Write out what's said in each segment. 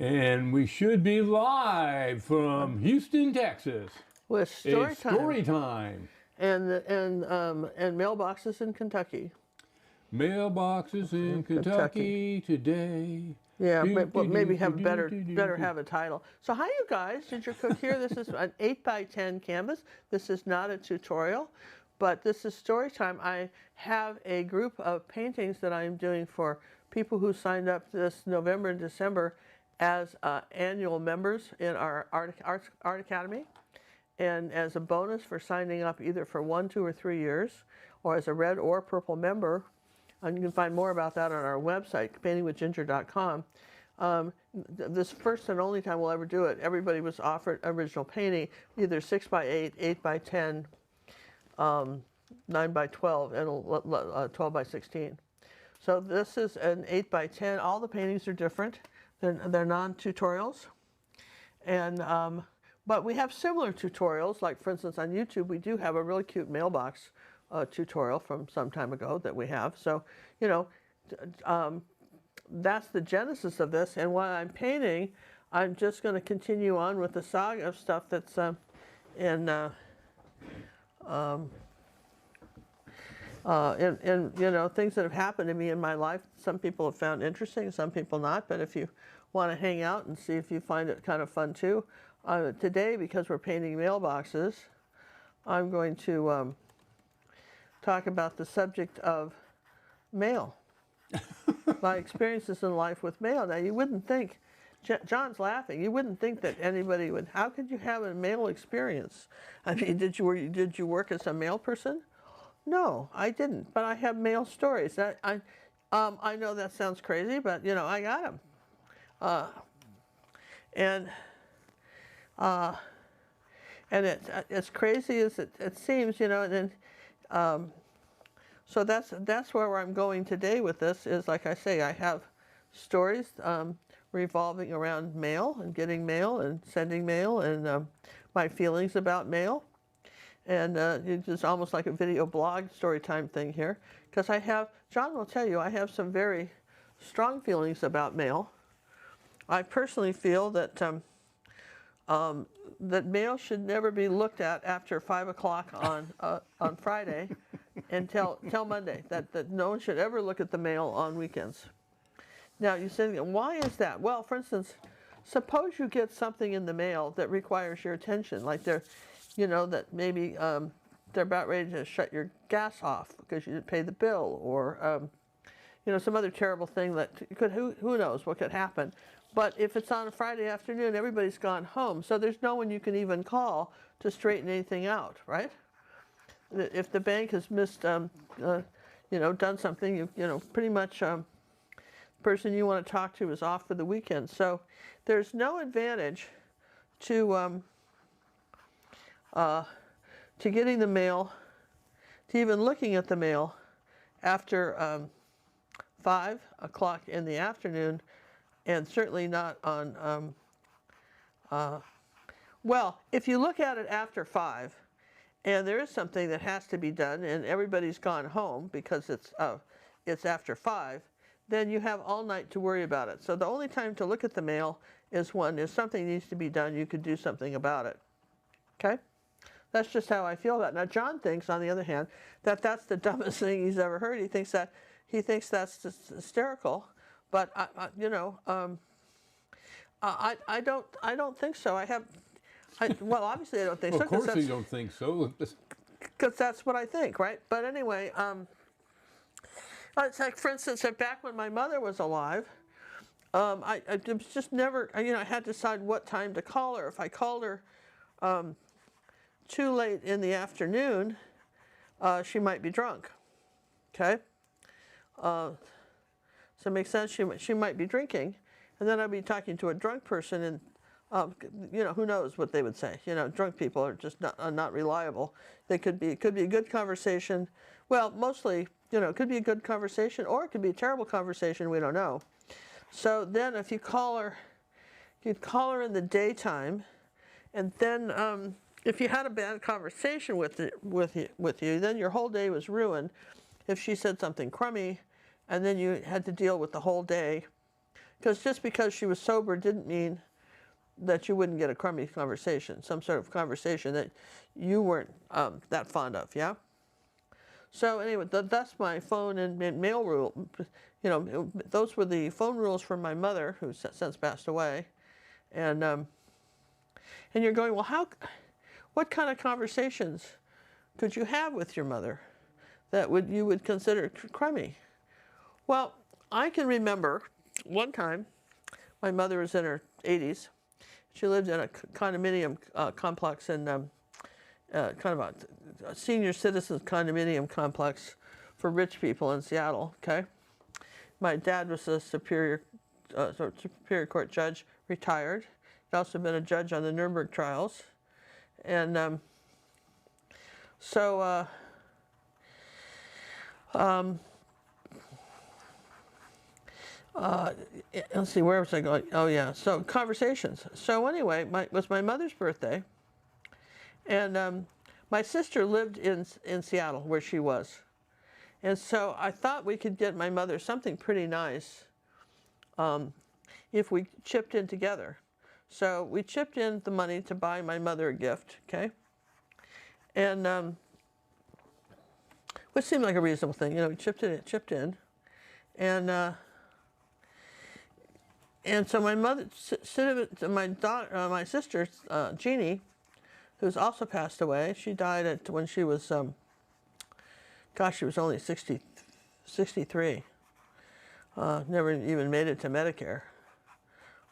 And we should be live from Houston, Texas. With story It's time. story time. And mailboxes in Kentucky. Mailboxes in Kentucky today. Yeah, but maybe have better have a title. So hi you guys, Ginger Cook here. This is an 8x10 canvas. This is not a tutorial, but this is story time. I have a group of paintings that I'm doing for people who signed up this November and December as annual members in our Art Academy. And as a bonus for signing up either for 1, 2, or 3 years, or as a red or purple member, and you can find more about that on our website, paintingwithginger.com. This first and only time we'll ever do it, everybody was offered original painting, either 6x8, 8x10, 9x12, and 12x16. So this is an 8x10. All the paintings are different. They're non-tutorials. And but we have similar tutorials, like for instance on YouTube we do have a really cute mailbox tutorial from some time ago that we have. So, you know, that's the genesis of this. And while I'm painting, I'm just going to continue on with the saga of stuff that's in you know, things that have happened to me in my life. Some people have found interesting, some people not. But if you want to hang out and see if you find it kind of fun too, today, because we're painting mailboxes, I'm going to talk about the subject of mail. My experiences in life with mail. Now, you wouldn't think, John's laughing, you wouldn't think that anybody would, how could you have a mail experience? I mean, did you work as a mail person? No, I didn't, but I have mail stories. I know that sounds crazy, but you know, I got them. And it's as crazy as it seems, you know. And so that's where I'm going today with this. Is like I say, I have stories revolving around mail and getting mail and sending mail and my feelings about mail. And it's just almost like a video blog story time thing here, because I have, John will tell you, I have some very strong feelings about mail. I personally feel that that mail should never be looked at after 5 o'clock on Friday until Monday. That no one should ever look at the mail on weekends. Now you say, why is that? Well, for instance, suppose you get something in the mail that requires your attention, like you know, that maybe they're about ready to shut your gas off because you didn't pay the bill, or you know, some other terrible thing that could, who knows what could happen. But if it's on a Friday afternoon, everybody's gone home, so there's no one you can even call to straighten anything out, right? If the bank has missed, you know, done something, you know, pretty much the person you want to talk to is off for the weekend. So there's no advantage to getting the mail, to even looking at the mail after 5 o'clock in the afternoon, and certainly not on, well, if you look at it after 5, and there is something that has to be done, and everybody's gone home because it's after 5, then you have all night to worry about it. So the only time to look at the mail is when if something needs to be done, you could do something about it. Okay? That's just how I feel about it. Now, John thinks, on the other hand, that that's the dumbest thing he's ever heard. He thinks that's just hysterical. But you know, I don't think so. Well, obviously I don't think so. Of course you don't think so. Because that's what I think, right? But anyway, it's like, for instance, back when my mother was alive, I was just never, you know, I had to decide what time to call her. If I called her too late in the afternoon, she might be drunk. Okay. So it makes sense. She might be drinking, and then I'd be talking to a drunk person, and you know, who knows what they would say. You know, drunk people are just not reliable. It could be a good conversation. Well, mostly, you know, it could be a good conversation, or it could be a terrible conversation. We don't know. So then, if you call her, you'd call her in the daytime, and then if you had a bad conversation with you, then your whole day was ruined. If she said something crummy, and then you had to deal with the whole day, Because just because she was sober didn't mean that you wouldn't get a crummy conversation, some sort of conversation that you weren't that fond of, yeah? So anyway, that's my phone and mail rule. You know, those were the phone rules for my mother, who's since passed away. And you're going, well, what kind of conversations could you have with your mother that you would consider crummy? Well, I can remember one time, my mother was in her 80s. She lived in a condominium complex in kind of a senior citizens condominium complex for rich people in Seattle, okay? My dad was a Superior Court judge, retired. He'd also been a judge on the Nuremberg trials. And let's see, where was I going? Oh yeah, so conversations. So anyway, it was my mother's birthday, and my sister lived in Seattle where she was. And so I thought we could get my mother something pretty nice if we chipped in together. So we chipped in the money to buy my mother a gift, okay? And which seemed like a reasonable thing, you know, we chipped in. And so my mother, my sister, Jeannie, who's also passed away, she died when she was, gosh, she was only 63. Never even made it to Medicare.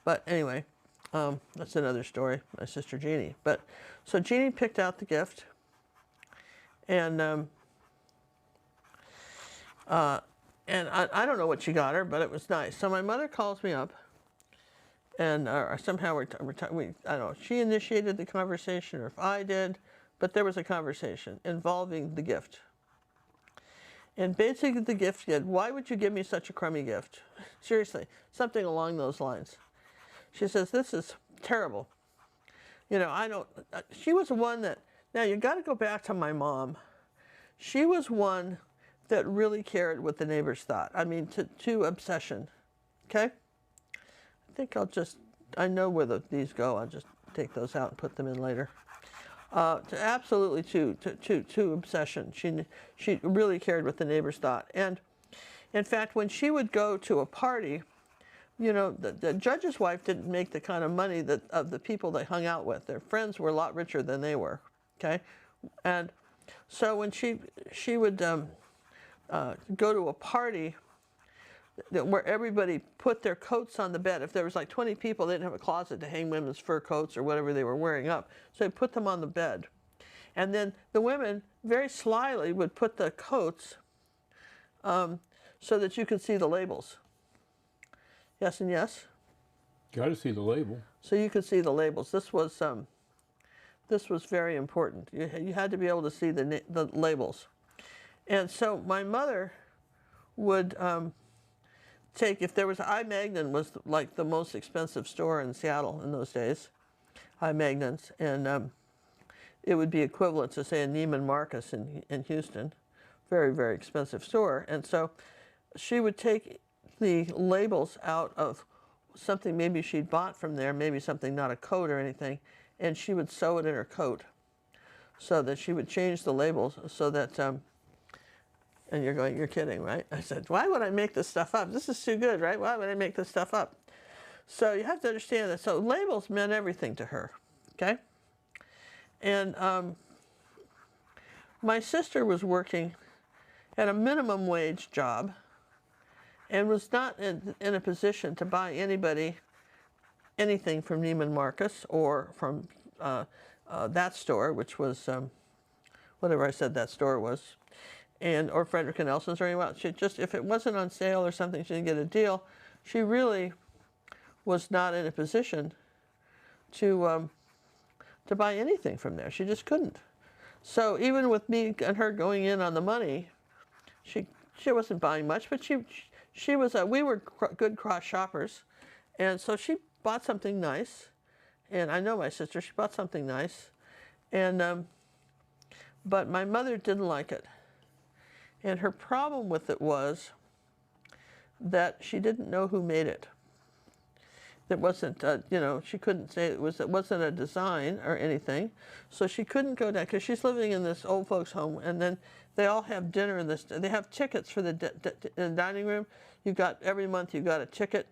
But anyway, that's another story, my sister Jeannie. But so Jeannie picked out the gift, and I don't know what she got her, but it was nice. So my mother calls me up, and somehow I don't know, she initiated the conversation or if I did, but there was a conversation involving the gift. And basically the gift said, why would you give me such a crummy gift? Seriously, something along those lines. She says, this is terrible. You know, she was one that, now you got to go back to my mom. She was one that really cared what the neighbors thought. I mean, to obsession, okay? I think I know where these go. I'll just take those out and put them in later. Absolutely to obsession. She really cared what the neighbors thought. And in fact, when she would go to a party, you know, the judge's wife didn't make the kind of money of the people they hung out with. Their friends were a lot richer than they were, okay? And so when she would go to a party where everybody put their coats on the bed. If there was like 20 people, they didn't have a closet to hang women's fur coats or whatever they were wearing up. So they put them on the bed. And then the women very slyly would put the coats so that you could see the labels. Yes and yes? Got to see the label. So you could see the labels. This was very important. You had to be able to see the labels. And so my mother would if there was, I-Magnin was like the most expensive store in Seattle in those days, I-Magnins, and it would be equivalent to, say, a Neiman Marcus in Houston. Very, very expensive store. And so she would take the labels out of something maybe she'd bought from there, maybe something not a coat or anything, and she would sew it in her coat so that she would change the labels so that, and you're going, you're kidding, right? I said, why would I make this stuff up? This is too good, right? Why would I make this stuff up? So you have to understand that. So labels meant everything to her, okay? And my sister was working at a minimum wage job and was not in a position to buy anybody anything from Neiman Marcus or from that store, which was whatever I said that store was, or Frederick & Nelson's or anyone else. She just, if it wasn't on sale or something, she didn't get a deal. She really was not in a position to buy anything from there. She just couldn't. So even with me and her going in on the money, she wasn't buying much, but she was we were good cross shoppers, and so she bought something nice, and I know my sister, she bought something nice, and but my mother didn't like it, and her problem with it was that she didn't know who made it. It wasn't, you know, she couldn't say it wasn't a design or anything. So she couldn't go down because she's living in this old folks home, and then they all have dinner in this. They have tickets for the dining room. You got every month you got a ticket,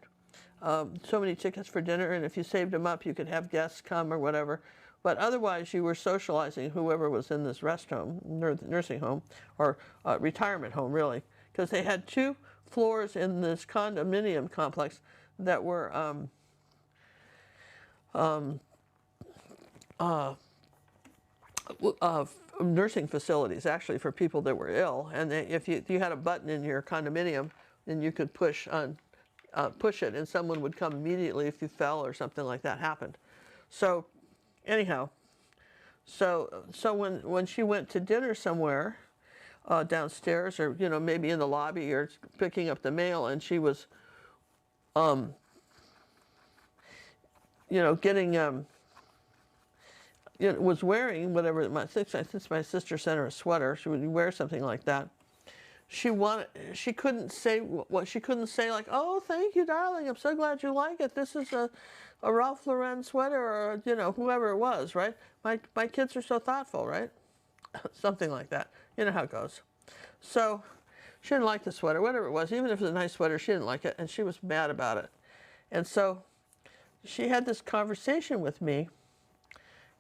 so many tickets for dinner, and if you saved them up, you could have guests come or whatever. But otherwise, you were socializing whoever was in this rest home, nursing home, or retirement home, really, because they had 2 floors in this condominium complex that were nursing facilities, actually, for people that were ill. And if you had a button in your condominium, then you could push it, and someone would come immediately if you fell or something like that happened. So anyhow, so when she went to dinner somewhere downstairs, or you know, maybe in the lobby or picking up the mail, and she was you know, getting you know, was wearing whatever since my sister sent her a sweater, she would wear something like that. She couldn't say what she couldn't say, like, "Oh, thank you, darling. I'm so glad you like it. This is a Ralph Lauren sweater," or you know, whoever it was, right? My kids are so thoughtful, right? Something like that. You know how it goes. So she didn't like the sweater, whatever it was. Even if it was a nice sweater, she didn't like it, and she was mad about it. And so she had this conversation with me.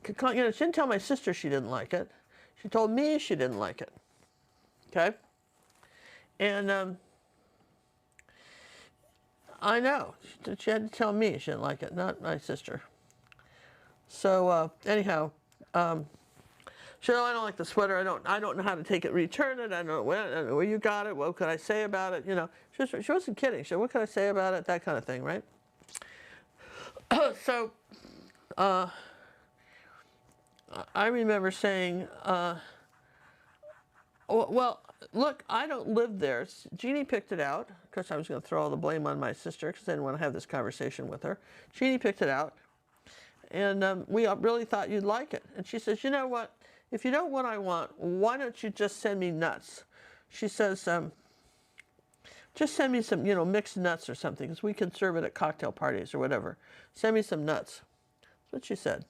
You know, she didn't tell my sister she didn't like it. She told me she didn't like it. Okay? And I know. She had to tell me she didn't like it, not my sister. So anyhow, she said, "Oh, I don't like the sweater. I don't know how to take it, return it. I don't know where you got it. What could I say about it?" You know, she wasn't kidding. She said, "What could I say about it?" That kind of thing, right? So I remember saying, well, look, I don't live there. Jeannie picked it out. Of course, I was going to throw all the blame on my sister because I didn't want to have this conversation with her. Jeannie picked it out, and we really thought you'd like it. And she says, "You know what? If you know what I want, why don't you just send me nuts?" She says, "Just send me some, you know, mixed nuts or something, because we can serve it at cocktail parties or whatever. Send me some nuts." That's what she said.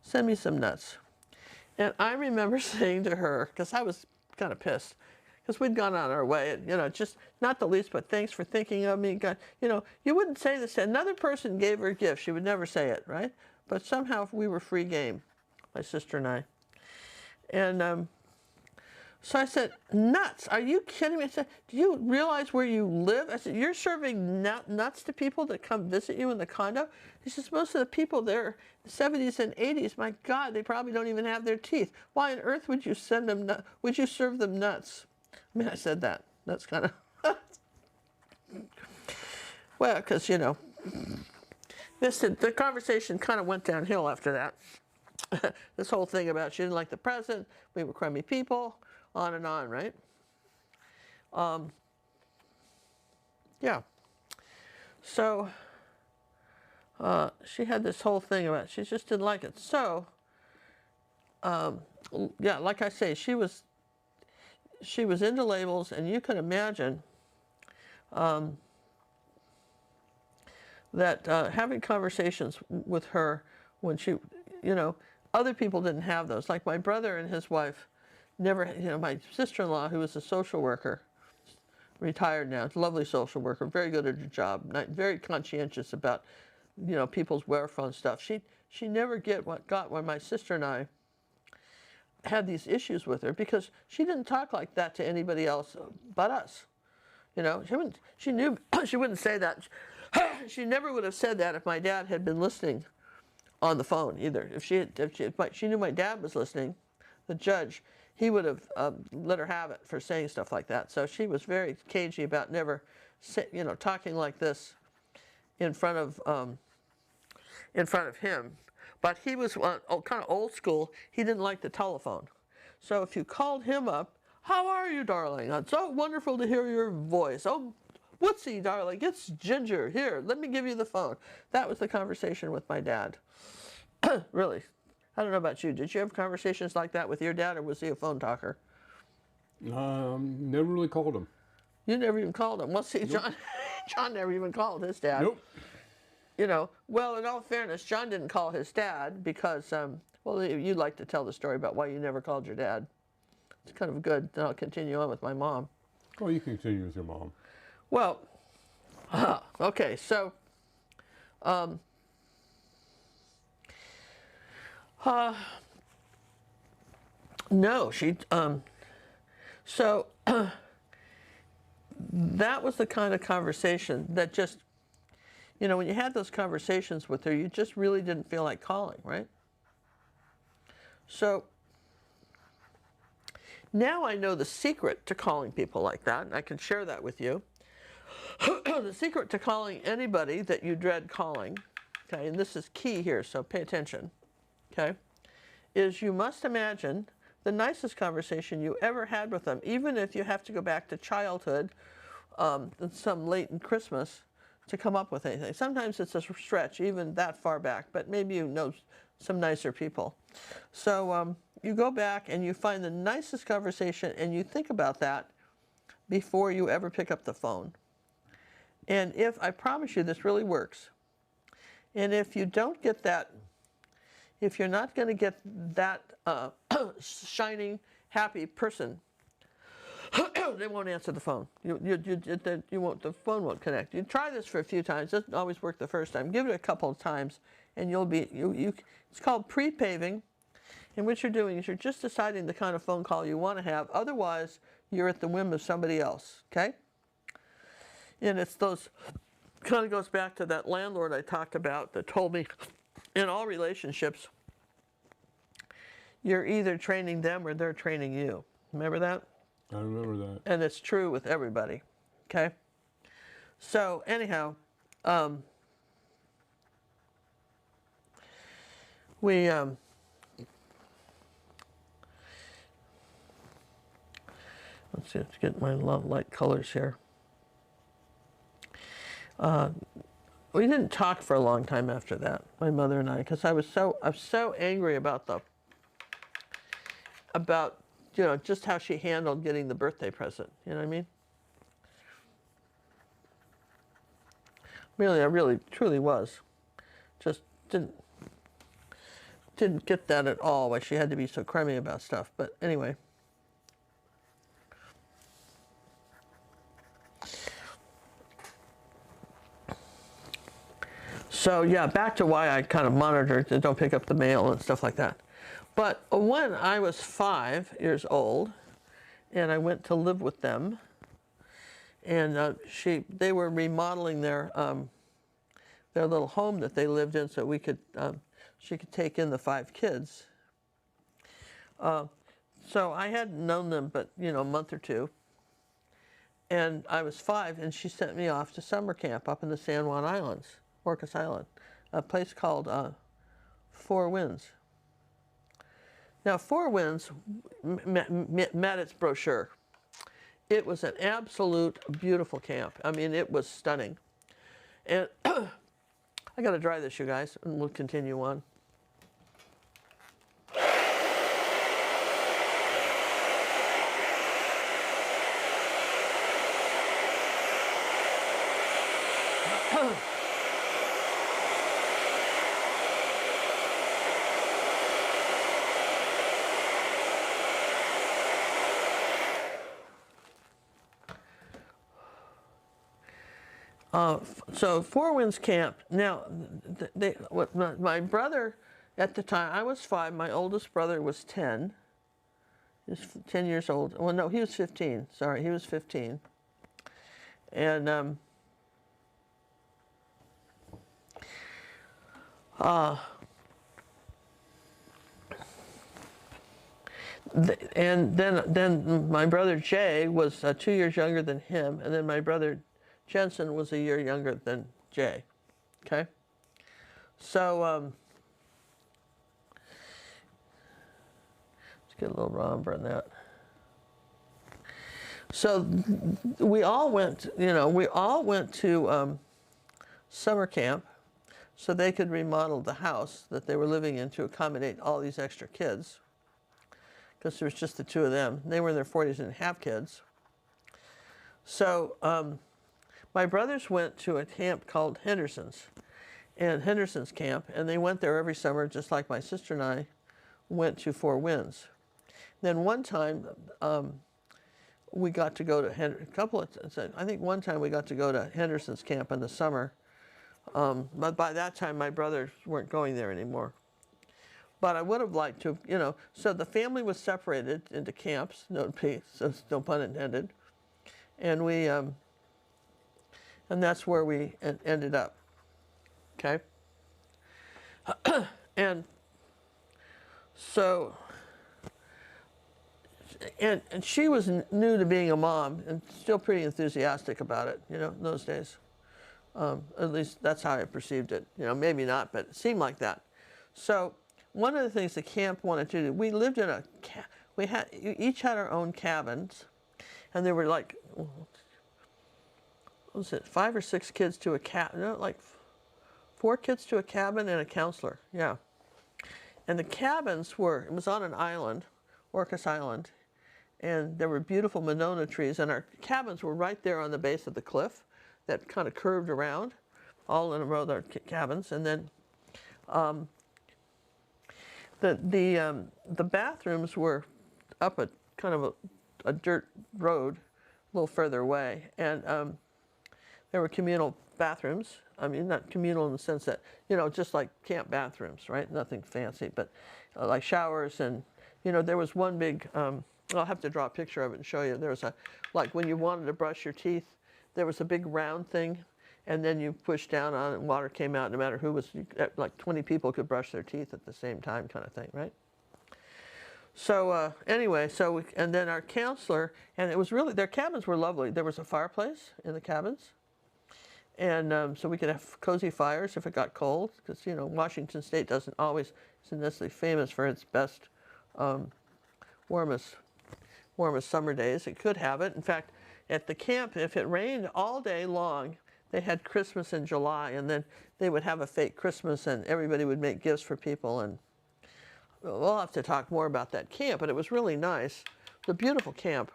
"Send me some nuts." And I remember saying to her, because I was kind of pissed, because we'd gone on our way, and, you know, just not the least, but thanks for thinking of me. God, you know, you wouldn't say this. Another person gave her a gift. She would never say it, right? But somehow we were free game, my sister and I. And so I said, "Nuts? Are you kidding me?" I said, "Do you realize where you live?" I said, "You're serving nuts to people that come visit you in the condo?" He says, "Most of the people there in the 70s and 80s, my God, they probably don't even have their teeth. Why on earth would you send them would you serve them nuts?" I mean, I said that. That's kind of well, because, you know, the conversation kind of went downhill after that. This whole thing about she didn't like the president, we were crummy people, on and on, right? Yeah. So she had this whole thing about she just didn't like it. So yeah, like I say, she was into labels, and you can imagine that having conversations with her when she, you know, other people didn't have those. Like my brother and his wife never, you know, my sister-in-law, who was a social worker, retired now, lovely social worker, very good at her job, very conscientious about, you know, people's welfare stuff. She never got when my sister and I had these issues with her, because she didn't talk like that to anybody else but us. You know, she knew she wouldn't say that. She never would have said that if my dad had been listening on the phone either. If she knew my dad was listening, the judge, he would have let her have it for saying stuff like that. So she was very cagey about never, you know, talking like this in front of him. But he was kind of old school. He didn't like the telephone. So if you called him up, "How are you, darling? It's so wonderful to hear your voice. Oh, Wootsy, darling, it's Ginger. Here, let me give you the phone." That was the conversation with my dad. Really. I don't know about you. Did you have conversations like that with your dad, or was he a phone talker? Never really called him. You never even called him. Well, see, Nope. John never even called his dad. Nope. you know, well, in all fairness, John didn't call his dad because, well, you'd like to tell the story about why you never called your dad. It's kind of good. Then I'll continue on with my mom. Well, you can continue with your mom. Well, okay, so, no, so that was the kind of conversation that just, you know, when you had those conversations with her, you just really didn't feel like calling, right? So now I know the secret to calling people like that, and I can share that with you. The secret to calling anybody that you dread calling, okay, and this is key here, so pay attention, okay, is you must imagine the nicest conversation you ever had with them, even if you have to go back to childhood, some late in Christmas, to come up with anything. Sometimes it's a stretch, even that far back, but maybe you know some nicer people. So you go back and you find the nicest conversation and you think about that before you ever pick up the phone. And I promise you this really works. And if you don't get that, if you're not going to get that shining, happy person, they won't answer the phone. The phone won't connect. You try this for a few times. It doesn't always work the first time. Give it a couple of times, and you'll be. It's called pre-paving, and what you're doing is you're just deciding the kind of phone call you want to have. Otherwise, you're at the whim of somebody else. Okay. And it's those. Kind of goes back to that landlord I talked about that told me, in all relationships, you're either training them or they're training you. Remember that? I remember that. And it's true with everybody, okay? So anyhow, let's see, let's get my light colors here. We didn't talk for a long time after that, my mother and I, because I was so angry about you know, just how she handled getting the birthday present. You know what I mean? Really, I really, truly was. Just didn't get that at all, why she had to be so crummy about stuff. But anyway. So yeah, back to why I kind of monitored to don't pick up the mail and stuff like that. But when I was 5 years old, and I went to live with them, and they were remodeling their little home that they lived in, so she could take in the 5 kids. So I hadn't known them, but you know, a month or two. And I was 5, and she sent me off to summer camp up in the San Juan Islands, Orcas Island, a place called Four Winds. Now, Four Winds met its brochure. It was an absolute beautiful camp. I mean, it was stunning. And I got to dry this, you guys, and we'll continue on. So Four Winds Camp. Now, my brother at the time, I was 5. My oldest brother was 10. He was 10 years old. Well, no, he was 15. Sorry, he was 15. And and then my brother Jay was 2 years younger than him, and then my brother Jensen was a year younger than Jay. Okay, so let's get a little umber in that. So we all went, to summer camp so they could remodel the house that they were living in to accommodate all these extra kids, because there was just the 2 of them. They were in their 40s and didn't have kids. So my brothers went to a camp called Henderson's, and Henderson's camp, and they went there every summer, just like my sister and I went to Four Winds. Then one time, we got to go to I think one time we got to go to Henderson's camp in the summer, but by that time my brothers weren't going there anymore. But I would have liked to, you know, so the family was separated into camps, no pun intended, and we, and that's where we ended up, okay? And so, and she was new to being a mom and still pretty enthusiastic about it, you know, in those days. At least that's how I perceived it. You know, maybe not, but it seemed like that. So one of the things the camp wanted to do, we lived in we each had our own cabins, and there were like, what was it, 5 or 6 kids to a cabin, no, like 4 kids to a cabin and a counselor, yeah. And the cabins were, it was on an island, Orcas Island, and there were beautiful monona trees, and our cabins were right there on the base of the cliff that kind of curved around, all in a row, our cabins, and then the bathrooms were up a kind of a dirt road a little further away, and there were communal bathrooms. I mean, not communal in the sense that, you know, just like camp bathrooms, right? Nothing fancy, but like showers, and, you know, there was one big, I'll have to draw a picture of it and show you. There was like when you wanted to brush your teeth, there was a big round thing, and then you pushed down on it and water came out no matter who was, like 20 people could brush their teeth at the same time kind of thing, right? So anyway, and then our counselor, and it was really, their cabins were lovely. There was a fireplace in the cabins, and so we could have cozy fires if it got cold, because, you know, Washington State isn't necessarily famous for its best, warmest summer days. It could have it. In fact, at the camp, if it rained all day long, they had Christmas in July, and then they would have a fake Christmas, and everybody would make gifts for people, and we'll have to talk more about that camp, but it was really nice. It was a beautiful camp.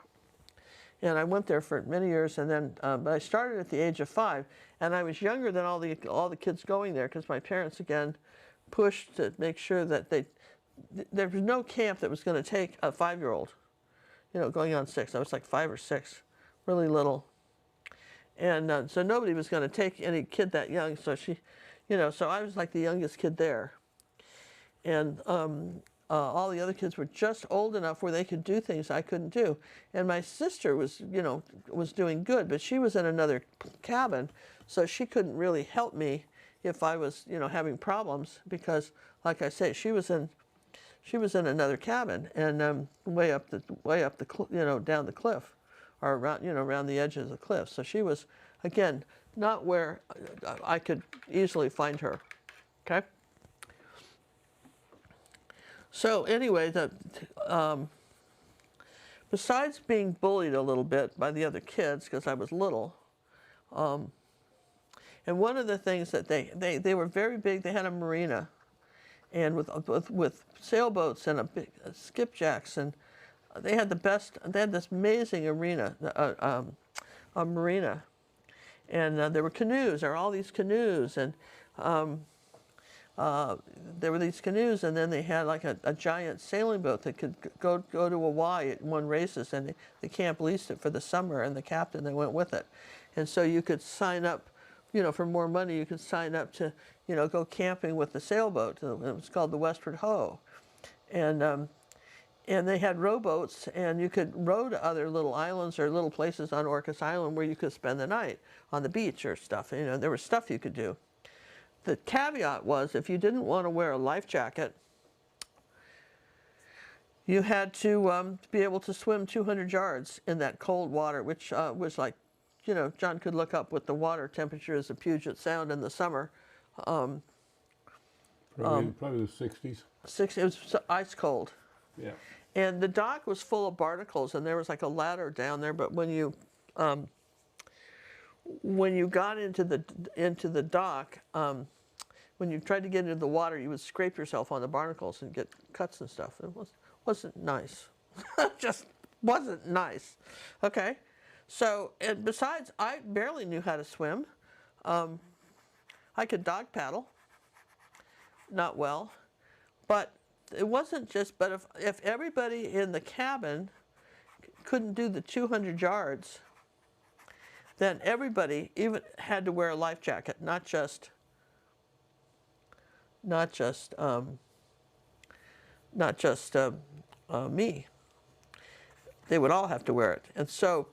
And I went there for many years, and then but I started at the age of 5, and I was younger than all the kids going there, because my parents, again, pushed to make sure that there was no camp that was going to take a 5-year-old, you know, going on 6. I was like 5 or 6, really little. And so nobody was going to take any kid that young, so so I was like the youngest kid there. And all the other kids were just old enough where they could do things I couldn't do. And my sister was, was doing good, but she was in another cabin, so she couldn't really help me if I was, having problems, because, like I say, she was in another cabin, and way up the down the cliff, or around the edge of the cliff. So she was, again, not where I could easily find her. Okay. So anyway, besides being bullied a little bit by the other kids because I was little, and one of the things that they were very big. They had a marina, and with sailboats and skipjacks, and they had the best. They had this amazing arena, a marina, and there were canoes. There were all these canoes, and there were these canoes, and then they had like a giant sailing boat that could go to Hawaii at one races, and the camp leased it for the summer, and the captain that went with it. And so you could sign up, for more money, you could sign up to, go camping with the sailboat. It was called the Westward Ho. And they had rowboats, and you could row to other little islands or little places on Orcas Island where you could spend the night on the beach or stuff. There was stuff you could do. The caveat was, if you didn't want to wear a life jacket, you had to be able to swim 200 yards in that cold water, which was like, John could look up what the water temperature is at Puget Sound in the summer. Probably the 60s. It was ice cold. Yeah. And the dock was full of barnacles, and there was like a ladder down there. But when you got into the dock, when you tried to get into the water, you would scrape yourself on the barnacles and get cuts and stuff. It wasn't nice. Just wasn't nice. Okay. So, and besides, I barely knew how to swim. I could dog paddle, not well. But it wasn't just, but if everybody in the cabin couldn't do the 200 yards, then everybody even had to wear a life jacket, not just me. They would all have to wear it. And so,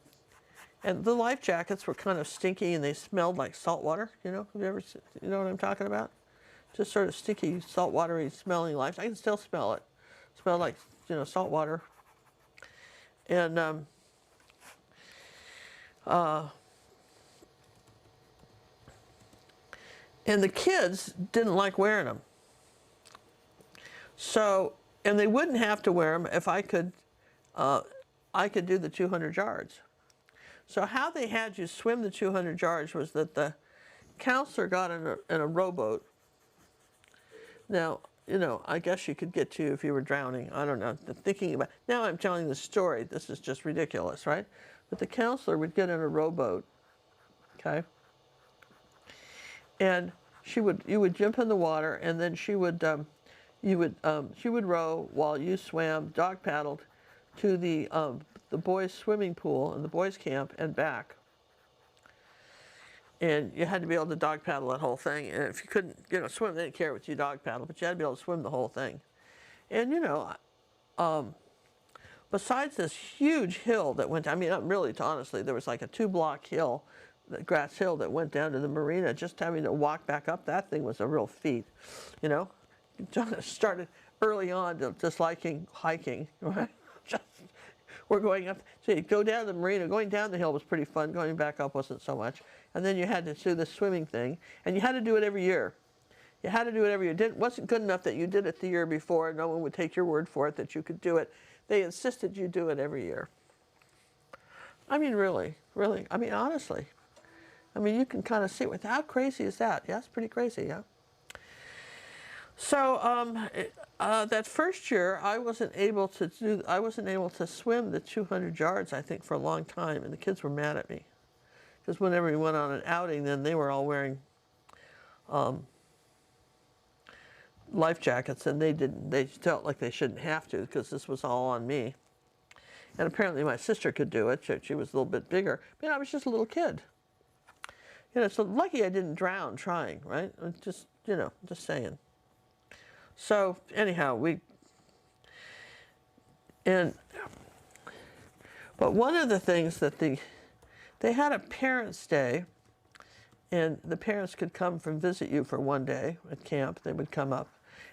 and the life jackets were kind of stinky and they smelled like salt water. You know, have you ever, you know what I'm talking about? Just sort of sticky, salt watery smelling life. I can still smell it. Smell like, you know, salt water. And the kids didn't like wearing them. So, and they wouldn't have to wear them if I could do the 200 yards. So how they had you swim the 200 yards was that the counselor got in a rowboat. Now, you know, I guess you could get to you if you were drowning. I don't know. Thinking about now, I'm telling the story. This is just ridiculous, right? But the counselor would get in a rowboat, okay, and you would jump in the water, and then she would row while you swam, dog paddled, to the boys' swimming pool and the boys' camp and back. And you had to be able to dog paddle that whole thing. And if you couldn't, you know, swim, they didn't care what you dog paddle, but you had to be able to swim the whole thing. And, you know, besides this huge hill that went, I mean, really, honestly, there was like a 2-block hill, the grass hill that went down to the marina. Just having to walk back up that thing was a real feat, you know. John started early on to disliking hiking, right? We're going up, so you go down the marina. Going down the hill was pretty fun. Going back up wasn't so much. And then you had to do the swimming thing, and you had to do it every year. You had to do it every year. It wasn't good enough that you did it the year before. No one would take your word for it that you could do it. They insisted you do it every year. I mean, really, really. I mean, honestly. I mean, you can kind of see it. How crazy is that? Yeah, it's pretty crazy, yeah. So that first year, I wasn't able to swim the 200 yards, I think, for a long time, and the kids were mad at me. Because whenever we went on an outing, then they were all wearing life jackets, and they felt like they shouldn't have to, because this was all on me. And apparently my sister could do it. She was a little bit bigger. I mean, I was just a little kid. You know, so lucky I didn't drown trying, right? Just, you know, just saying. So anyhow, but one of the things that they had a parents' day, and the parents could come visit you for one day at camp. They would come up.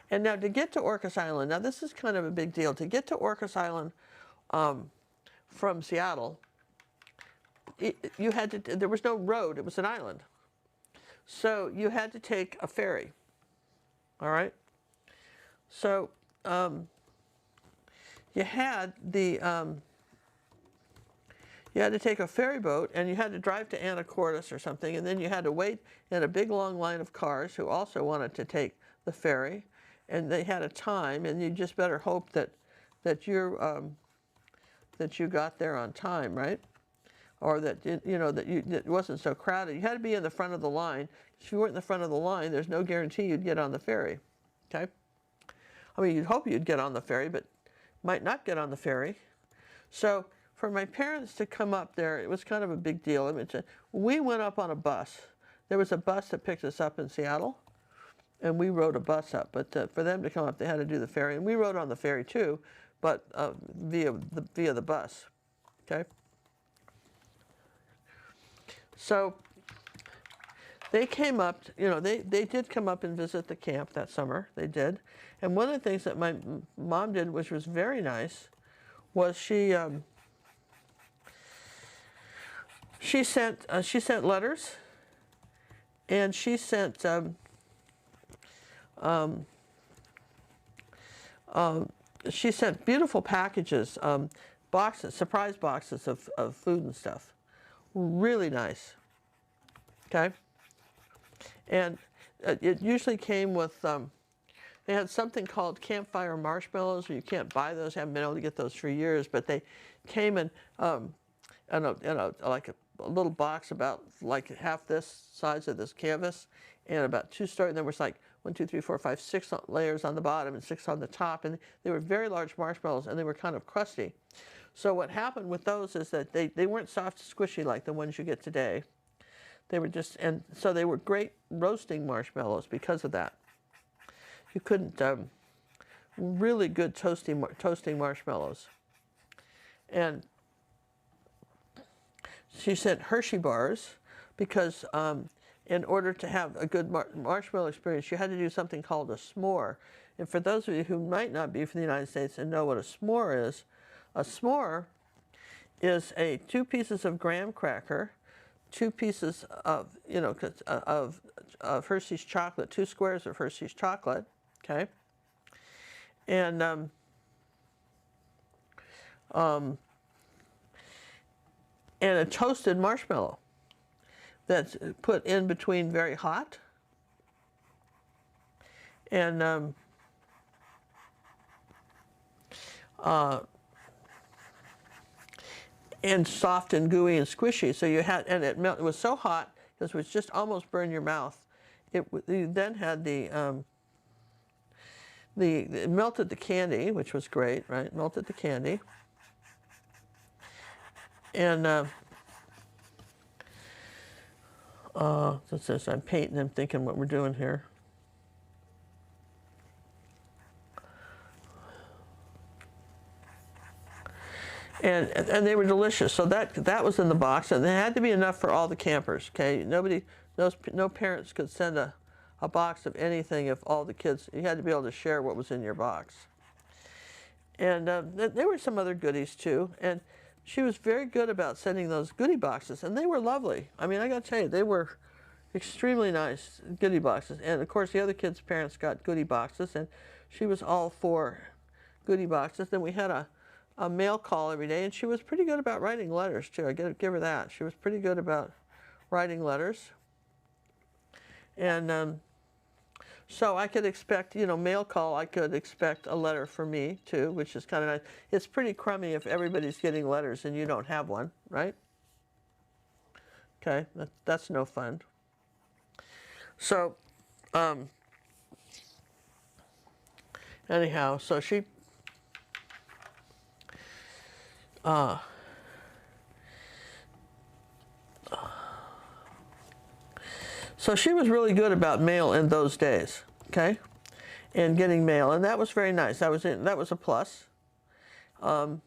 And now to get to Orcas Island, now this is kind of a big deal. To get to Orcas Island from Seattle, there was no road, it was an island. So you had to take a ferry, all right? So you had to take a ferry boat, and you had to drive to Anacortes or something, and then you had to wait in a big long line of cars who also wanted to take the ferry, and they had a time, and you just better hope that you got there on time, right? Or that it wasn't so crowded. You had to be in the front of the line. If you weren't in the front of the line, there's no guarantee you'd get on the ferry. Okay. I mean, you'd hope you'd get on the ferry, but might not get on the ferry. So for my parents to come up there, it was kind of a big deal. I mean, we went up on a bus. There was a bus that picked us up in Seattle, and we rode a bus up. But for them to come up, they had to do the ferry, and we rode on the ferry too, but via the bus. Okay. So they came up, you know, they did come up and visit the camp that summer. They did. And one of the things that my mom did, which was very nice, was she sent letters, and she sent beautiful packages, surprise boxes of food and stuff. Really nice. Okay. And it usually came with, they had something called campfire marshmallows. You can't buy those. I haven't been able to get those for years, but they came in like a little box about like half this size of this canvas, and about 2 stories. And there was like 1, 2, 3, 4, 5, 6 layers on the bottom and 6 on the top, and they were very large marshmallows, and they were kind of crusty. So what happened with those is that they weren't soft, squishy like the ones you get today. They were just, and so they were great roasting marshmallows because of that. You couldn't, really good toasting marshmallows. And she sent Hershey bars because in order to have a good marshmallow experience, you had to do something called a s'more. And for those of you who might not be from the United States and know what a s'more is a 2 pieces of graham cracker, 2 pieces of, of Hershey's chocolate, 2 squares of Hershey's chocolate, okay? And a toasted marshmallow that's put in between very hot and soft and gooey and squishy. So you had, and it was so hot because it was just almost burned your mouth. You then had it melted the candy, which was great, right? Melted the candy. And what's this? I'm painting. I'm thinking what we're doing here. And they were delicious. So that was in the box, and there had to be enough for all the campers. Okay, no parents could send a box of anything if all the kids. You had to be able to share what was in your box. And there were some other goodies too. And she was very good about sending those goodie boxes, and they were lovely. I mean, I got to tell you, they were extremely nice goodie boxes. And of course, the other kids' parents got goodie boxes, and she was all for goodie boxes. Then we had a mail call every day, and she was pretty good about writing letters too. I give her that. She was pretty good about writing letters. And so I could expect, mail call, I could expect a letter for me too, which is kind of nice. It's pretty crummy if everybody's getting letters and you don't have one, right? Okay, that's no fun. So, anyhow, so she, so she was really good about mail in those days, okay, and getting mail, and that was very nice. That was a plus. Now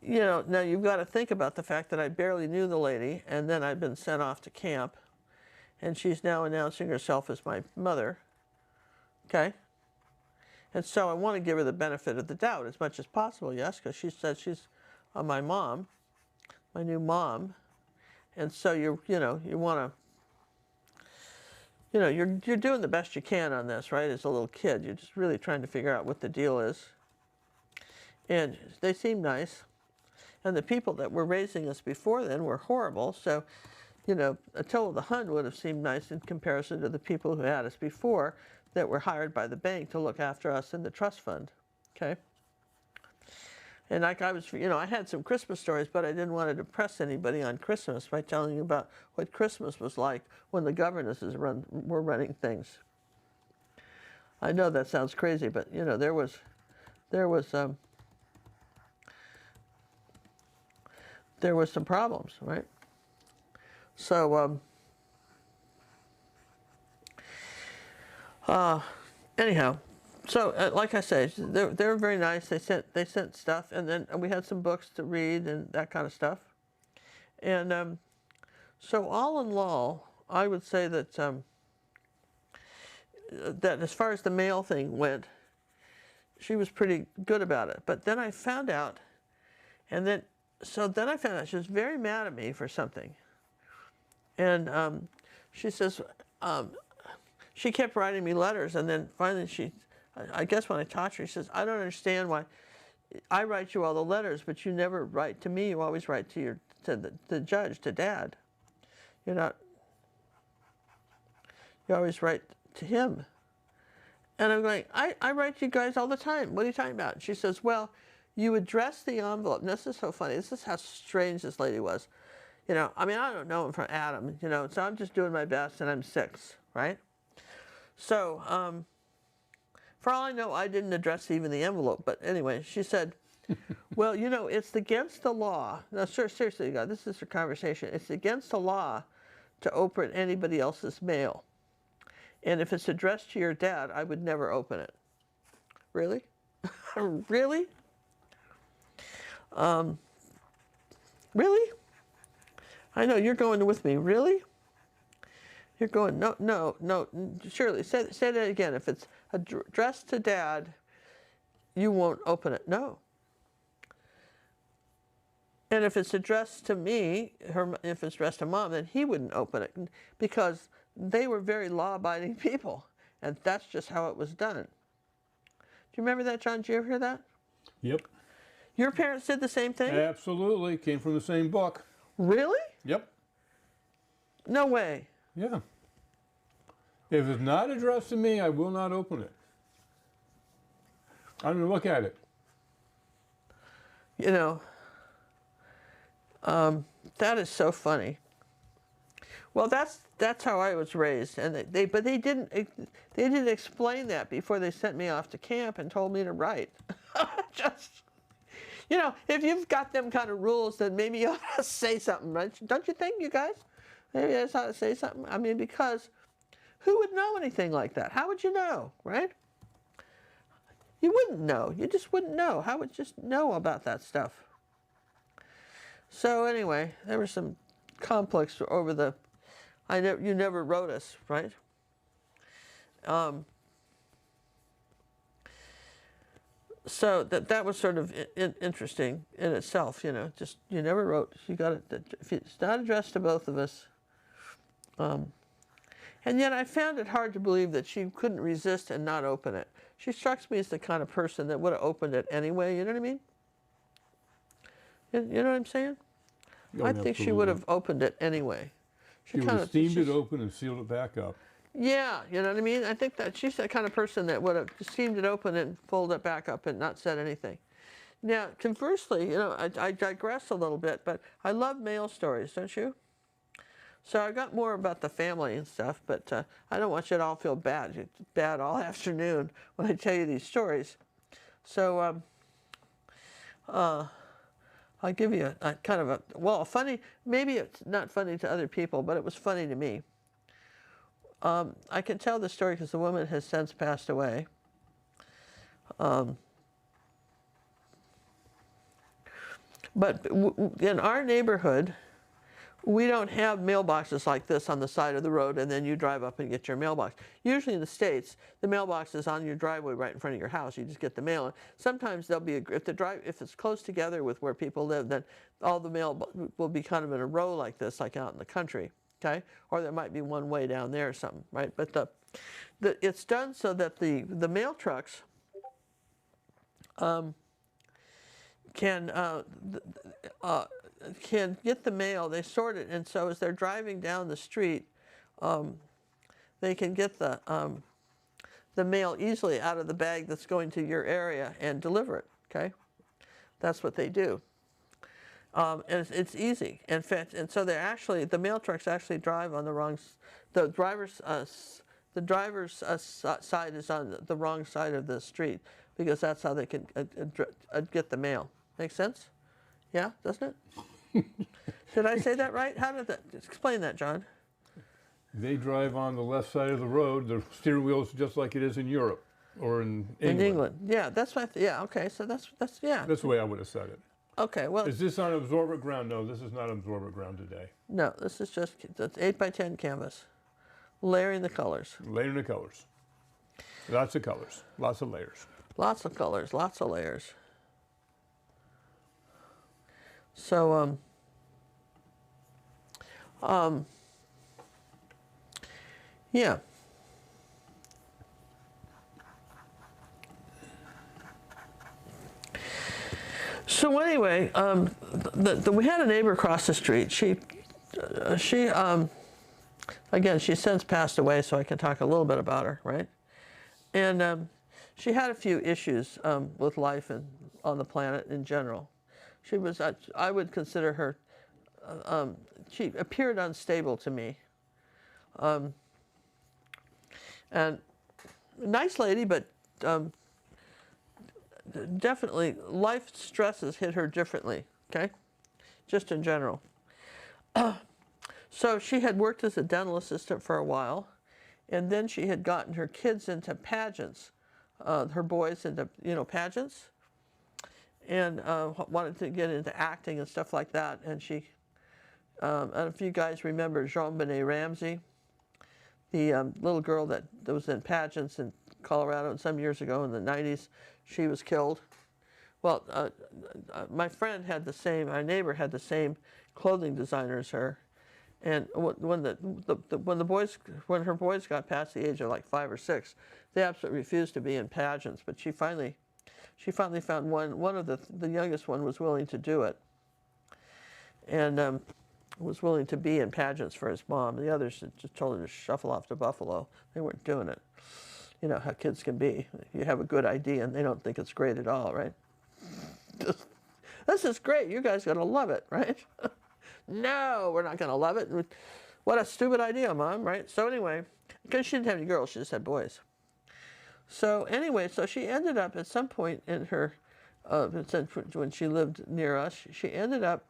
you've got to think about the fact that I barely knew the lady, and then I'd been sent off to camp, and she's now announcing herself as my mother, okay? And so I want to give her the benefit of the doubt as much as possible, yes, because she said she's my mom, my new mom, and so you want to, you're doing the best you can on this, right? As a little kid, you're just really trying to figure out what the deal is. And they seem nice, and the people that were raising us before then were horrible. So, Attila the Hun would have seemed nice in comparison to the people who had us before that were hired by the bank to look after us in the trust fund, okay? And like I was, I had some Christmas stories, but I didn't want to depress anybody on Christmas by telling you about what Christmas was like when the governesses were running things. I know that sounds crazy, but there was some problems, right? So anyhow, so like I say, they were very nice. They sent stuff, and then we had some books to read and that kind of stuff. And so all in all, I would say that that as far as the mail thing went, she was pretty good about it. But then I found out, then I found out she was very mad at me for something. And she says, she kept writing me letters, and then finally I guess when I talked to her, she says, I don't understand why I write you all the letters, but you never write to me. You always write to the judge, to Dad. You always write to him. And I'm going, I write you guys all the time. What are you talking about? And she says, well, you address the envelope. And this is so funny. This is how strange this lady was. I mean, I don't know him from Adam, so I'm just doing my best, and I'm 6, right? So, for all I know, I didn't address even the envelope. But anyway, she said, well, you know, it's against the law. No, seriously, you guys, this is a conversation. It's against the law to open anybody else's mail. And if it's addressed to your dad, I would never open it. Really? Really? Really? I know, you're going with me. Really? You're going, no, no, no. Shirley, say that again. If it's addressed to Dad, you won't open it. No. And if it's addressed to me, if it's addressed to Mom, then he wouldn't open it because they were very law-abiding people, and that's just how it was done. Do you remember that, John? Did you ever hear that? Yep. Your parents did the same thing? Absolutely. Came from the same book. Really? Yep. No way. Yeah. If it's not addressed to me, I will not open it. I'm going to look at it. You know, that is so funny. Well, that's how I was raised, and but they didn't explain that before they sent me off to camp and told me to write. Just, you know, if you've got them kind of rules, then maybe you ought to say something, right? Don't you think, you guys? Maybe I just ought to say something. I mean, because who would know anything like that? How would you know, right? You wouldn't know. You just wouldn't know. How would you just know about that stuff? So anyway, there was some conflicts over the. You never wrote us, right? So that was sort of interesting in itself, you know. Just you never wrote. You got it. If it's not addressed to both of us. And yet I found it hard to believe that she couldn't resist and not open it. She strikes me as the kind of person that would have opened it anyway. You know what I mean? You know what I'm saying? Oh, I think she would have opened it anyway. She would have steamed it open and sealed it back up. Yeah, you know what I mean? I think that she's the kind of person that would have steamed it open and folded it back up and not said anything. Now, conversely, you know, I digress a little bit, but I love mail stories, don't you? So I got more about the family and stuff, but I don't want you to all feel bad all afternoon when I tell you these stories. So I'll give you a kind of a funny, maybe it's not funny to other people, but it was funny to me. I can tell the story because the woman has since passed away. But in our neighborhood, we don't have mailboxes like this on the side of the road and then you drive up and get your mailbox. Usually in the States, the mailbox is on your driveway right in front of your house. You just get the mail. Sometimes there'll be if it's close together with where people live, then all the mail will be kind of in a row like this, like out in the country, okay? Or there might be one way down there or something, right? But it's done so that the mail trucks can get the mail, they sort it, and so as they're driving down the street, they can get the mail easily out of the bag that's going to your area and deliver it, okay? That's what they do. And it's easy. In fact, and so the mail trucks actually drive on the wrong, the driver's side is on the wrong side of the street because that's how they can get the mail. Make sense? Yeah, doesn't it? Did I say that right? How did that? Explain that, John. They drive on the left side of the road. The steering wheel is just like it is in Europe or in England. In England, yeah, that's what. Yeah, okay, so that's yeah. That's the way I would have said it. Okay, well. Is this on absorbent ground? No, this is not absorbent ground today. No, this is just 8x10 canvas, layering the colors. Layering the colors. Lots of colors. Lots of layers. Lots of colors. Lots of layers. So, yeah. So anyway, we had a neighbor across the street. She again, she's since passed away, so I can talk a little bit about her, right? And she had a few issues with life and on the planet in general. She was, I would consider her, she appeared unstable to me. And nice lady, but definitely life stresses hit her differently, okay? Just in general. So she had worked as a dental assistant for a while, and then she had gotten her kids into pageants, her boys into, pageants, and wanted to get into acting and stuff like that. And she, I don't know if you guys remember Jean-Benet Ramsey, the little girl that was in pageants in Colorado some years ago in the 90s. She was killed. Well, my friend had the same, our neighbor had the same clothing designer as her. And when her boys got past the age of like 5 or 6, they absolutely refused to be in pageants. But she finally found one of the youngest one was willing to do it, and was willing to be in pageants for his mom. The others just told her to shuffle off to Buffalo. They weren't doing it. You know how kids can be. You have a good idea and they don't think it's great at all, right? This is great. You guys are going to love it, right? No, we're not going to love it. What a stupid idea, Mom, right? So anyway, because she didn't have any girls, she just had boys. So anyway, so she ended up at some point in her, when she lived near us, she ended up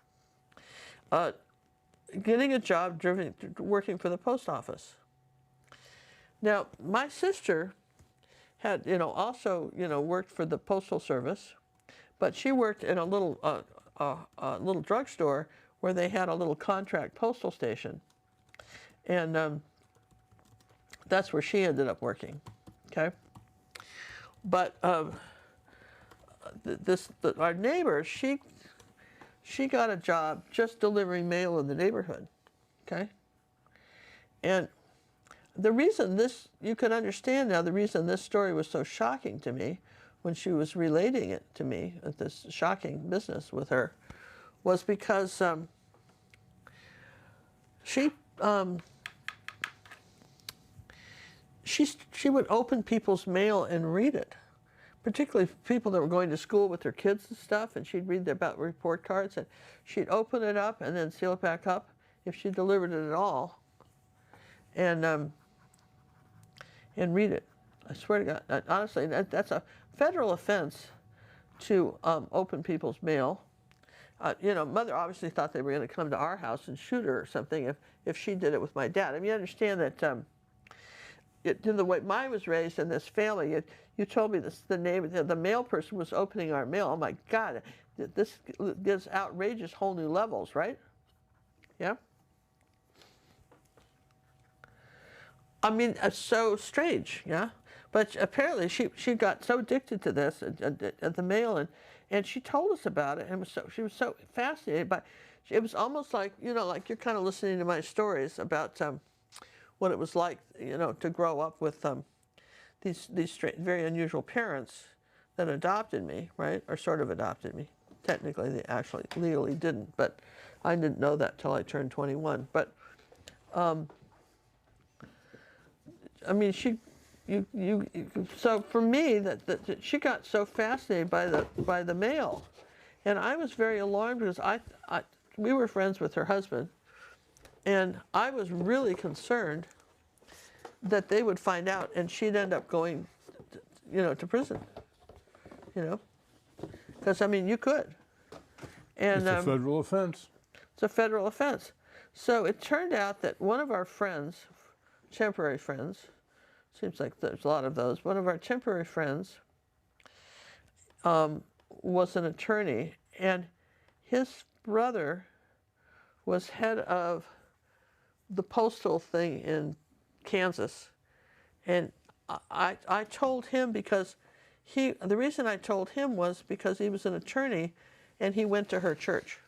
getting a job working for the post office. Now, my sister had, also, worked for the Postal Service, but she worked in a little drugstore where they had a little contract postal station. And that's where she ended up working, okay? But our neighbor, she got a job just delivering mail in the neighborhood, okay? And the reason you can understand now the reason this story was so shocking to me when she was relating it to me, this shocking business with her, was because she would open people's mail and read it, particularly people that were going to school with their kids and stuff, and she'd read about report cards, and she'd open it up and then seal it back up if she delivered it at all, and read it. I swear to God, honestly, that's a federal offense to open people's mail. Mother obviously thought they were going to come to our house and shoot her or something if she did it with my dad. I mean, you understand that the way I was raised in this family, you told me the mail person was opening our mail. Oh my God, this gives outrageous whole new levels, right? Yeah? I mean, it's so strange, yeah? But apparently she got so addicted to this, at the mail, and she told us about it, and she was so fascinated by it. It was almost like, like you're kind of listening to my stories about what it was like, to grow up with these very unusual parents that adopted me, right? Or sort of adopted me. Technically, they actually legally didn't, but I didn't know that till I turned 21. But I mean, so for me, that she got so fascinated by the mail, and I was very alarmed because we were friends with her husband, and I was really concerned that they would find out and she'd end up going, to prison, because I mean, you could. And it's a federal offense. It's a federal offense. So it turned out that one of our friends, temporary friends, seems like there's a lot of those. One of our temporary friends was an attorney, and his brother was head of the postal thing in Kansas. And I told him because the reason I told him was because he was an attorney and he went to her church.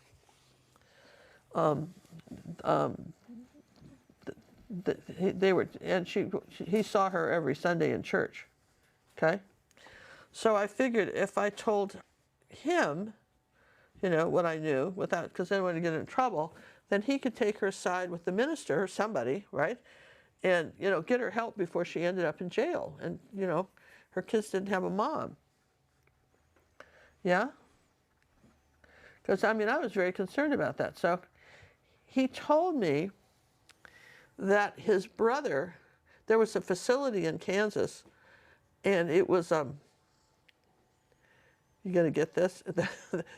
He saw her every Sunday in church, okay? So I figured if I told him, what I knew, because then I wouldn't get in trouble, then he could take her aside with the minister or somebody, right? And, get her help before she ended up in jail. And, her kids didn't have a mom. Yeah? Because, I mean, I was very concerned about that. So he told me that his brother, there was a facility in Kansas, and it was, you gonna get this?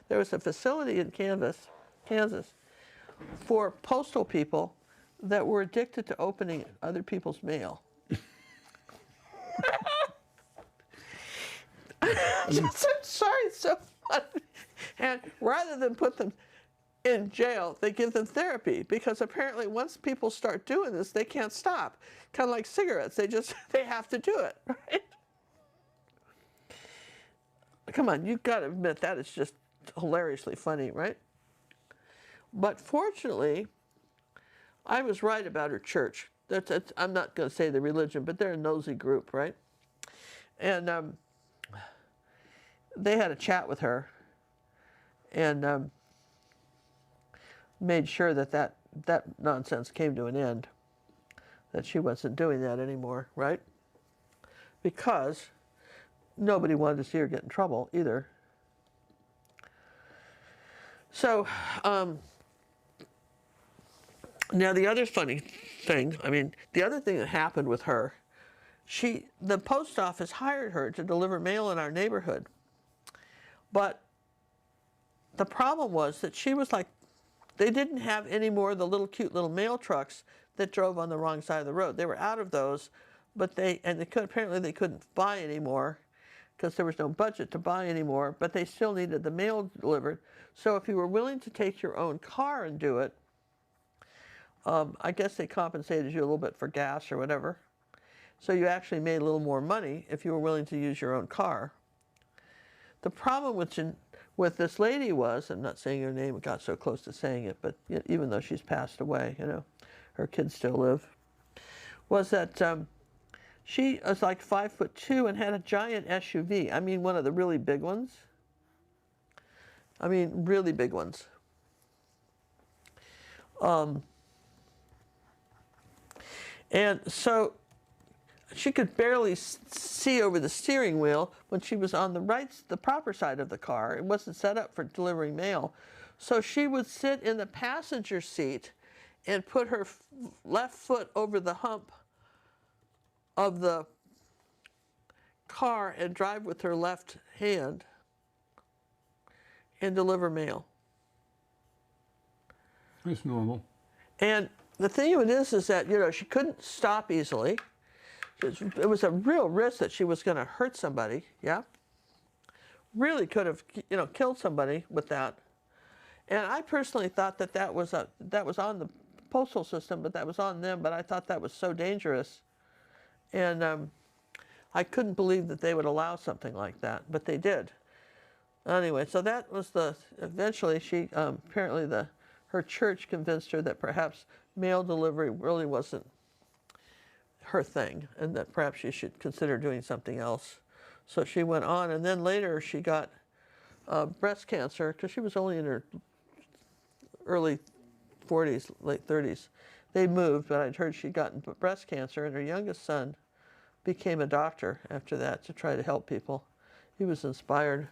There was a facility in Kansas for postal people that were addicted to opening other people's mail. I'm sorry, it's so funny. And rather than put them in jail, they give them therapy, because apparently once people start doing this, they can't stop. Kind of like cigarettes, they have to do it, right? Come on, you've got to admit that is just hilariously funny, right? But fortunately, I was right about her church. I'm not going to say the religion, but they're a nosy group, right? And they had a chat with her and made sure that nonsense came to an end, that she wasn't doing that anymore, right? Because nobody wanted to see her get in trouble either. So, now the other funny thing, the other thing that happened with her, the post office hired her to deliver mail in our neighborhood. But the problem was that she was like, they didn't have any more of the little cute little mail trucks that drove on the wrong side of the road. They were out of those, but apparently they couldn't buy any more because there was no budget to buy anymore, but they still needed the mail delivered. So if you were willing to take your own car and do it, I guess they compensated you a little bit for gas or whatever. So you actually made a little more money if you were willing to use your own car. The problem with this lady was, I'm not saying her name, I got so close to saying it, but even though she's passed away, her kids still live, was that she was like 5'2" and had a giant SUV. I mean, one of the really big ones. I mean, really big ones. And so she could barely see over the steering wheel when she was on the proper side of the car. It wasn't set up for delivering mail. So she would sit in the passenger seat and put her left foot over the hump of the car and drive with her left hand and deliver mail. It's normal. And the thing of it is that, she couldn't stop easily. It was a real risk that she was going to hurt somebody, yeah? Really could have, killed somebody with that. And I personally thought that was on the postal system, but that was on them, but I thought that was so dangerous. And I couldn't believe that they would allow something like that, but they did. Anyway, so that was eventually she, apparently her church convinced her that perhaps mail delivery really wasn't her thing and that perhaps she should consider doing something else. So she went on, and then later she got breast cancer because she was only in her early 40s, late 30s. They moved, but I'd heard she'd gotten breast cancer, and her youngest son became a doctor after that to try to help people. He was inspired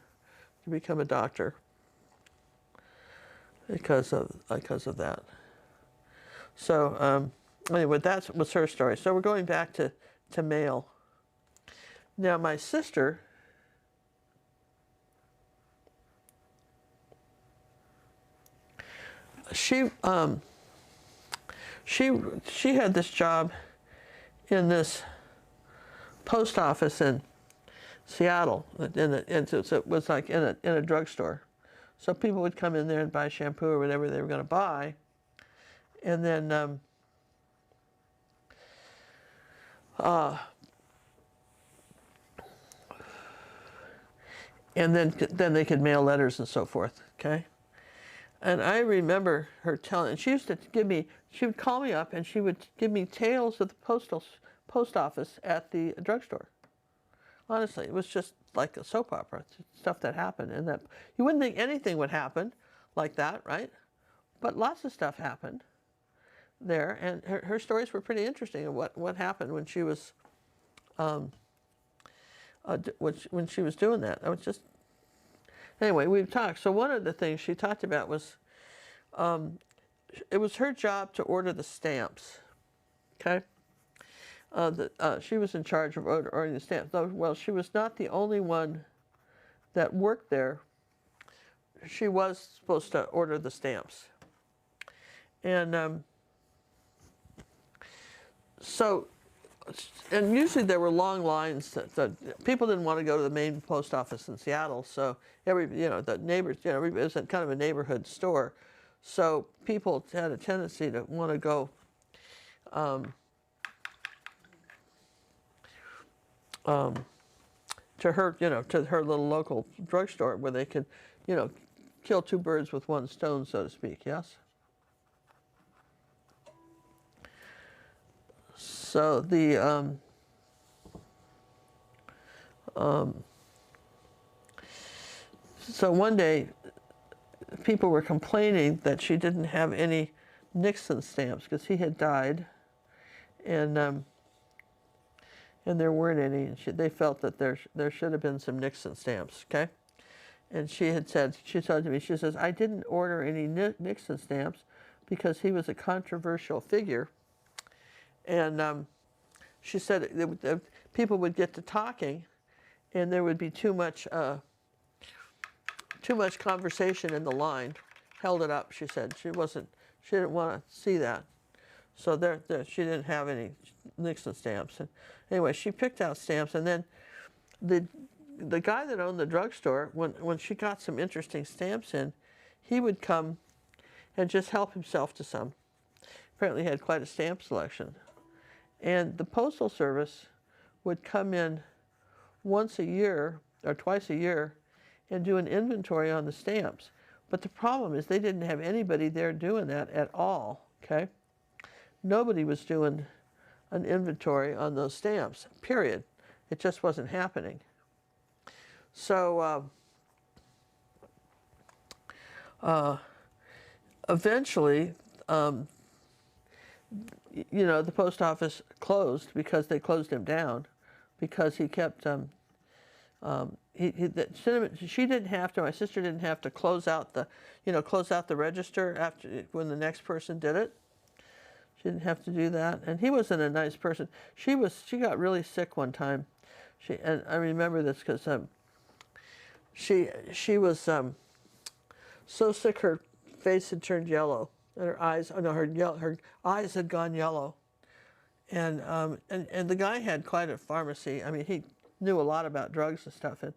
to become a doctor because of that. So anyway, that was her story. So we're going back to mail. Now my sister, she had this job in this post office in Seattle, and so it was like in a drugstore. So people would come in there and buy shampoo or whatever they were going to buy, and then then they could mail letters and so forth. Okay. And I remember her telling, and she would call me up and she would give me tales of the post office at the drugstore. Honestly, it was just like a soap opera, stuff that happened, and that you wouldn't think anything would happen like that, right? But lots of stuff happened there, and her stories were pretty interesting of what happened when she was when she was doing that. I was just anyway. We've talked. So one of the things she talked about was it was her job to order the stamps. Okay. she was in charge of ordering the stamps. Though, well, she was not the only one that worked there. She was supposed to order the stamps. And and usually there were long lines that people didn't want to go to the main post office in Seattle. So the neighbors, it was kind of a neighborhood store. So people had a tendency to want to go to her little local drugstore where they could, kill two birds with one stone, so to speak. Yes. So so one day, people were complaining that she didn't have any Nixon stamps because he had died, and there weren't any. And they felt that there should have been some Nixon stamps. Okay, and she said to me, she says, I didn't order any Nixon stamps because he was a controversial figure. And she said people would get to talking, and there would be too much conversation in the line. Held it up, she said. She didn't want to see that. So she didn't have any Nixon stamps. And anyway, she picked out stamps, and then the guy that owned the drugstore, when she got some interesting stamps in, he would come and just help himself to some. Apparently he had quite a stamp selection. And the Postal Service would come in once a year or twice a year and do an inventory on the stamps. But the problem is they didn't have anybody there doing that at all, okay? Nobody was doing an inventory on those stamps, period. It just wasn't happening. So eventually, the post office closed because they closed him down because he kept, she didn't have to, my sister didn't have to close out the register when the next person did it. She didn't have to do that. And he wasn't a nice person. She got really sick one time. And I remember this because she was so sick her face had turned yellow. And her eyes had gone yellow, and the guy had quite a pharmacy. I mean, he knew a lot about drugs and stuff, and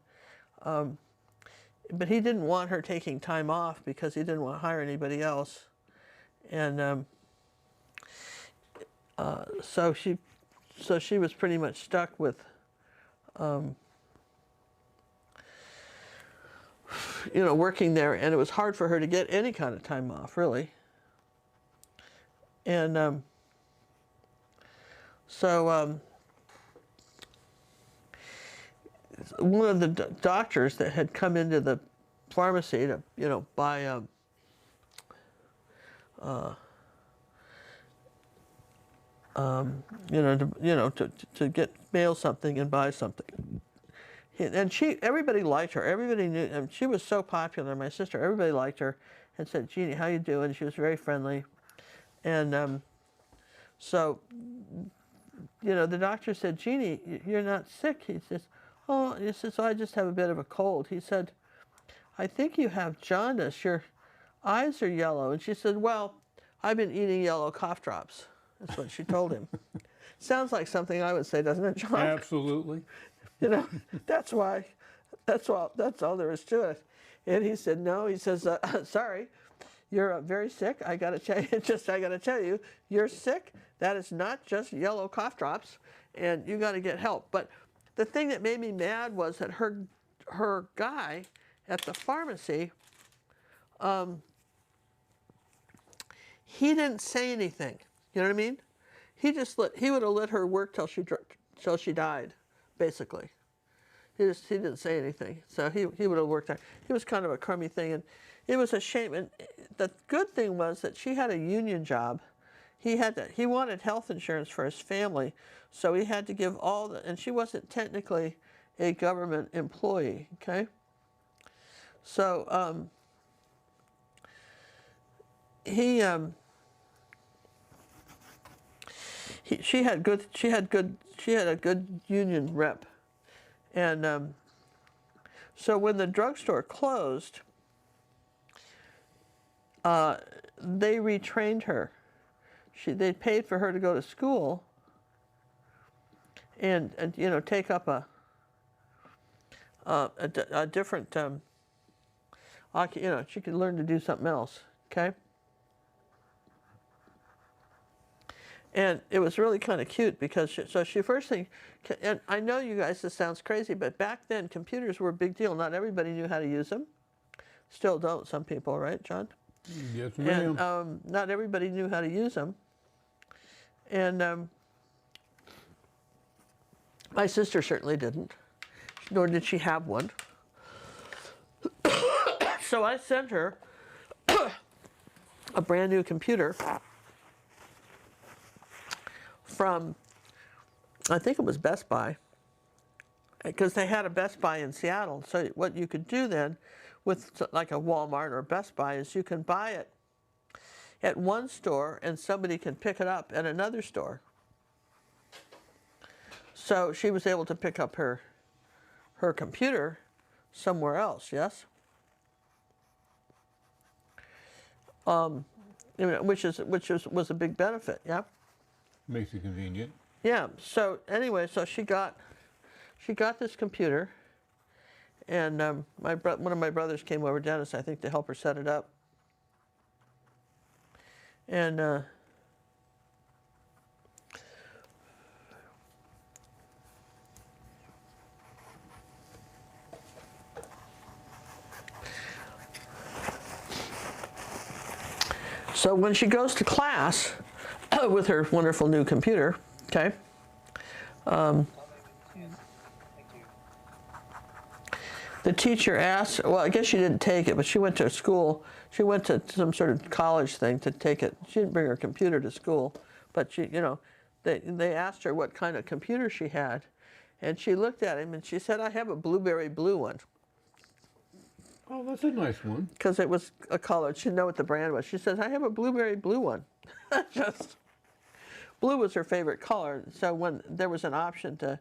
but he didn't want her taking time off because he didn't want to hire anybody else, and so she was pretty much stuck with working there, and it was hard for her to get any kind of time off, really. And so one of the doctors that had come into the pharmacy to buy to get mail something and buy something. And everybody liked her. Everybody knew, and she was so popular. My sister, everybody liked her, and said, "Jeannie, how you doing?" She was very friendly, and so the doctor said, "Jeannie, you're not sick." He says, "Oh," he says, "I just have a bit of a cold." He said, "I think you have jaundice. Your eyes are yellow." And she said, "Well, I've been eating yellow cough drops." That's what she told him. Sounds like something I would say, doesn't it, John? Absolutely. That's why. That's all there is to it. And he said, "No." He says, "Sorry, you're very sick. I got to tell you, you're sick. That is not just yellow cough drops, and you got to get help." But the thing that made me mad was that her guy at the pharmacy, he didn't say anything. You know what I mean? He would have let her work till she died, basically. He didn't say anything, so he would have worked there. It was kind of a crummy thing, and it was a shame. And the good thing was that she had a union job. He wanted health insurance for his family, so he had to give and she wasn't technically a government employee. Okay, so she had a good union rep, and so when the drugstore closed, they retrained her. They paid for her to go to school and take up a different she could learn to do something else. Okay. And it was really kind of cute because she first thing, and I know you guys, this sounds crazy, but back then computers were a big deal. Not everybody knew how to use them. Still don't, some people, right, John? Yes, ma'am. And not everybody knew how to use them. And my sister certainly didn't, nor did she have one. So I sent her a brand new computer from, I think it was Best Buy, because they had a Best Buy in Seattle. So what you could do then with like a Walmart or Best Buy is you can buy it at one store and somebody can pick it up at another store. So she was able to pick up her computer somewhere else, yes? Which was a big benefit, yeah? Makes it convenient. Yeah. So anyway, so she got this computer, and one of my brothers came over, Dennis, I think, to help her set it up. And so when she goes to class with her wonderful new computer, okay, the teacher asked, well, I guess she didn't take it, but she went to school. She went to some sort of college thing to take it. She didn't bring her computer to school, but they asked her what kind of computer she had, and she looked at him and she said, "I have a blueberry blue one." Oh, that's a nice one. Because it was a color. She didn't know what the brand was. She says, "I have a blueberry blue one." Just blue was her favorite color. So when there was an option to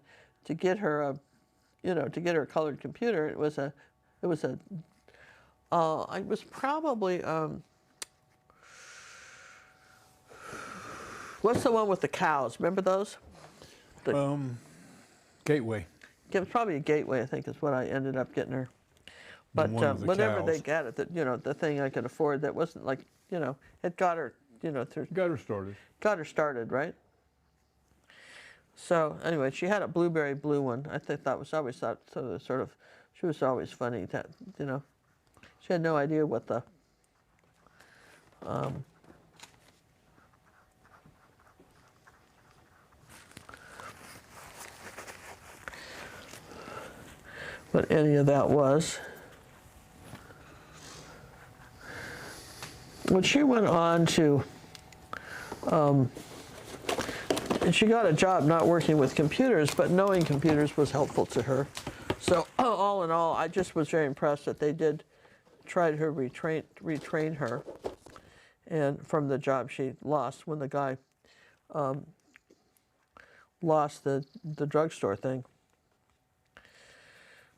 get her a colored computer, it was probably what's the one with the cows? Remember those? Gateway. It was probably a Gateway, I think, is what I ended up getting her. But whatever they got it, the thing I could afford that wasn't like, it got her, Got her started. got her started, right? So anyway, she had a blueberry blue one. She was always funny that, she had no idea what the, what any of that was. When she went on to, and she got a job not working with computers, but knowing computers was helpful to her. So all in all, I just was very impressed that they did try to retrain her, and from the job she lost when the guy lost the drugstore thing.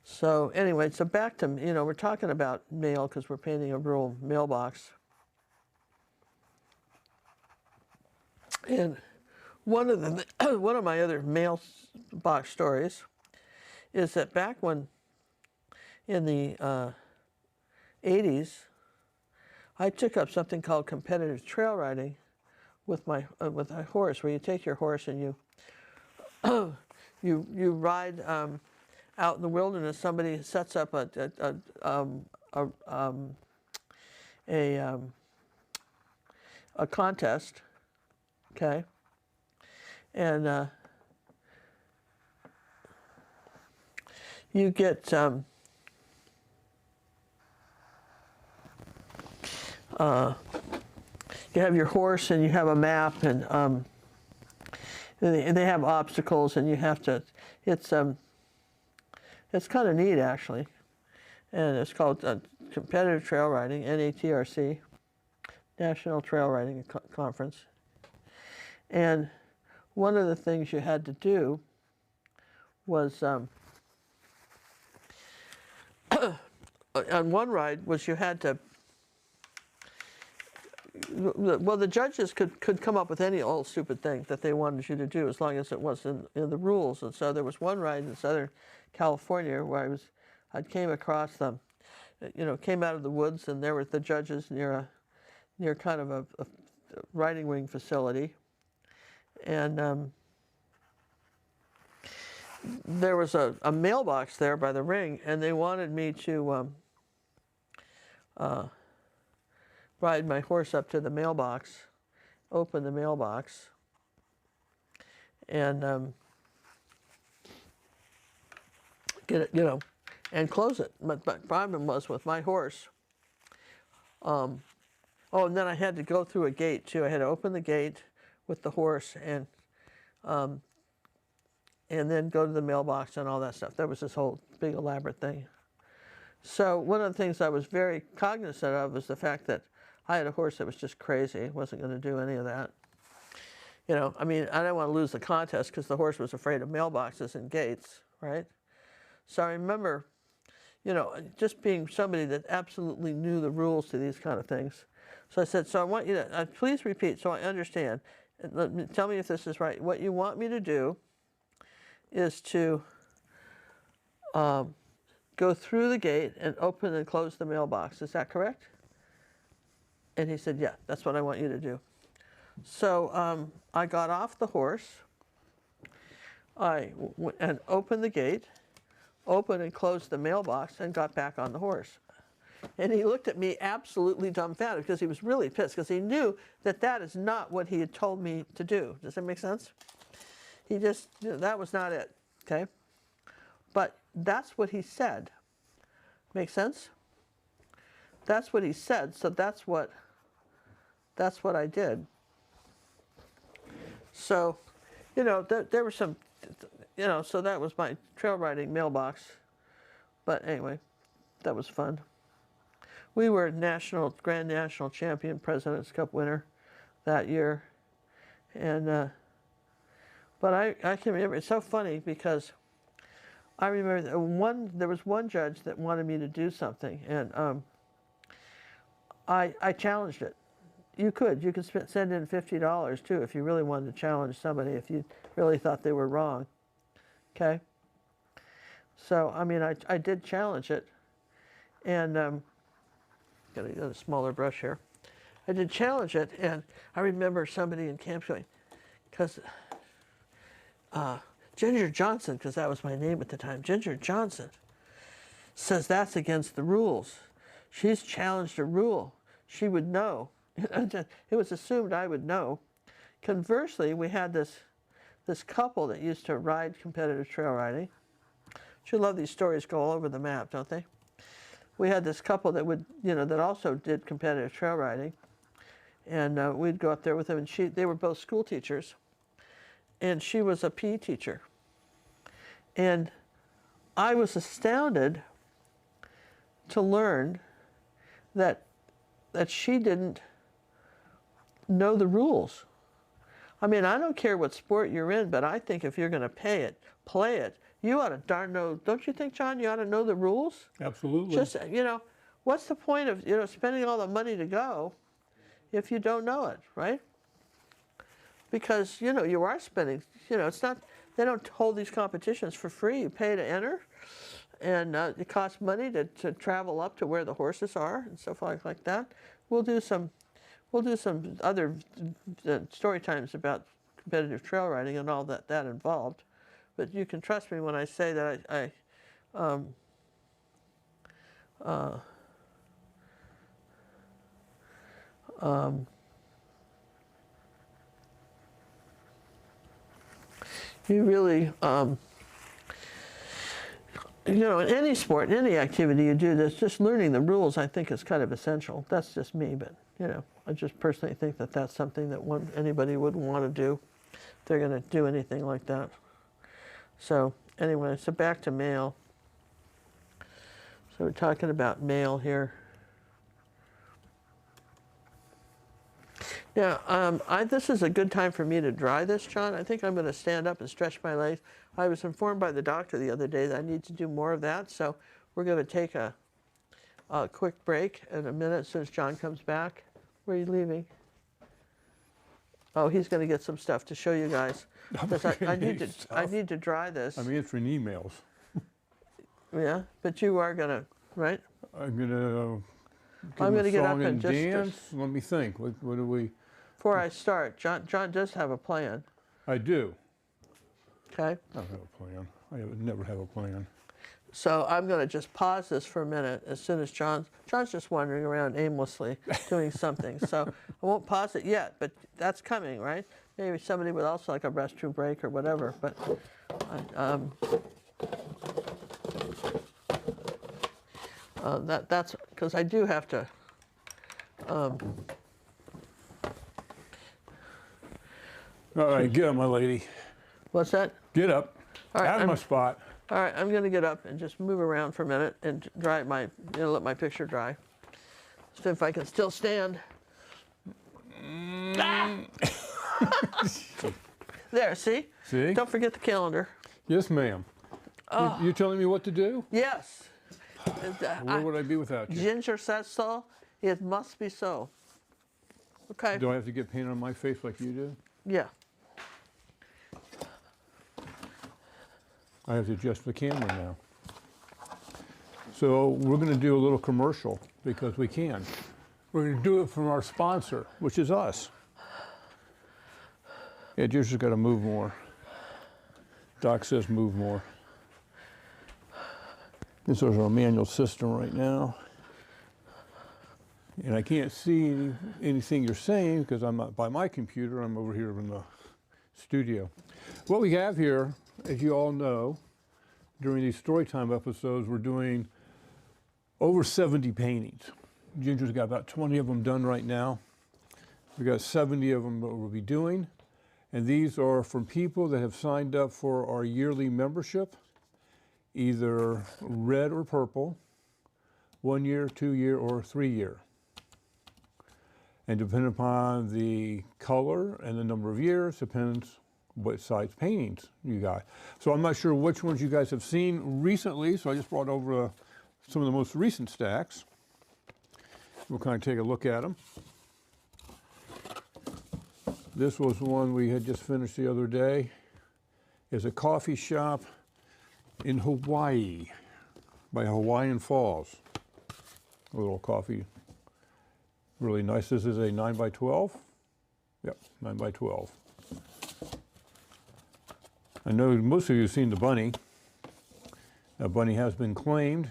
So anyway, so back to, we're talking about mail because we're painting a rural mailbox. And one of my other mailbox stories is that back when, in the 80s, I took up something called competitive trail riding with a horse, where you take your horse and you ride out in the wilderness. Somebody sets up a contest, okay, and you get you have your horse and you have a map, and they have obstacles, and you have to. It's kind of neat, actually, and it's called competitive trail riding, NATRC, National Trail Riding Conference. And one of the things you had to do was, on one ride, was you had to, well, the judges could come up with any old stupid thing that they wanted you to do as long as it was in the rules. And so there was one ride in Southern California where I came across them, came out of the woods, and there were the judges near kind of a riding ring facility. And there was a mailbox there by the ring, and they wanted me to ride my horse up to the mailbox, open the mailbox, and get it, and close it. But the problem was with my horse. Oh, and then I had to go through a gate too. I had to open the gate with the horse and then go to the mailbox and all that stuff. That was this whole big elaborate thing. So one of the things I was very cognizant of was the fact that I had a horse that was just crazy. It wasn't going to do any of that. I mean, I didn't want to lose the contest because the horse was afraid of mailboxes and gates, right? So I remember, just being somebody that absolutely knew the rules to these kind of things. So I said, so I want you to, please repeat so I understand. Tell me if this is right. What you want me to do is to go through the gate and open and close the mailbox. Is that correct? And he said, yeah, that's what I want you to do. So I got off the horse. I and opened the gate, opened and closed the mailbox, and got back on the horse. And he looked at me absolutely dumbfounded because he was really pissed because he knew that is not what he had told me to do. Does that make sense? He just, that was not it, okay? But that's what he said. Make sense? That's what he said, so that's what I did. So, there were some, so that was my trail riding mailbox. But anyway, that was fun. We were Grand National Champion President's Cup winner that year. And, but I can remember, it's so funny because I remember there was one judge that wanted me to do something, and I challenged it. You could send in $50 too if you really wanted to challenge somebody, if you really thought they were wrong, okay? So, I mean, I did challenge it, and got a smaller brush here. I did challenge it, and I remember somebody in camp going, because Ginger Johnson, because that was my name at the time, Ginger Johnson says that's against the rules. She's challenged a rule. She would know. It was assumed I would know. Conversely, we had this couple that used to ride competitive trail riding. You love these stories go all over the map, don't they? We had this couple that would, that also did competitive trail riding, and we'd go up there with them, and they were both school teachers, and she was a PE teacher, and I was astounded to learn that she didn't know the rules. I mean, I don't care what sport you're in, but I think if you're going to play it, you ought to darn know, don't you think, John, you ought to know the rules? Absolutely. Just, what's the point of, spending all the money to go if you don't know it, right? Because, you are spending, it's not, they don't hold these competitions for free. You pay to enter, and it costs money to travel up to where the horses are and stuff like that. We'll do some other story times about competitive trail riding and all that involved. But you can trust me when I say that you really, in any sport, in any activity you do, that's just learning the rules, I think, is kind of essential. That's just me, but, I just personally think that that's something that anybody would want to do if they're going to do anything like that. So, anyway, so back to mail. So we're talking about mail here. Yeah, this is a good time for me to dry this, John. I think I'm going to stand up and stretch my legs. I was informed by the doctor the other day that I need to do more of that, so we're going to take a quick break in a minute as soon as John comes back. Where are you leaving? Oh, he's going to get some stuff to show you guys. I need to dry this. I'm answering emails. Yeah, but you are going to, right? I'm going to get up and just dance. Let me think. What do we? Before I start, John does have a plan. I do. Okay. I don't have a plan. Never have a plan. So I'm going to just pause this for a minute as soon as John's just wandering around aimlessly doing something. So I won't pause it yet, but that's coming, right? Maybe somebody would also like a restroom break or whatever, but that's because I do have to. All right, get up, my lady. What's that? Get up. All right, out of my spot. All right, I'm going to get up and just move around for a minute and dry let my picture dry. See if I can still stand. Ah! There, see? See? Don't forget the calendar. Yes, ma'am. Oh. You're telling me what to do? Yes. Where would I be without you? Ginger says so. It must be so. Okay. Do I have to get paint on my face like you do? Yeah. I have to adjust the camera now. So we're going to do a little commercial because we can. We're going to do it from our sponsor, which is us. Yeah, Ginger's got to move more. Doc says move more. This is our manual system right now. And I can't see anything you're saying because I'm not by my computer. I'm over here in the studio. What we have here, as you all know, during these Storytime episodes, we're doing over 70 paintings. Ginger's got about 20 of them done right now. We've got 70 of them that we'll be doing. And these are from people that have signed up for our yearly membership, either red or purple, 1 year, 2 year, or 3 year. And depending upon the color and the number of years, depends what size paintings you got. So I'm not sure which ones you guys have seen recently, so I just brought over some of the most recent stacks. We'll kind of take a look at them. This was one we had just finished the other day. It's a coffee shop in Hawaii by Hawaiian Falls. A little coffee, really nice. This is a 9x12. Yep, 9x12. I know most of you have seen the bunny. That bunny has been claimed.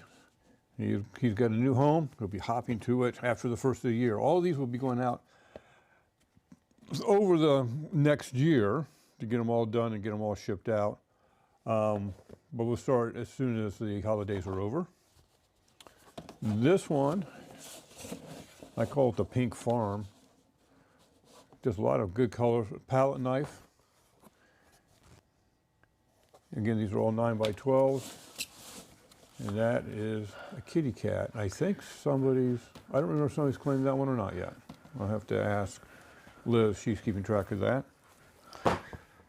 He's got a new home. He'll be hopping to it after the first of the year. All of these will be going out over the next year to get them all done and get them all shipped out. But we'll start as soon as the holidays are over. This one, I call it the Pink Farm. Just a lot of good colors. Palette knife. Again, these are all 9x12s. And that is a kitty cat. I think I don't remember if somebody's claimed that one or not yet. I'll have to ask Liz. She's keeping track of that.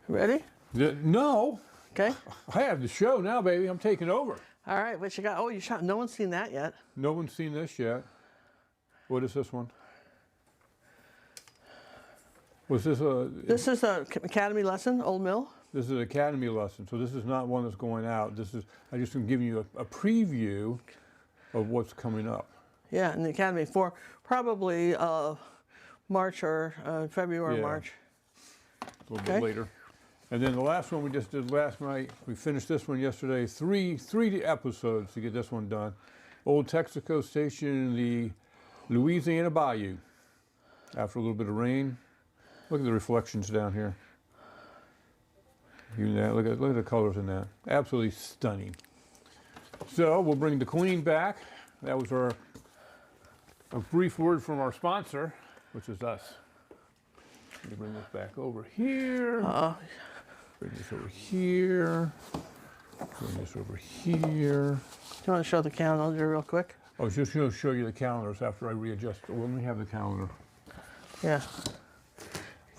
Ready? No. Okay. I have the show now, baby. I'm taking over. All right, what you got? Oh, you shot. No one's seen that yet. No one's seen this yet. What is this one? Was this a... This is a Academy lesson, Old Mill. This is an Academy lesson, so this is not one that's going out. I just am giving you a preview of what's coming up. Yeah, in the Academy for probably March or February or March. A little bit later. And then the last one we just did last night, we finished this one yesterday. Three episodes to get this one done. Old Texaco Station in the Louisiana Bayou. After a little bit of rain. Look at the reflections down here. Look at the colors in that. Absolutely stunning. So we'll bring the queen back. That was a brief word from our sponsor, which is us. Let me bring this back over here. Bring this over here. Bring this over here. Do you want to show the calendar real quick? I was just going to show you the calendars after I readjust. Well, let me have the calendar. Yeah.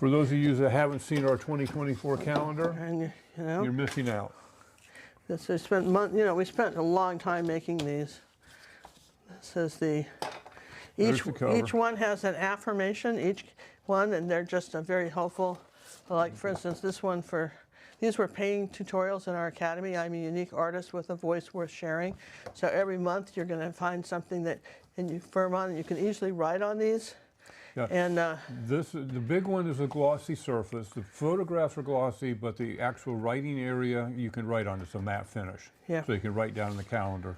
For those of you that haven't seen our 2024 calendar, And you know, you're missing out. this I spent we spent a long time making these. This is the There's the cover. each one has an affirmation, each one, and they're just a very helpful. Like for instance, this one these were painting tutorials in our academy. I'm a unique artist with a voice worth sharing. So every month you're going to find something that and you firm on, and you can easily write on these. Yeah. And the big one is a glossy surface. The photographs are glossy, but the actual writing area you can write on. It's a matte finish. Yeah. So you can write down in the calendar.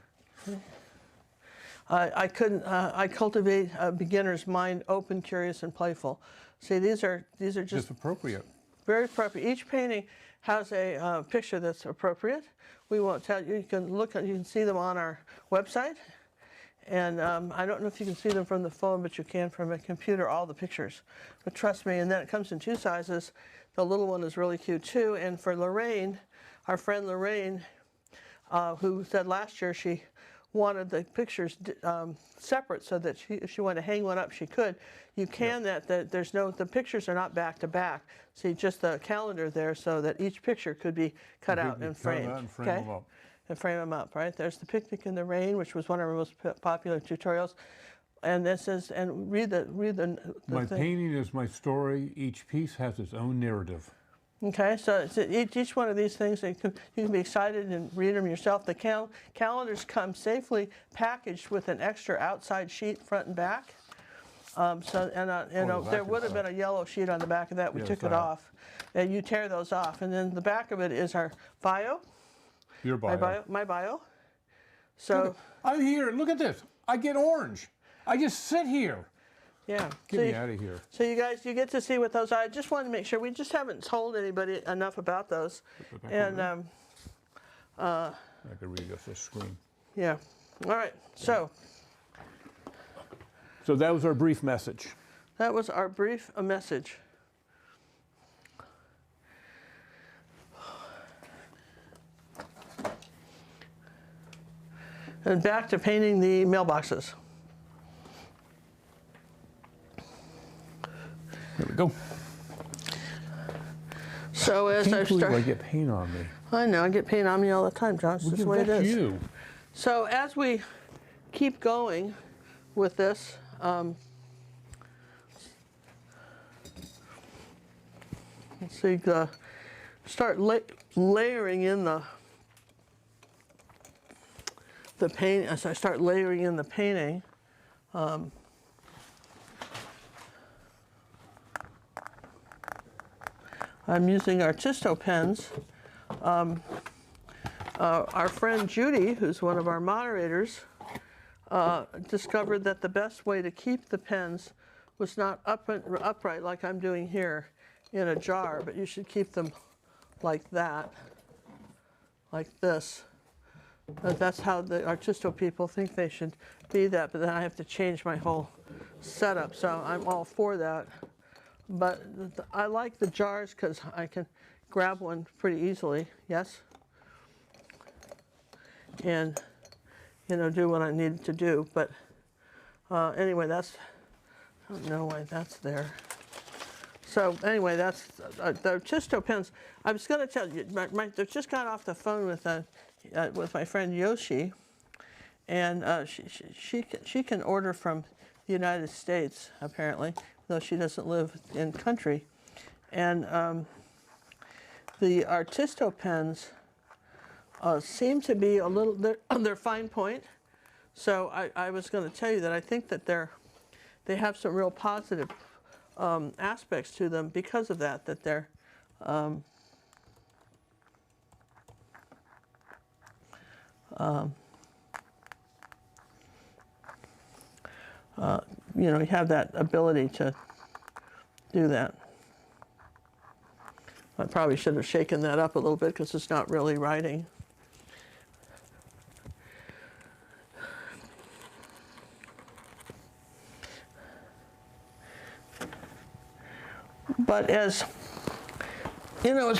I cultivate a beginner's mind, open, curious, and playful. See, these are just appropriate. very appropriate. Each painting has a picture that's appropriate. We won't tell you. You can see them on our website. And I don't know if you can see them from the phone, but you can from a computer, all the pictures. But trust me, and then it comes in 2 sizes. The little one is really cute too. And for Lorraine, our friend Lorraine, who said last year she wanted the pictures separate so that if she wanted to hang one up, she could. You can the pictures are not back to back. See, just the calendar there so that each picture could be cut out and framed. And frame them up. And frame them up, right? There's the picnic in the rain, which was one of our most popular tutorials. And this is, and read the My thing. painting is my story. Each piece has its own narrative. Okay, so each one of these things, you can be excited and read them yourself. The calendars come safely packaged with an extra outside sheet, front and back. There would have been a yellow sheet on the back of that. We took it off. And you tear those off. And then the back of it is our bio. Your bio. My bio. So I'm here. Look at this. I get orange. I just sit here. yeah. Get me out of here. So you guys, you get to see what those are. I just wanted to make sure we just haven't told anybody enough about those. And I could read off this screen. yeah. All right. So that was our brief message. that was our brief message. And back to painting the mailboxes. There we go. So as I I get paint on me. I know, I get paint on me all the time, John. It's just the way it is. You. So as we keep going with this, let's see, start layering in the paint. As I start layering in the painting, I'm using Artisto pens. Our friend Judy, who's one of our moderators, discovered that the best way to keep the pens was not upright like I'm doing here in a jar, but you should keep them like that, like this. That's how the Artisto people think they should be that, but then I have to change my whole setup, so I'm all for that. But I like the jars because I can grab one pretty easily, yes? And, do what I need to do. But anyway, I don't know why that's there. So anyway, that's the Artisto pens. I was going to tell you, I just got off the phone with my friend Yoshi, and she can order from the United States, apparently, though she doesn't live in country. And the Artisto pens seem to be a little, they're fine point. So I was going to tell you that I think that they have some real positive aspects to them because of that they're you have that ability to do that. I probably should have shaken that up a little bit because it's not really writing. But as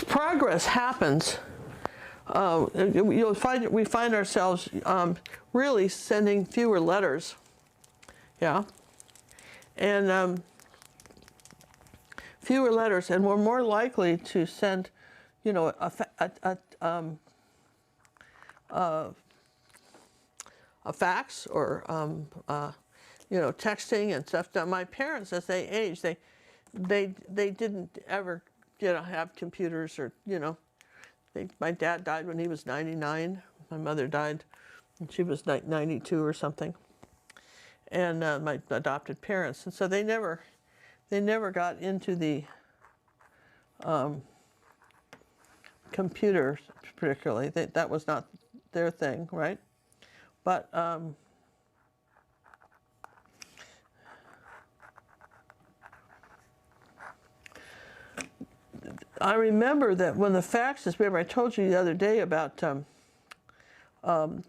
progress happens, we find ourselves really sending fewer letters. Yeah. And fewer letters, and we're more likely to send, you know, a fax or you know, texting and stuff. Now, my parents, as they aged, they didn't ever, you know, have computers, or, you know, my dad died when he was 99. My mother died when she was 92 or something, and my adopted parents, and so they never got into the computers particularly. That was not their thing, right? But I remember that when the faxes, remember I told you the other day about well,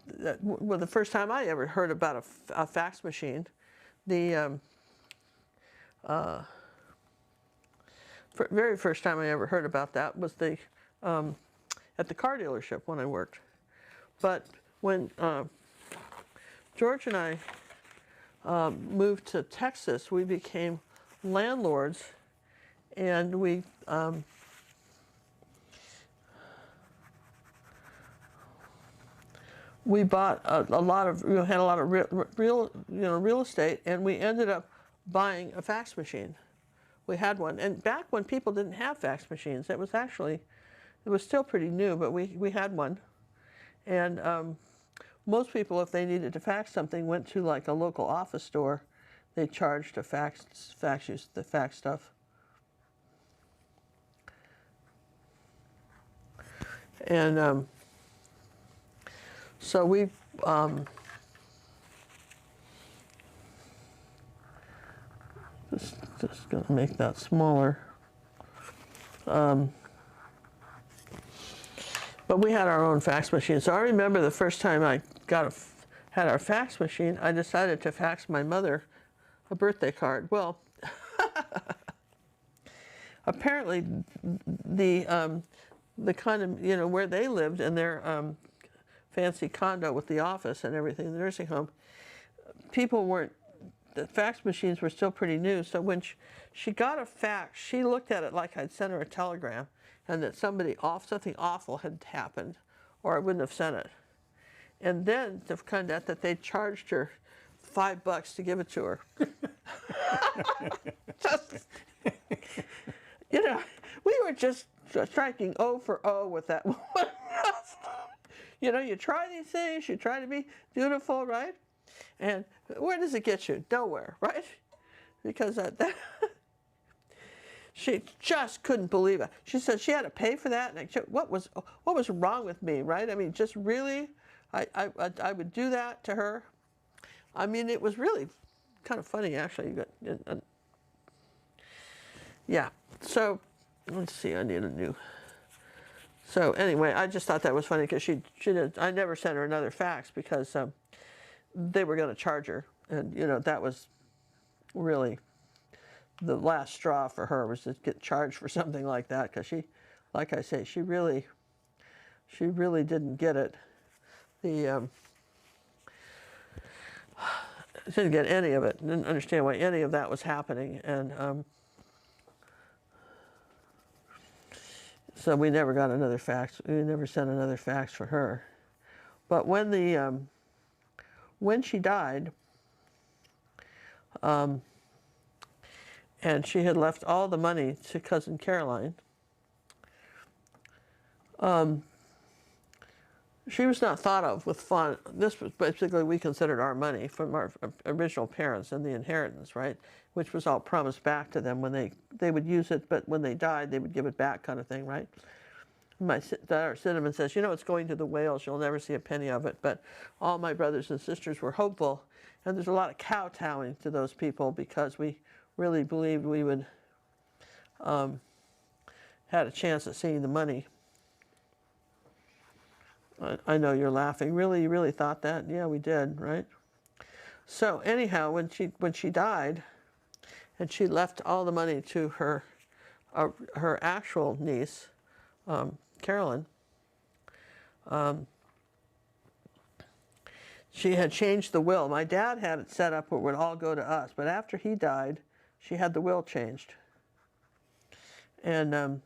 the first time I ever heard about a fax machine, the very first time I ever heard about that was at the car dealership when I worked. But when George and I moved to Texas, we became landlords, and we bought a lot of, had a lot of real estate, and we ended up buying a fax machine. We had one, and back when people didn't have fax machines, it was still pretty new, but we had one, and most people, if they needed to fax something, went to like a local office store. They charged to fax the fax stuff, and so we just going to make that smaller. But we had our own fax machine. So I remember the first time I had our fax machine, I decided to fax my mother a birthday card. Well, apparently the kind of, you know, where they lived in their fancy condo with the office and everything, the nursing home, the fax machines were still pretty new. So when she got a fax, she looked at it like I'd sent her a telegram, and that something awful had happened, or I wouldn't have sent it. And then to find out that they charged her $5 to give it to her. You know, we were just striking O for O with that one. You know, you try these things, you try to be dutiful, right? And where does it get you? Nowhere, right? Because she just couldn't believe it. She said she had to pay for that. And what was wrong with me, right? I mean, just really, I would do that to her. I mean, it was really kind of funny, actually. Yeah. So let's see. I need a new. So anyway, I just thought that was funny because I never sent her another fax because they were going to charge her, and you know, that was really the last straw for her, was to get charged for something like that, because she, like I say, she really didn't get it. She didn't get any of it. Didn't understand why any of that was happening, and so we never got another fax. We never sent another fax for her. But when she died, and she had left all the money to Cousin Caroline, she was not thought of with fun. This was basically, we considered our money from our original parents and the inheritance, right? Which was all promised back to them when they would use it, but when they died, they would give it back, kind of thing, right? My daughter Cinnamon says, you know, it's going to the whales. You'll never see a penny of it. But all my brothers and sisters were hopeful, and there's a lot of kowtowing to those people because we really believed we would had a chance at seeing the money. I know you're laughing. Really, you really thought that? Yeah, we did, right? So anyhow, when she died, and she left all the money to her actual niece, Carolyn, she had changed the will. My dad had it set up where it would all go to us, but after he died, she had the will changed. And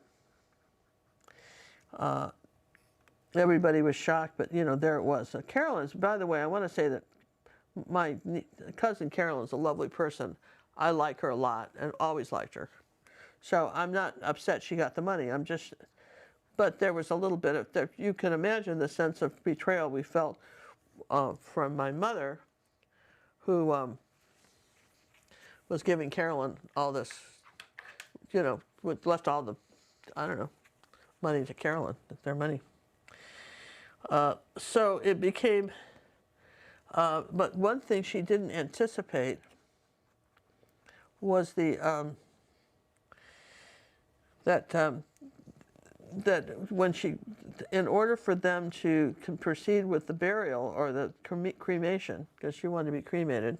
everybody was shocked, but you know, there it was. Carolyn's, by the way, I want to say that my cousin Carolyn's a lovely person. I like her a lot and always liked her. So I'm not upset she got the money. I'm just, but there was a little bit of, you can imagine the sense of betrayal we felt from my mother, who was giving Carolyn all this, you know, left all the, I don't know, money to Carolyn, their money. So it became, but one thing she didn't anticipate was the, that when she, in order for them to proceed with the burial or the cremation, because she wanted to be cremated,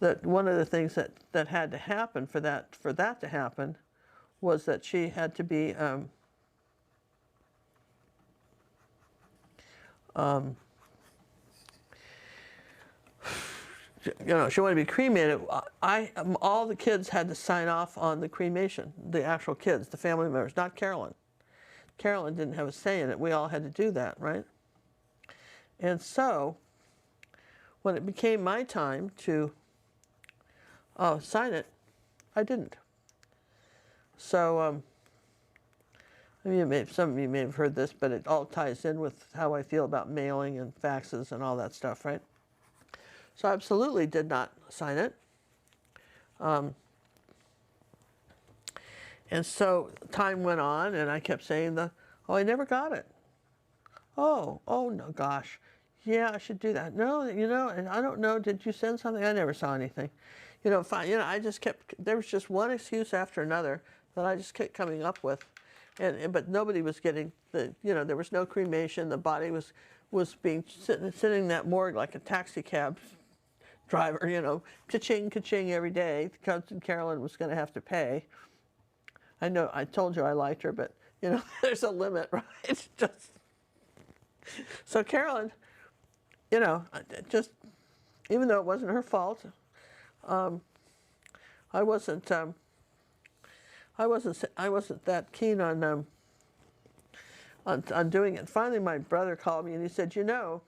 that one of the things that had to happen for that to happen was that she had to be you know, she wanted to be cremated. All the kids had to sign off on the cremation, the actual kids, the family members, not Carolyn. Carolyn didn't have a say in it. We all had to do that, right? And so, when it became my time to sign it, I didn't. So, I mean, some of you may have heard this, but it all ties in with how I feel about mailing and faxes and all that stuff, right? So I absolutely did not sign it. And so time went on, and I kept saying oh, I never got it. Oh no, gosh. Yeah, I should do that. No, you know, and I don't know, did you send something? I never saw anything. You know, fine, you know, I just kept, there was just one excuse after another that I just kept coming up with. But nobody was getting you know, there was no cremation. The body was being sitting in that morgue like a taxi cab driver, you know, ka-ching, ka-ching every day. Cousin Carolyn was going to have to pay. I know, I told you I liked her, but, you know, there's a limit, right? Just so Carolyn, you know, just, even though it wasn't her fault, I wasn't that keen on doing it. Finally, my brother called me and he said, you know,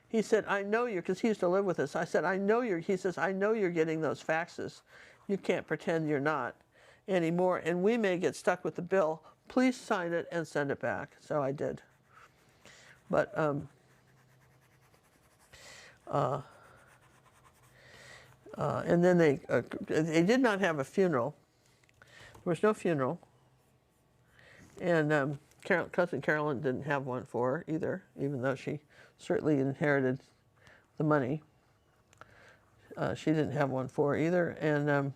he said, I know you're, because he used to live with us. I said, I know you're, he says, I know you're getting those faxes. You can't pretend you're not anymore, and we may get stuck with the bill. Please sign it and send it back. So I did. But and then they did not have a funeral. There was no funeral. And cousin Carolyn didn't have one for her either, even though she certainly inherited the money. She didn't have one for her either. And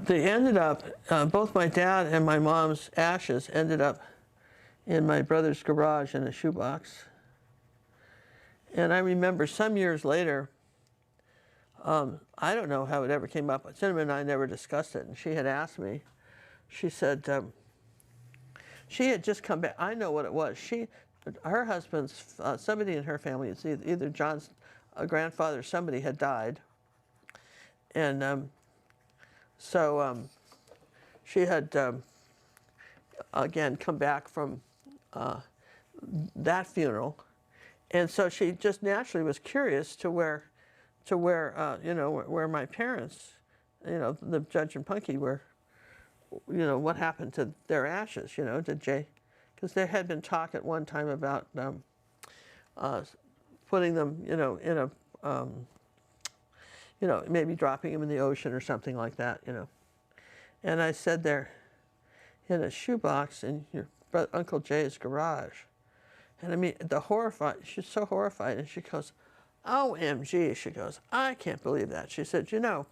they ended up, both my dad and my mom's ashes ended up in my brother's garage in a shoebox. And I remember some years later, I don't know how it ever came up, but Cinnamon and I never discussed it. And she had asked me, she said, she had just come back. I know what it was. Her husband's, somebody in her family, it's either John's grandfather or somebody had died. And so she had, again, come back from that funeral. And so she just naturally was curious to where you know, where my parents, you know, the Judge and Punky were, you know, what happened to their ashes, you know, because there had been talk at one time about putting them, you know, in a, you know, maybe dropping them in the ocean or something like that, you know. And I said, they're in a shoebox in your Uncle Jay's garage. And I mean, she's so horrified, and she goes, OMG, she goes, I can't believe that. She said, you know,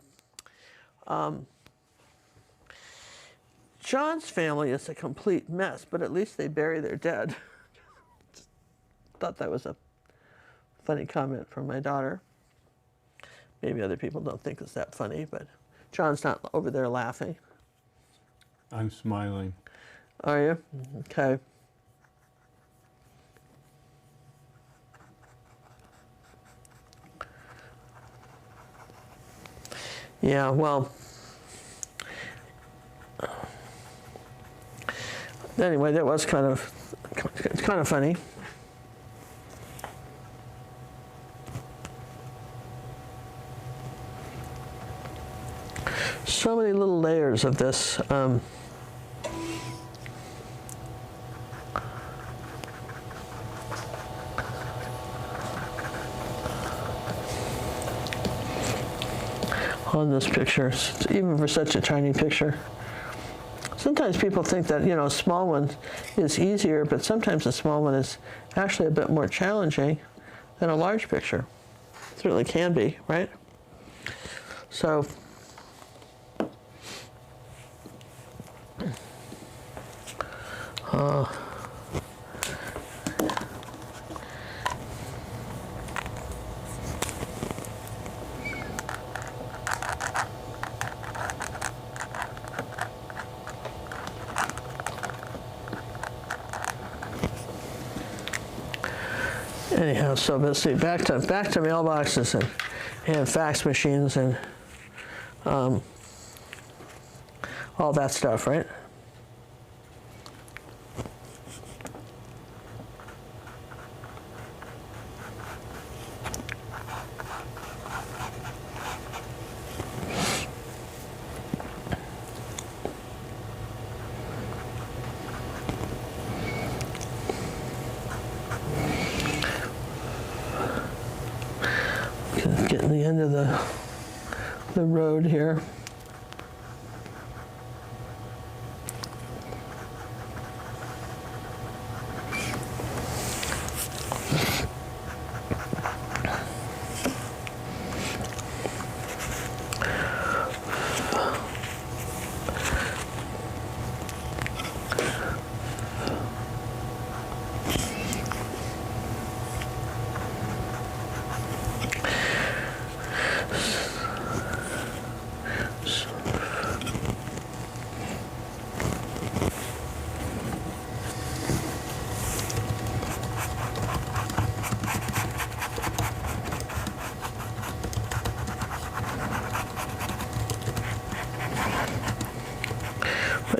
John's family is a complete mess, but at least they bury their dead. Thought that was a funny comment from my daughter. Maybe other people don't think it's that funny, but John's not over there laughing. I'm smiling. Are you? Okay. Yeah, well, anyway, that was kind of funny. So many little layers of this. On this picture, even for such a tiny picture. Sometimes people think that, you know, a small one is easier, but sometimes a small one is actually a bit more challenging than a large picture. It certainly can be, right? So, anyhow, so let's see, back to mailboxes and fax machines and all that stuff, right? Getting the end of the road here.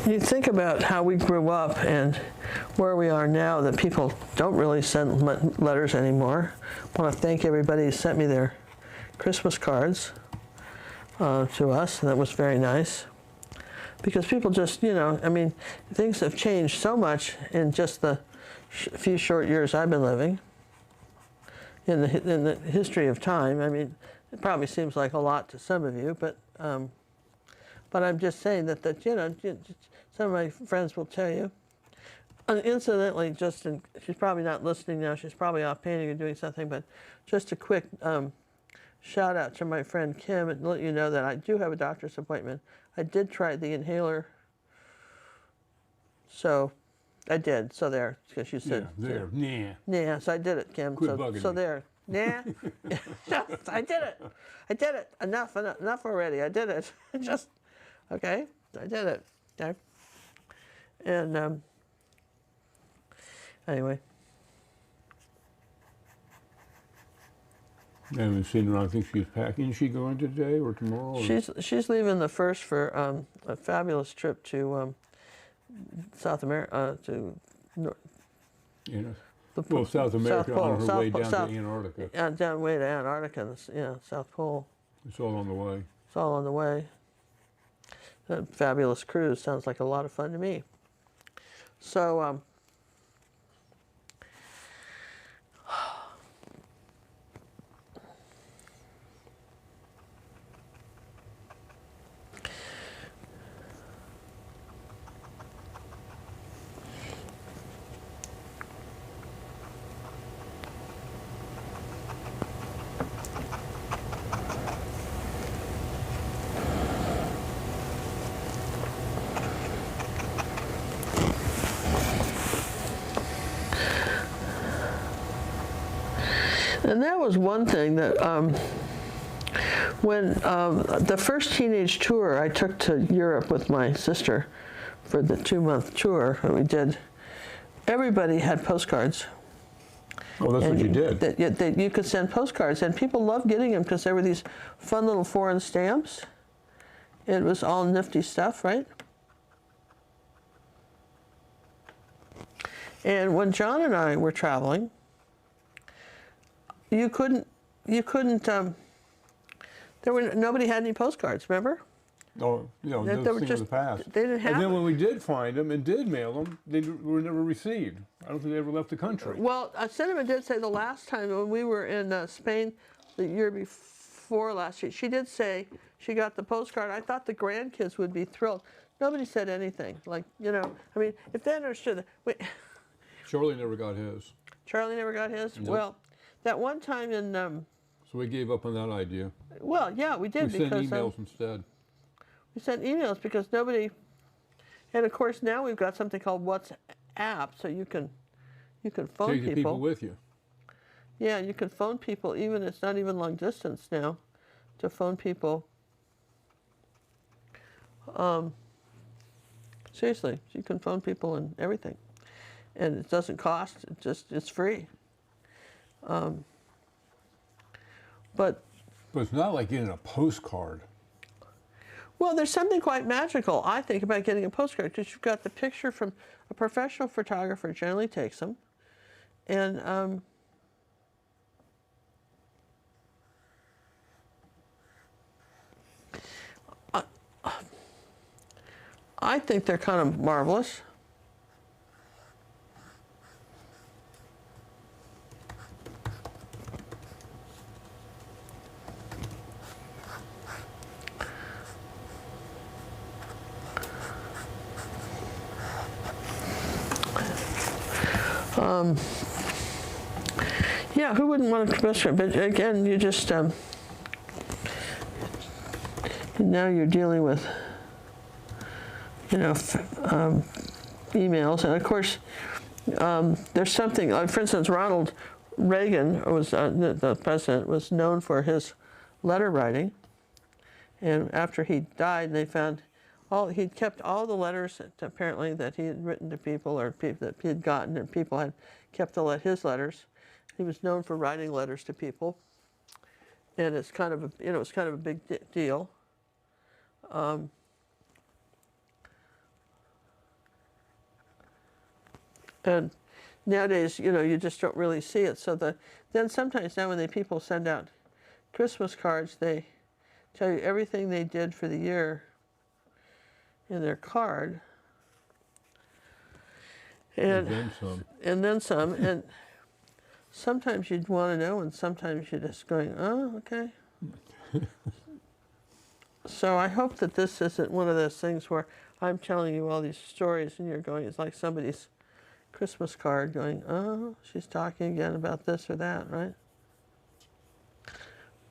You think about how we grew up and where we are now, that people don't really send letters anymore. I want to thank everybody who sent me their Christmas cards to us, and that was very nice. Because people just, you know, I mean, things have changed so much in just the few short years I've been living. In the history of time, I mean, it probably seems like a lot to some of you, but I'm just saying that you know, some of my friends will tell you. And incidentally, she's probably not listening now. She's probably off painting or doing something. But just a quick shout out to my friend Kim and let you know that I do have a doctor's appointment. I did try the inhaler. So I did. So there, because you said. Yeah, there. Nah. Yeah, so I did it, Kim. Quit bugging so me. there. Nah. I did it. I did it. Enough already. I did it. Just, okay. I did it. Okay. And anyway. I haven't seen her. I think she's packing. Is she going today or tomorrow? Or? She's leaving the 1st for a fabulous trip to South America, South America, South Pole, on her way down to Antarctica. Down way to Antarctica, yeah, South Pole. It's all on the way. It's all on the way. A fabulous cruise. Sounds like a lot of fun to me. So, and that was one thing that when the first teenage tour I took to Europe with my sister for the 2-month tour that we did, everybody had postcards. Oh, that's what you did. That you could send postcards, and people loved getting them because there were these fun little foreign stamps. It was all nifty stuff, right? And when John and I were traveling, nobody had any postcards, remember? Oh, you know, They those were things just, of the past. they didn't have And then them. when we did find them and did mail them, they were never received. I don't think they ever left the country. Well, Cinema did say the last time when we were in Spain, the year before last year, she did say she got the postcard. I thought the grandkids would be thrilled. Nobody said anything. Like, you know, I mean, if they understood that. Charlie never got his. Charlie never got his? Nope. Well, that one time in, So we gave up on that idea. well, yeah, we did We sent because emails instead. we sent emails because nobody, and of course now we've got something called WhatsApp, so you can phone Take the people with you. Yeah, you can phone people, even it's not even long distance now, to phone people. Seriously, you can phone people and everything. And it doesn't cost, it's free. But it's not like getting a postcard. well, there's something quite magical, I think, about getting a postcard, because you've got the picture from a professional photographer generally takes them, and I think they're kind of marvelous. Yeah, who wouldn't want a postcard? But again, you just now you're dealing with, you know, emails, and of course, there's something. For instance, Ronald Reagan was the president, was known for his letter writing, and after he died, they found he'd kept all the letters apparently that he had written to people, or people that he had gotten, and people had kept his letters. He was known for writing letters to people, and it's kind of it's kind of a big deal. And nowadays, you just don't really see it. So then sometimes now when people send out Christmas cards, they tell you everything they did for the year in their card. And then some. And sometimes you'd want to know, and sometimes you're just going, oh, okay. So I hope that this isn't one of those things where I'm telling you all these stories and you're going, it's like somebody's Christmas card going, oh, she's talking again about this or that, right?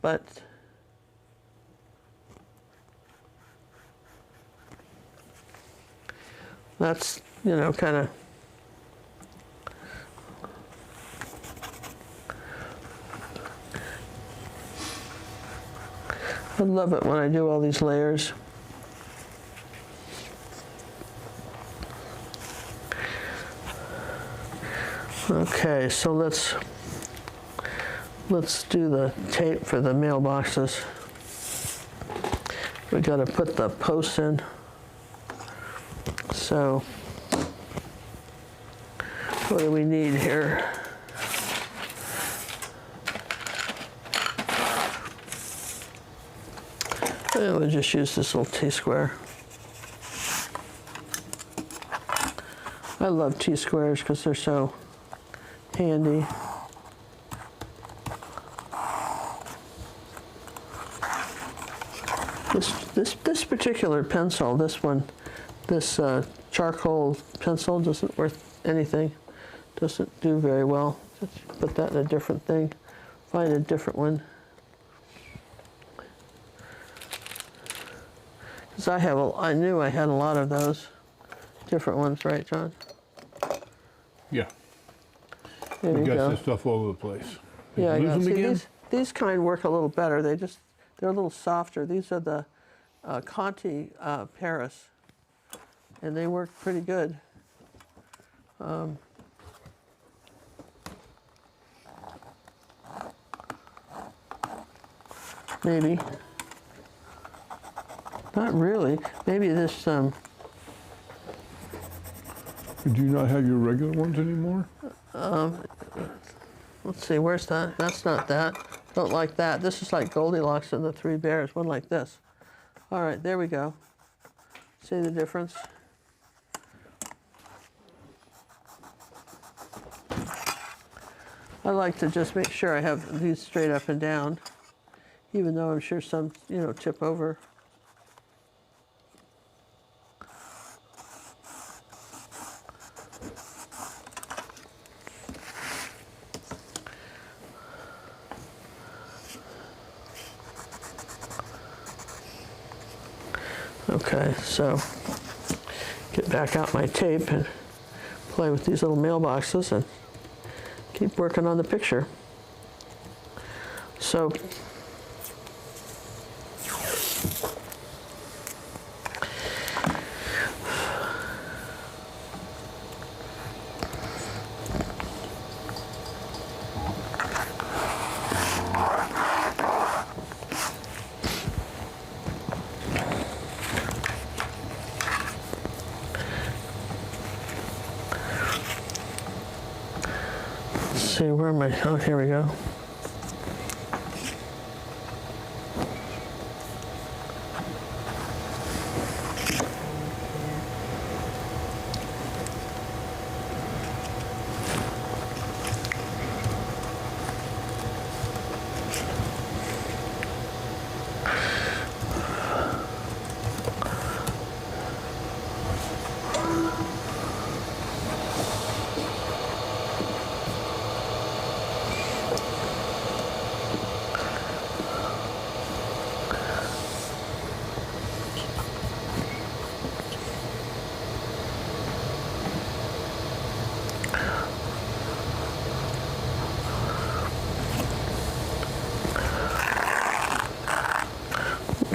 But that's, kind of I love it when I do all these layers. Okay, so let's do the tape for the mailboxes. We got to put the posts in. So what do we need here? And we'll just use this little T-square. I love T-squares because they're so handy. This particular pencil, this charcoal pencil doesn't worth anything. Doesn't do very well. Let's put that in a different thing. Find a different one. Because I knew I had a lot of those different ones, right, John? Yeah. There We you got go. this stuff all over the place. Yeah, Lose them see, again? these kind work a little better. They're a little softer. These are the Conti Paris, and they work pretty good. Maybe. Not really. Maybe this, Do you not have your regular ones anymore? let's see, where's that? That's not that. Don't like that. This is like Goldilocks and the Three Bears, one like this. All right, there we go. See the difference? I like to just make sure I have these straight up and down, even though I'm sure some, tip over. Okay, so get back out my tape and play with these little mailboxes and keep working on the picture. So let's see, where am I? Oh, here we go.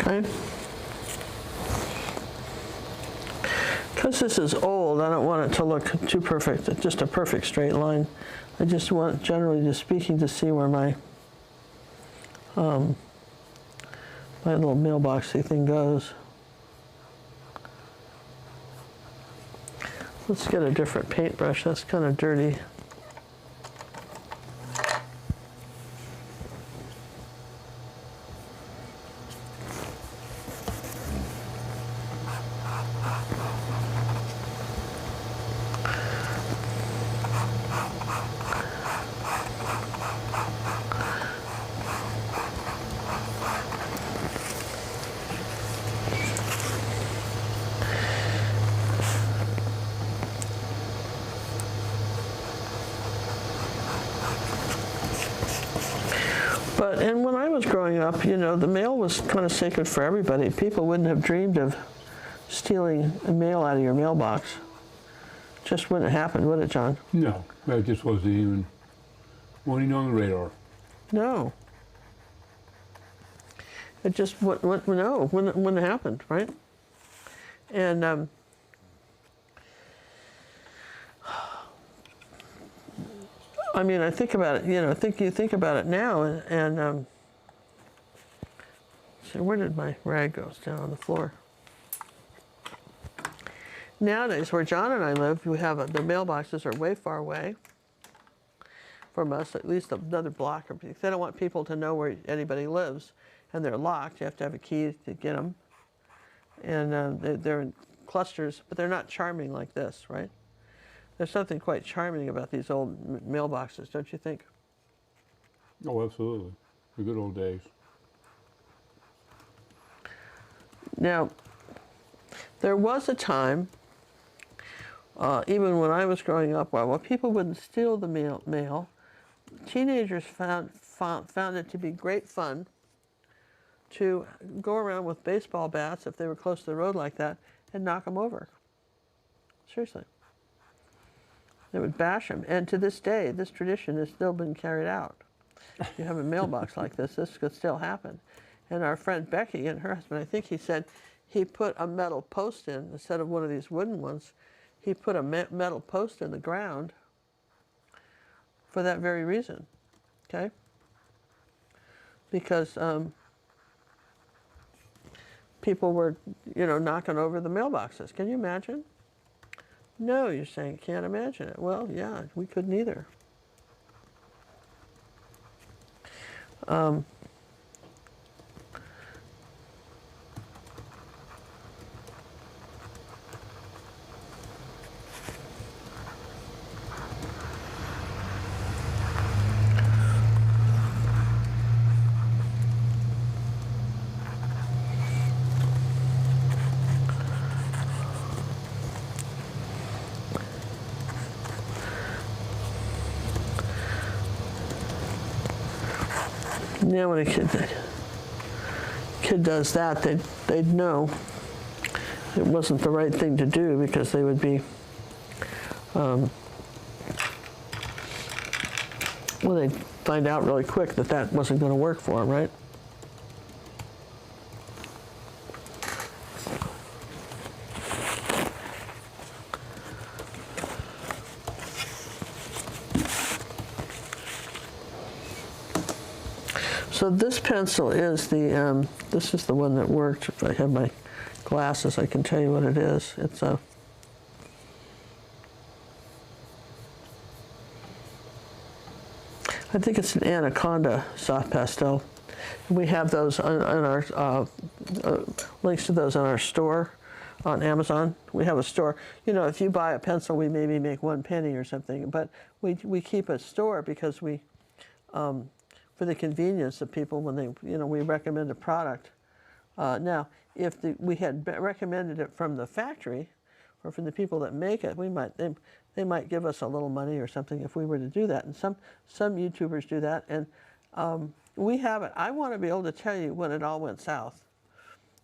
Okay. Because this is old, I don't want it to look too perfect, just a perfect straight line. I just want, generally just speaking, to see where my my little mailboxy thing goes. Let's get a different paintbrush, that's kind of dirty. And when I was growing up, the mail was kind of sacred for everybody. People wouldn't have dreamed of stealing a mail out of your mailbox. Just wouldn't have happened, would it, John? No, that just wasn't even on the radar. No. It just wouldn't have happened, right? And I mean, I think about it, you think about it now, and so where did my rag go? It's down on the floor. Nowadays, where John and I live, we have the mailboxes are way far away from us, at least another block. They don't want people to know where anybody lives, and they're locked. You have to have a key to get them, and they're in clusters, but they're not charming like this, right? There's something quite charming about these old mailboxes, don't you think? Oh, absolutely. The good old days. Now, there was a time, even when I was growing up, while people wouldn't steal the mail, teenagers found it to be great fun to go around with baseball bats, if they were close to the road like that, and knock them over. Seriously. They would bash them. And to this day, this tradition has still been carried out. You have a mailbox like this could still happen. And our friend Becky and her husband, I think he said he put a metal post in, instead of one of these wooden ones, he put a metal post in the ground for that very reason, okay? Because people were, knocking over the mailboxes. Can you imagine? No, you're saying can't imagine it. Well, yeah, we couldn't either. Yeah, when a kid does that, they'd know it wasn't the right thing to do, because they would be, well, they'd find out really quick that that wasn't going to work for them, right? So this pencil is this is the one that worked. If I have my glasses, I can tell you what it is. It's a, I think it's an Anaconda soft pastel. We have those on our, links to those on our store on Amazon. We have a store. If you buy a pencil, we maybe make 1 penny or something, but we keep a store because we, for the convenience of people when they, we recommend a product. Now, if we had recommended it from the factory or from the people that make it, they might give us a little money or something if we were to do that. And some YouTubers do that, and we haven't. I want to be able to tell you when it all went south.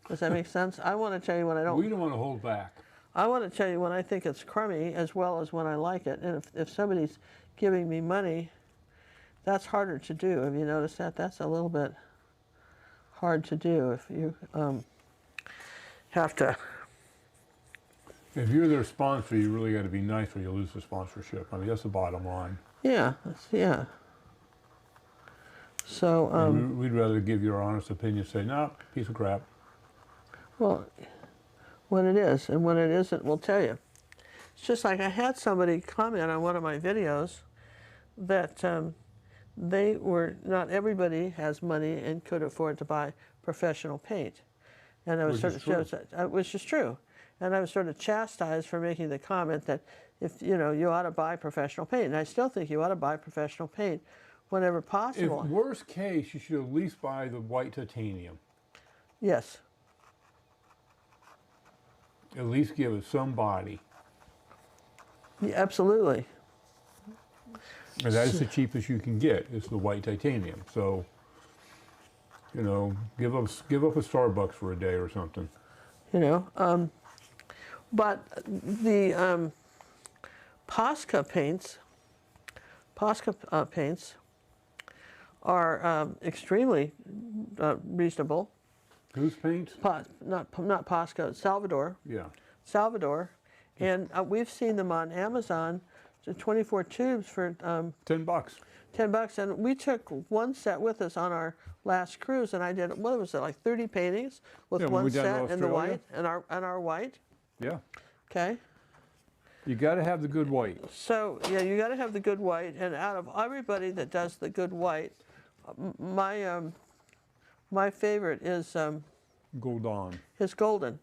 Does that make sense? I want to tell you when I don't. We don't want to hold back. I want to tell you when I think it's crummy as well as when I like it. And if somebody's giving me money, that's harder to do. Have you noticed that? That's a little bit hard to do if you have to. If you're their sponsor, you really got to be nice or you lose the sponsorship. I mean, that's the bottom line. Yeah, yeah. So we'd rather give your honest opinion. Say, no, piece of crap. Well, when it is, and when it isn't, we'll tell you. It's just like I had somebody comment on one of my videos that not everybody has money and could afford to buy professional paint. And I was which is true. And I was sort of chastised for making the comment that if, you ought to buy professional paint. And I still think you ought to buy professional paint whenever possible. If worst case, you should at least buy the white titanium. Yes. At least give it some body. Yeah, absolutely. And that is the cheapest you can get. It's the white titanium. So, give up a Starbucks for a day or something. But the Posca paints are extremely reasonable. Whose paints? Not Posca, Salvador. Yeah. Salvador, and we've seen them on Amazon. 24 tubes for $10. $10, and we took one set with us on our last cruise, and I did, what was it, like 30 paintings with one set and the white and our white. Yeah. Okay. You got to have the good white. So yeah, you got to have the good white, and out of everybody that does the good white, my favorite is Golden. His golden.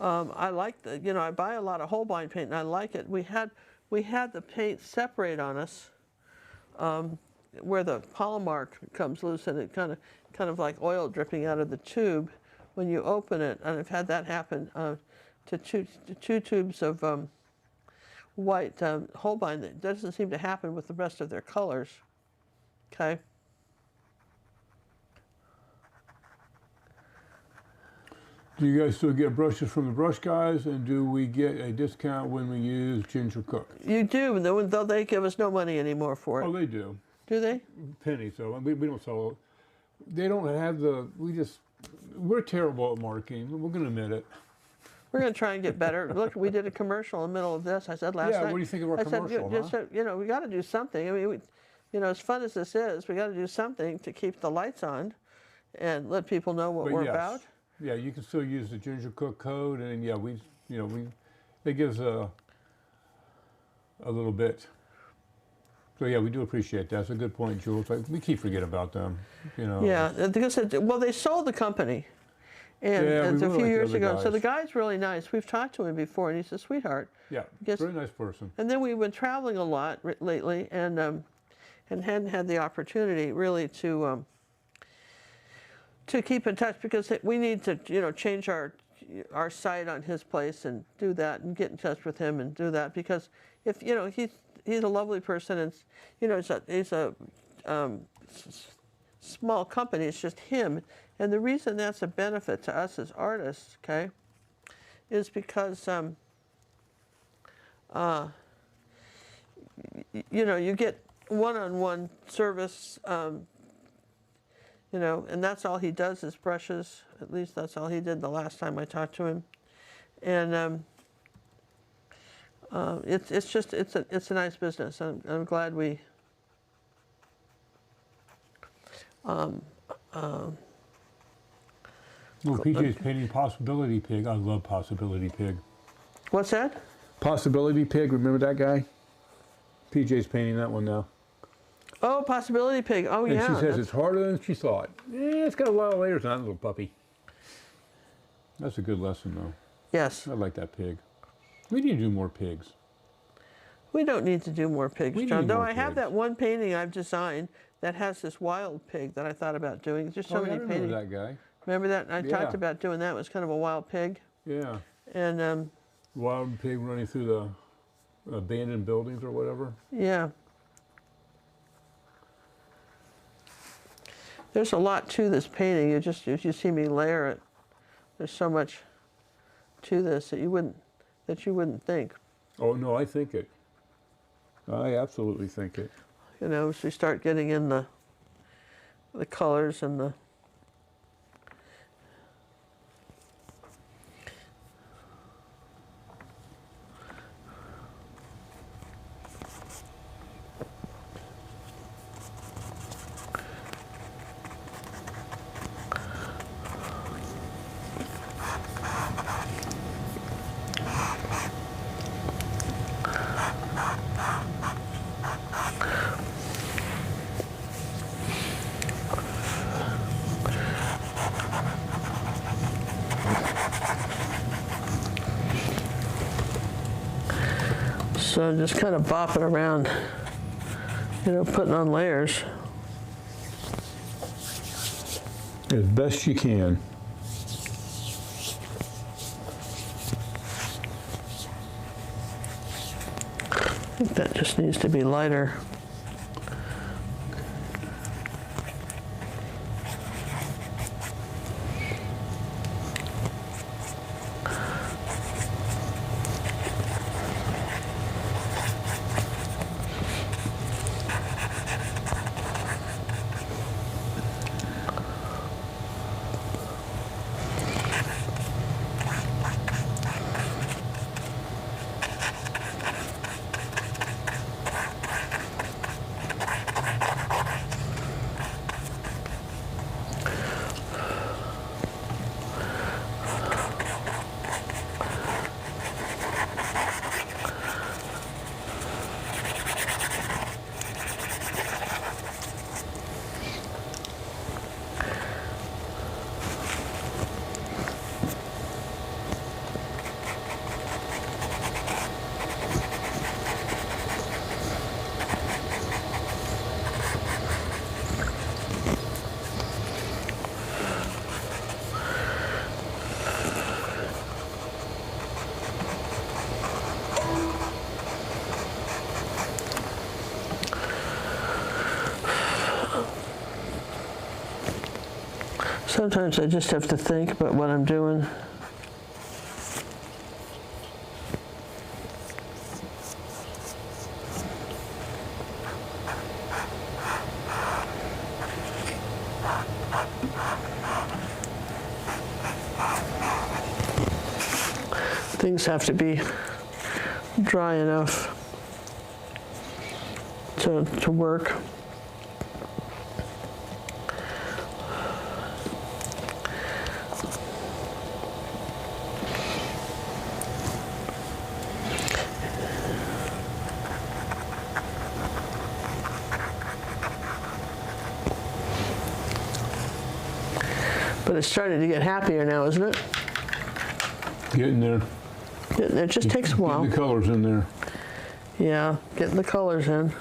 I like I buy a lot of Holbein paint, and I like it. We had the paint separate on us, where the polymer comes loose, and it kind of like oil dripping out of the tube when you open it. And I've had that happen to two tubes of white Holbein. That doesn't seem to happen with the rest of their colors. Okay. Do you guys still get brushes from the brush guys, and do we get a discount when we use Ginger Cook? You do, though they give us no money anymore for it. Oh, they do. Do they? Penny, so we don't sell it. They don't have we're terrible at marketing. We're going to admit it. We're going to try and get better. Look, we did a commercial in the middle of this. I said last night. Yeah, what do you think of our commercial, we got to do something. I mean, as fun as this is, we got to do something to keep the lights on and let people know what we're about. Yeah, you can still use the Ginger Cook code, and yeah, it gives a little bit. So yeah, we do appreciate that. That's a good point, Jules. Like, we keep forgetting about them, you know. Yeah, because they sold the company, and, Yeah, and we a really few like the years other ago. So guys. the guy's really nice. We've talked to him before, and he's a sweetheart. Yeah, Guess- very nice person. And then we've been traveling a lot lately, and hadn't had the opportunity really to keep in touch, because we need to change our site on his place and do that, and get in touch with him and do that, because if he's a lovely person, and he's a small company. It's just him, and the reason that's a benefit to us as artists, okay, is because you get one-on-one service, and that's all he does is brushes. At least that's all he did the last time I talked to him, and it's a nice business. I'm glad we. PJ's painting Possibility Pig. I love Possibility Pig. What's that? Possibility Pig. Remember that guy? PJ's painting that one now. Oh, Possibility Pig. Oh, And yeah. she says it's harder than she thought. It's got a lot of layers on it, little puppy. That's a good lesson, though. Yes. I like that pig. We need to do more pigs. We don't need to do more pigs, We John. need Though more I have pigs. that one painting I've designed that has this wild pig that I thought about doing. There's so Yeah, I many remember paintings. that guy. Remember that? I Yeah. talked about doing that. It was kind of a wild pig. Yeah. And Wild pig running through the abandoned buildings or whatever. yeah. There's a lot to this painting. If you see me layer it, there's so much to this that you wouldn't think. Oh, no, I think it. I absolutely think it. As we start getting in the colors and the. So I'm just kind of bopping around, putting on layers. As best you can. I think that just needs to be lighter. Sometimes I just have to think about what I'm doing. Things have to be dry enough to work. But it's starting to get happier now, isn't it? Getting there. It just takes a while. Getting the colors in there. Yeah, getting the colors in.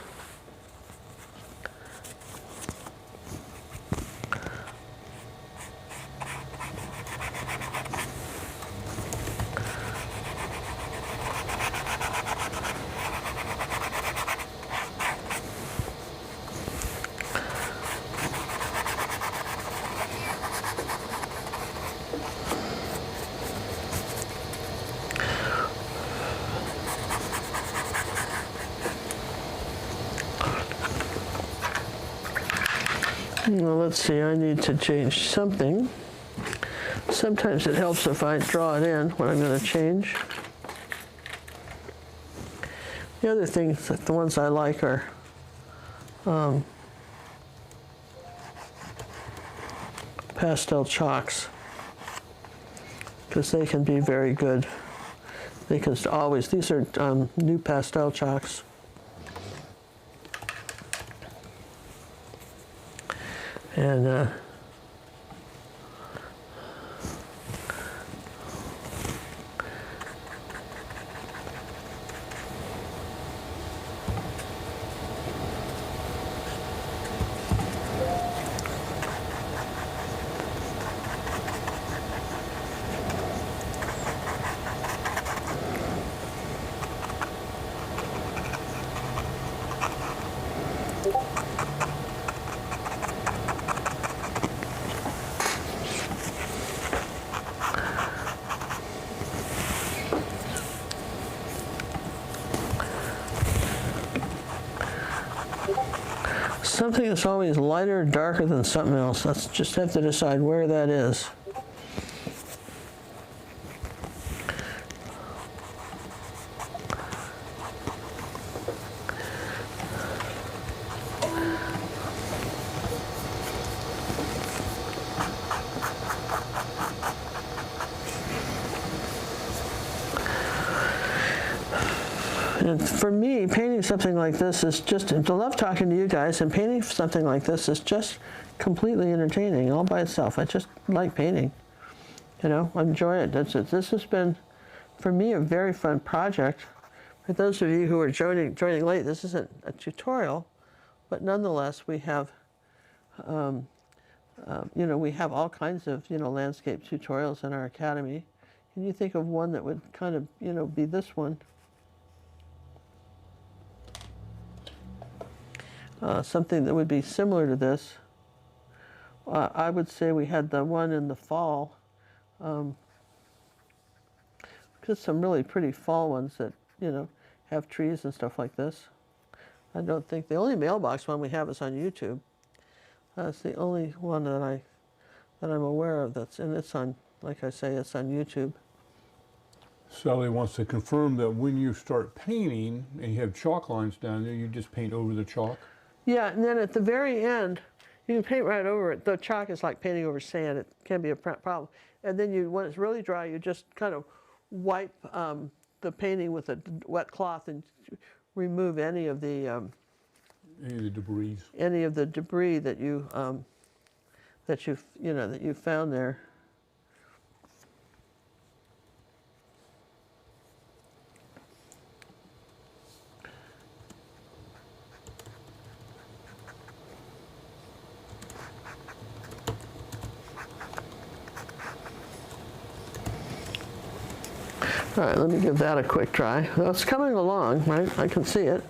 Well, let's see, I need to change something. Sometimes it helps if I draw it in what I'm going to change. The other things, the ones I like are pastel chalks, because they can be very good. They can always, these are new pastel chalks. And something that's always lighter or darker than something else. Let's just have to decide where that is. And for me, painting something like this is just, I love talking to you guys, and painting something like this is just completely entertaining all by itself. I just like painting. You know, I enjoy it. That's it. This has been, for me, a very fun project. For those of you who are joining late, this isn't a tutorial, but nonetheless, we have, you know, we have all kinds of, you know, landscape tutorials in our academy. Can you think of one that would kind of, you know, be this one? Something that would be similar to this. I would say we had the one in the fall. Just some really pretty fall ones that, you know, have trees and stuff like this. I don't think the only mailbox one we have is on YouTube. That's the only one that I'm aware of that's, and it's on, like I say, it's on YouTube. Sally wants to confirm that when you start painting and you have chalk lines down there, you just paint over the chalk. Yeah, and then at the very end, you can paint right over it. The chalk is like painting over sand. It can be a problem. And then you, when it's really dry, you just kind of wipe the painting with a wet cloth and remove any of the debris. Any of the debris that you that you found there. All right, let me give that a quick try. Well, it's coming along, right? I can see it.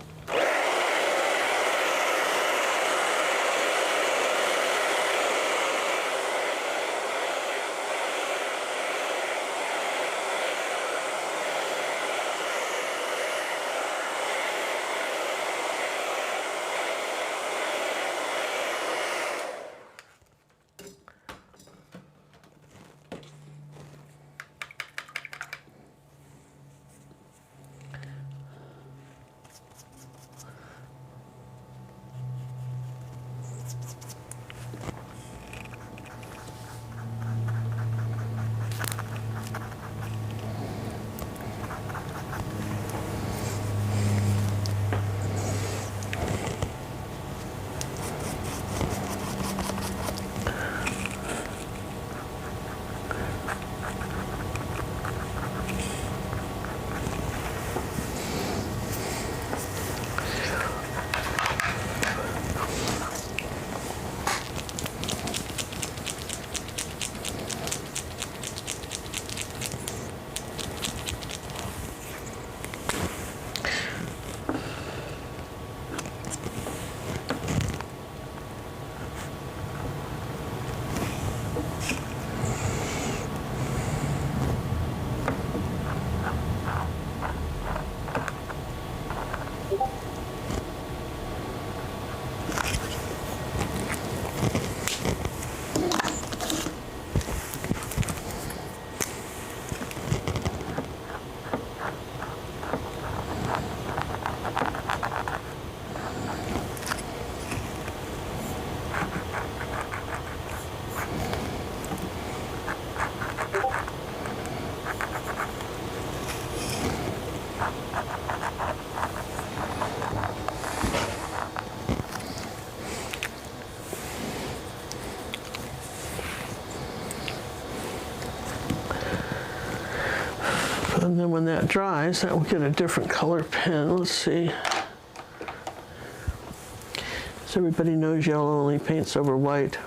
And then when that dries, that will get a different color pen. Let's see. So everybody knows yellow only paints over white.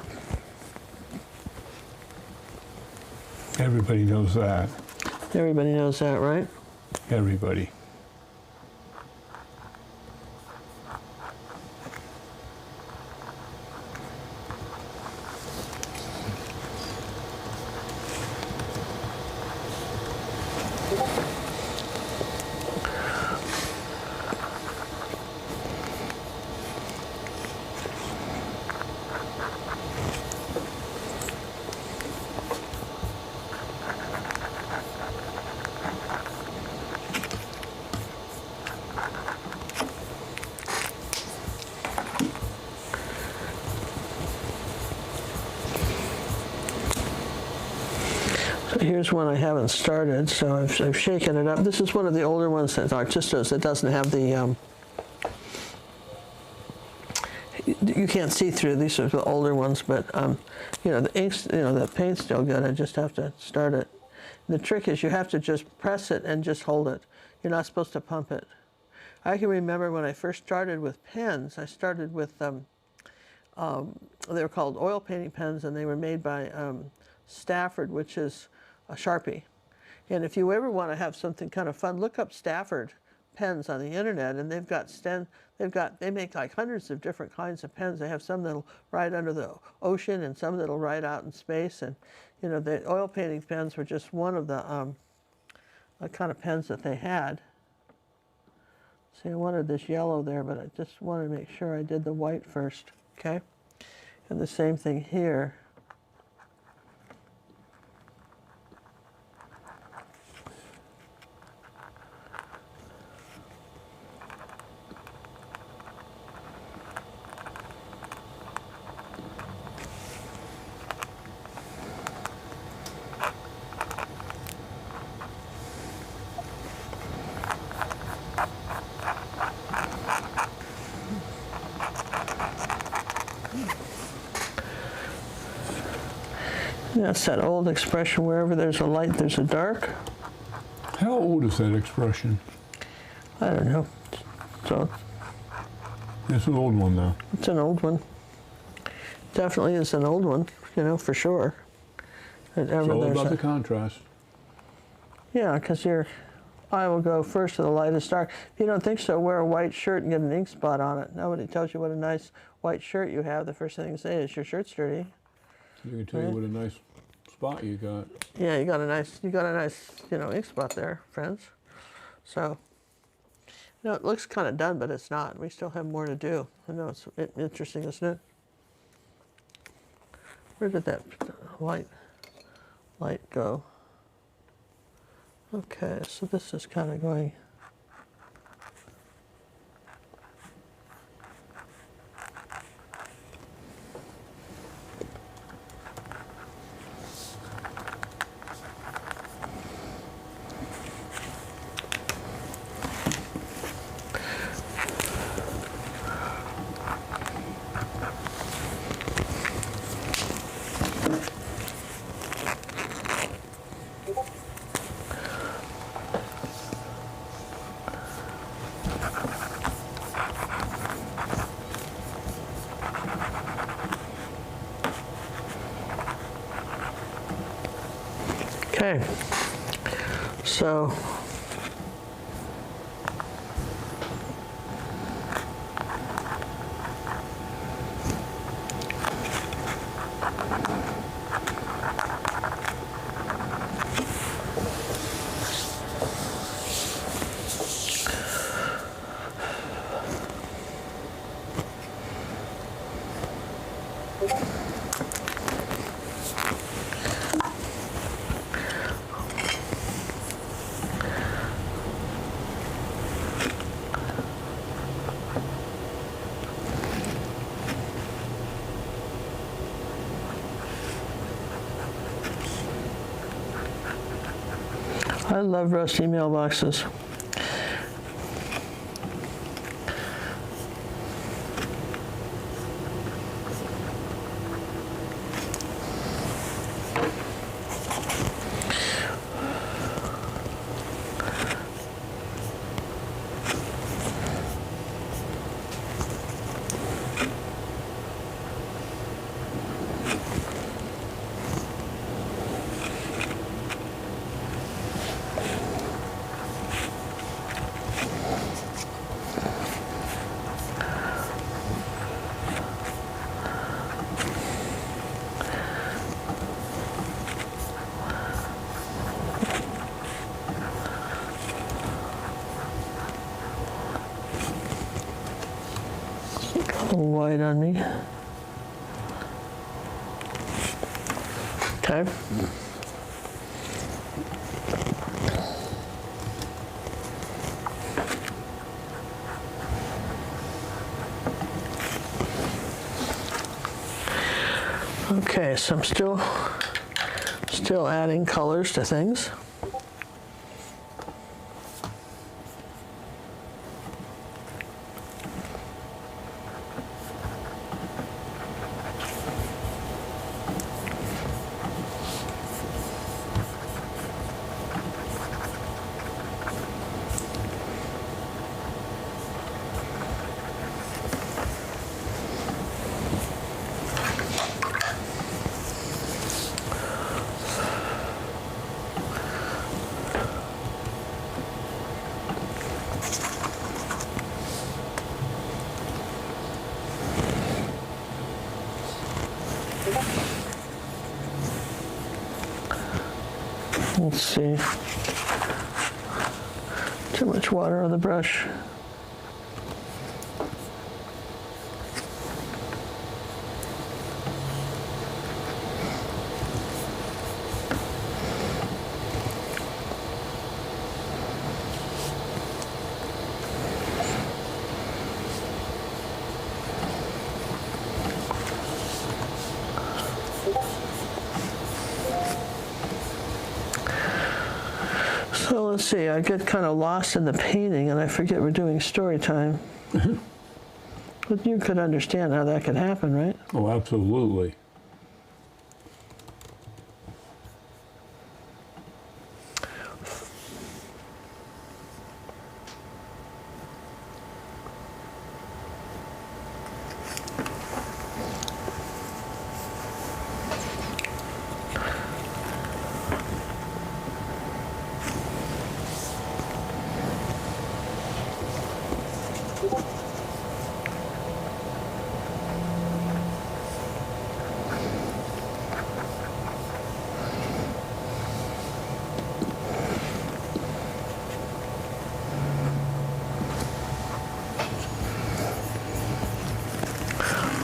Everybody knows that. Everybody knows that, right? Everybody. Here's one I haven't started, so I've shaken it up. This is one of the older ones that Artistos that doesn't have the, you can't see through. These are the older ones, but you know, the inks, you know, the paint's still good. I just have to start it. And the trick is you have to just press it and just hold it. You're not supposed to pump it. I can remember when I first started with pens, I started with, they were called oil painting pens, and they were made by Stafford, which is a Sharpie. And if you ever want to have something kind of fun, look up Stafford pens on the internet, and they make like hundreds of different kinds of pens. They have some that'll ride under the ocean and some that'll ride out in space. And you know, the oil painting pens were just one of the kind of pens that they had. See, I wanted this yellow there, but I just wanted to make sure I did the white first, okay? And the same thing here. That's that old expression, wherever there's a light, there's a dark. How old is that expression? I don't know. So It's an old one, though. it's an old one. Definitely is an old one, you know, for sure. It's all about the contrast. Yeah, because I will go first to the lightest dark. If you don't think so, wear a white shirt and get an ink spot on it. Nobody tells you what a nice white shirt you have. The first thing they say is your shirt's dirty. You can tell you what a nice spot you got. Yeah, you got a nice, you know, ink spot there, friends. So, you know, it looks kind of done, but it's not. We still have more to do. I know it's interesting, isn't it? Where did that light go? Okay, so this is kind of going. Okay, so I love rusty mailboxes. little white on me. Okay. Okay, so I'm still adding colors to things. Let's see. Too much water on the brush. So let's see, I get kind of lost in the painting and I forget we're doing story time. But you could understand how that could happen, right? Oh, absolutely.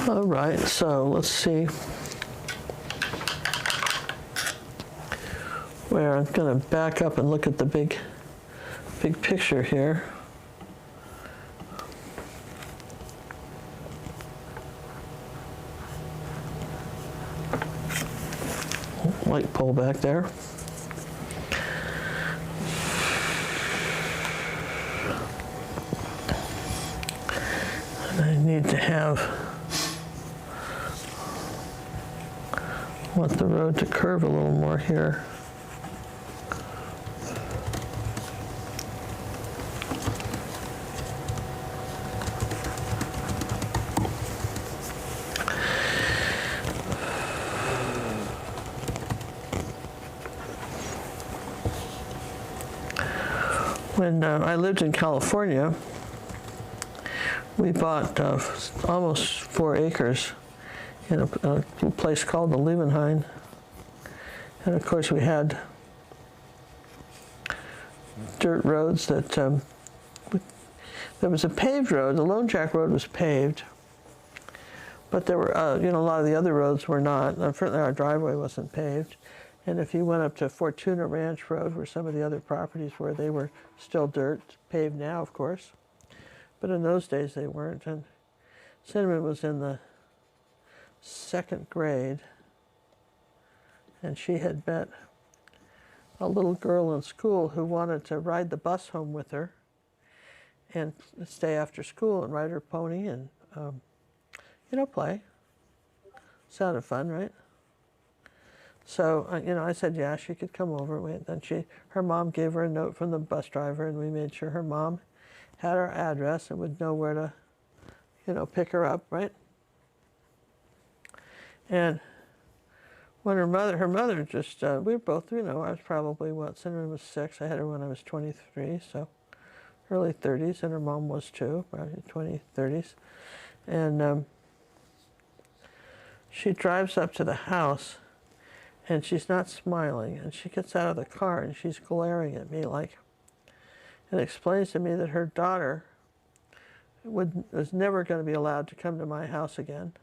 All right, so let's see where I'm going to back up and look at the big picture here. Light pole back there. And I need to want the road to curve a little more here. When I lived in California, we bought almost 4 acres in a place called the Liebenhain. And of course we had dirt roads that, there was a paved road, the Lone Jack Road was paved, but there were, a lot of the other roads were not. Certainly our driveway wasn't paved. And if you went up to Fortuna Ranch Road, where some of the other properties were, they were still dirt, paved now, of course. But in those days they weren't. And Cinnamon was in the 2nd grade, and she had met a little girl in school who wanted to ride the bus home with her and stay after school and ride her pony and, play. Sounded fun, right? So, I said, yeah, she could come over. Then her mom gave her a note from the bus driver, and we made sure her mom had our address and would know where to, pick her up, right? And when her mother just, we were both, I was probably, Cinnamon was 6. I had her when I was 23, so early 30s, and her mom was too, probably 20s, 30s. And she drives up to the house, and she's not smiling, and she gets out of the car, and she's glaring at me and explains to me that her daughter, was never going to be allowed to come to my house again.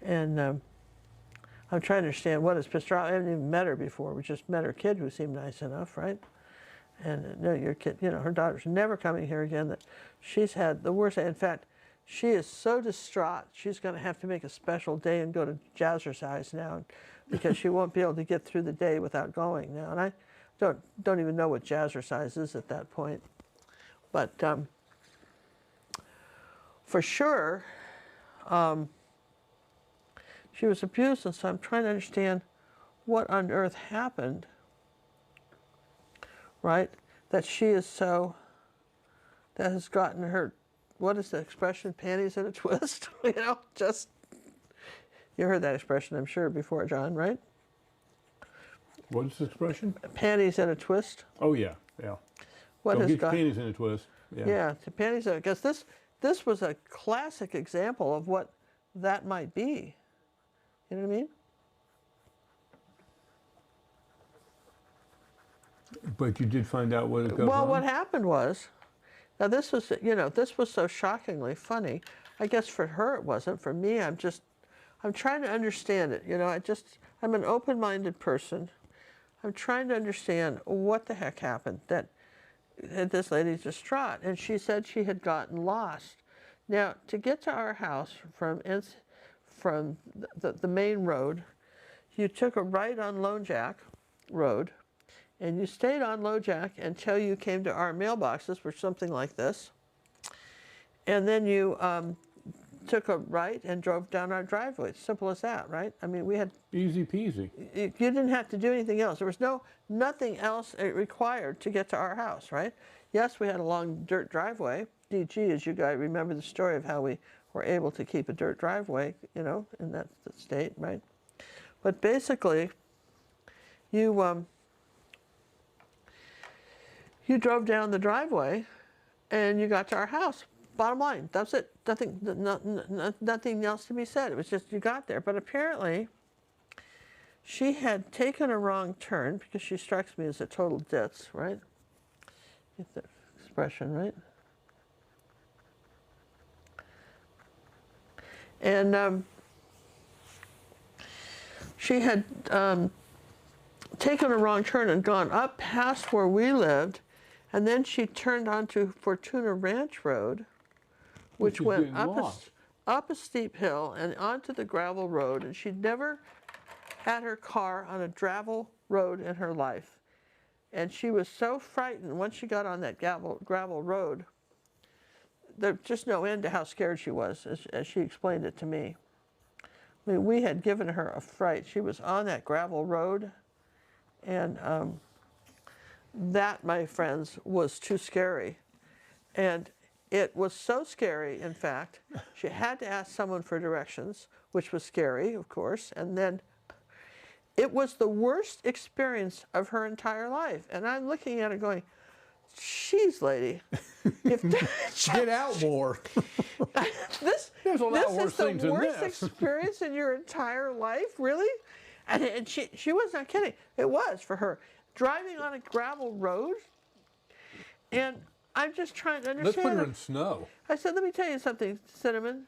And I'm trying to understand what is pissed her off. I haven't even met her before. We just met her kid, who seemed nice enough, right? And no, your kid, you know, her daughter's never coming here again. That she's had the worst. In fact, she is so distraught. She's going to have to make a special day and go to Jazzercise now, because she won't be able to get through the day without going now. And I don't even know what Jazzercise is at that point. But for sure, she was abused, and so I'm trying to understand what on earth happened, right? That she is so, that has gotten her, what is the expression, panties in a twist? You know, just, you heard that expression, I'm sure, before, John, right? What is the expression? Panties in a twist. Oh, yeah, yeah. What Don't has get your panties in a twist. Yeah, yeah, the panties in, because this was a classic example of what that might be. You know what I mean? But you did find out what it goes Well, on? what happened was, now this was, you know, this was so shockingly funny. I guess for her it wasn't. For me, I'm trying to understand it. You know, I'm an open-minded person. I'm trying to understand what the heck happened. That this lady's distraught, and she said she had gotten lost. Now, to get to our house from the main road, you took a right on Lone Jack Road, and you stayed on Lone Jack until you came to our mailboxes, which something like this. And then you took a right and drove down our driveway. Simple as that, right? I mean, we had... Easy peasy. You didn't have to do anything else. There was nothing else required to get to our house, right? Yes, we had a long dirt driveway. DG, as you guys remember the story of how we were able to keep a dirt driveway, you know, in that state, right? But basically, you drove down the driveway and you got to our house. Bottom line, that's it. Nothing else to be said. It was just you got there. But apparently, she had taken a wrong turn, because she strikes me as a total ditz, right? Get the expression, right? And she had taken a wrong turn and gone up past where we lived, and then she turned onto Fortuna Ranch Road, which went up a steep hill and onto the gravel road, and she'd never had her car on a gravel road in her life. And she was so frightened once she got on that gravel road. There's just no end to how scared she was, as she explained it to me. I mean, we had given her a fright. She was on that gravel road, and that, my friends, was too scary. And it was so scary, in fact, she had to ask someone for directions, which was scary, of course, and then it was the worst experience of her entire life. And I'm looking at her going, "Jeez, lady, get out more." this There's a lot worse is the things than worst this. experience in your entire life, really? And she was not kidding. It was for her. Driving on a gravel road, and I'm just trying to understand. Let's put her in snow. I said, "Let me tell you something, Cinnamon."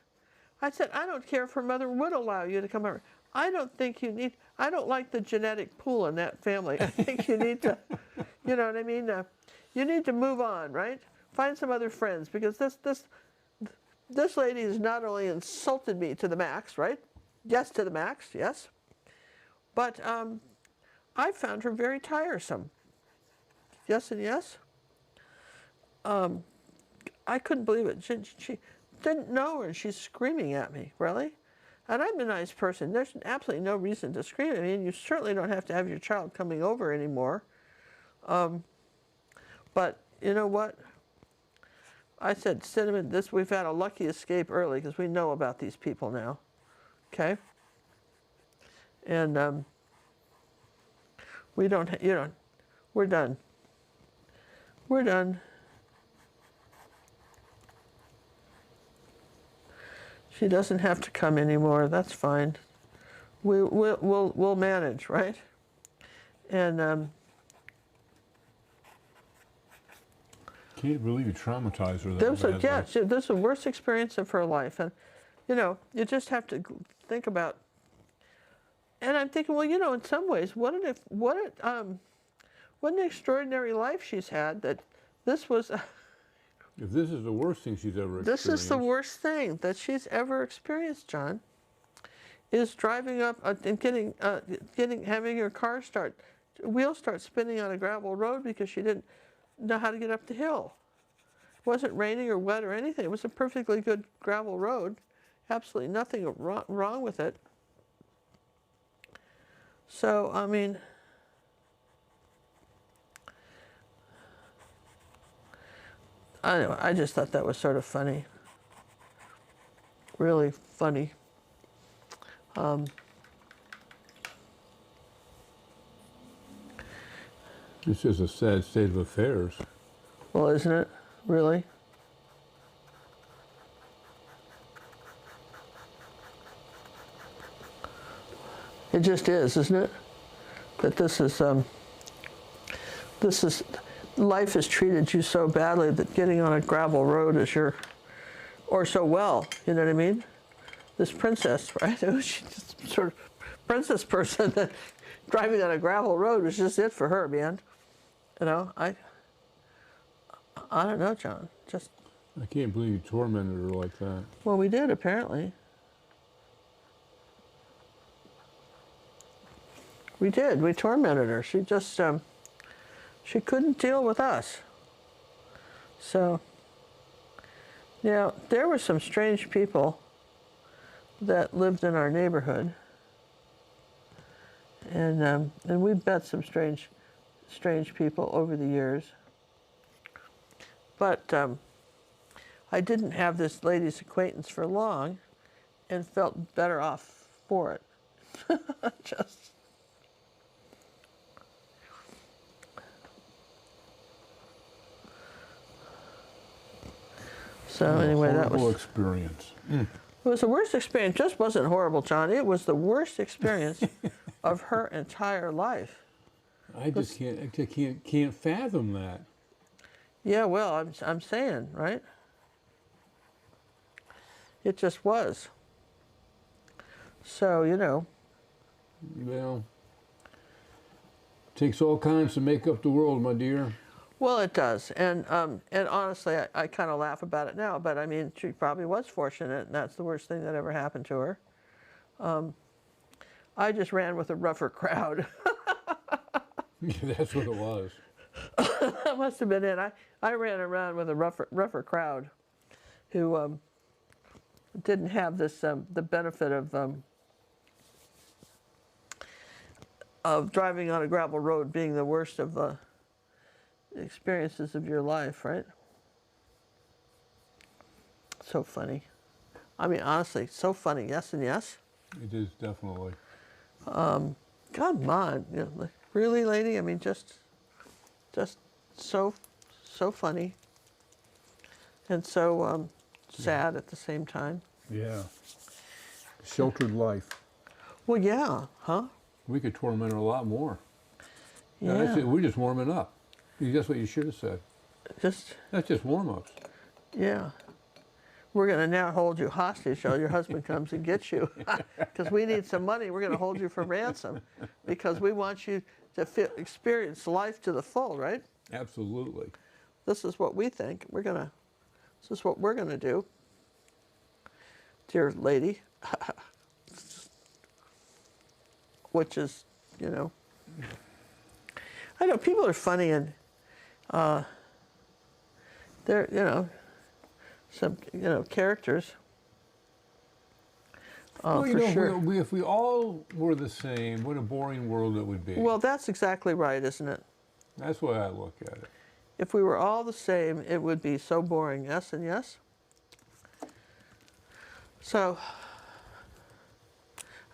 I said, "I don't care if her mother would allow you to come over. I don't think you need, I don't like the genetic pool in that family. I think you need to, you know what I mean? You need to move on, right? Find some other friends, because this lady has not only insulted me to the max, right? Yes, to the max, yes. But I found her very tiresome. Yes and yes. I couldn't believe it. She didn't know her, and she's screaming at me, really? And I'm a nice person. There's absolutely no reason to scream at me, and you certainly don't have to have your child coming over anymore. But you know what? I said, "Cinnamon, we've had a lucky escape early, because we know about these people now." Okay? And we don't, we're done. We're done. She doesn't have to come anymore. That's fine. We'll manage, right? And Can't believe you traumatized her that This was, badly. this was the worst experience of her life. And, you know, you just have to think about, and I'm thinking, well, you know, in some ways, what an extraordinary life she's had that this was, If this is the worst thing she's ever experienced. this is the worst thing that she's ever experienced, John, is driving up and having her car wheels start spinning on a gravel road because she didn't know how to get up the hill. It wasn't raining or wet or anything. It was a perfectly good gravel road. Absolutely nothing wrong with it. So, I mean, I don't know, I just thought that was sort of funny. Really funny. This is a sad state of affairs. Well, isn't it? Really? It just is, isn't it? That this is, life has treated you so badly that getting on a gravel road is or so well, you know what I mean? This princess, right? She's just sort of princess person that driving on a gravel road was just it for her, man. You know, I don't know, John. Just. I can't believe you tormented her like that. Well, we did, apparently. We did. We tormented her. She just, she couldn't deal with us. So, now, there were some strange people that lived in our neighborhood. And we met some strange people over the years. But I didn't have this lady's acquaintance for long and felt better off for it. Just. So anyway, that was horrible experience. Mm. It was the worst experience. Just wasn't horrible, John. It was the worst experience of her entire life. I just can't fathom that. Yeah, well, I'm saying, right? It just was. So, you know. Well, takes all kinds to make up the world, my dear. Well, it does, and honestly, I kind of laugh about it now. But I mean, she probably was fortunate, and that's the worst thing that ever happened to her. I just ran with a rougher crowd. Yeah, that's what it was. That must have been it. I ran around with a rougher crowd, who didn't have this the benefit of driving on a gravel road being the worst of the experiences of your life, right? So funny. I mean, honestly, so funny. Yes and yes. It is definitely. Come on, you know, like, really, lady? I mean, just so funny, and so sad at the same time. Yeah. Sheltered life. Well, yeah, huh? We could torment her a lot more. Yeah. No, we're just warming up. That's what you should have said. That's just warm-ups. Yeah. We're going to now hold you hostage till your husband comes and gets you. Because we need some money. We're going to hold you for ransom. Because we want you to experience life to the full, right? Absolutely. This is what we think. This is what we're going to do. Dear lady. Which is, you know. I know people are funny and they're, you know, some, you know, characters. Well, you for know, sure. if we all were the same, what a boring world it would be. Well, that's exactly right, isn't it? That's the way I look at it. If we were all the same, it would be so boring. Yes and yes. So,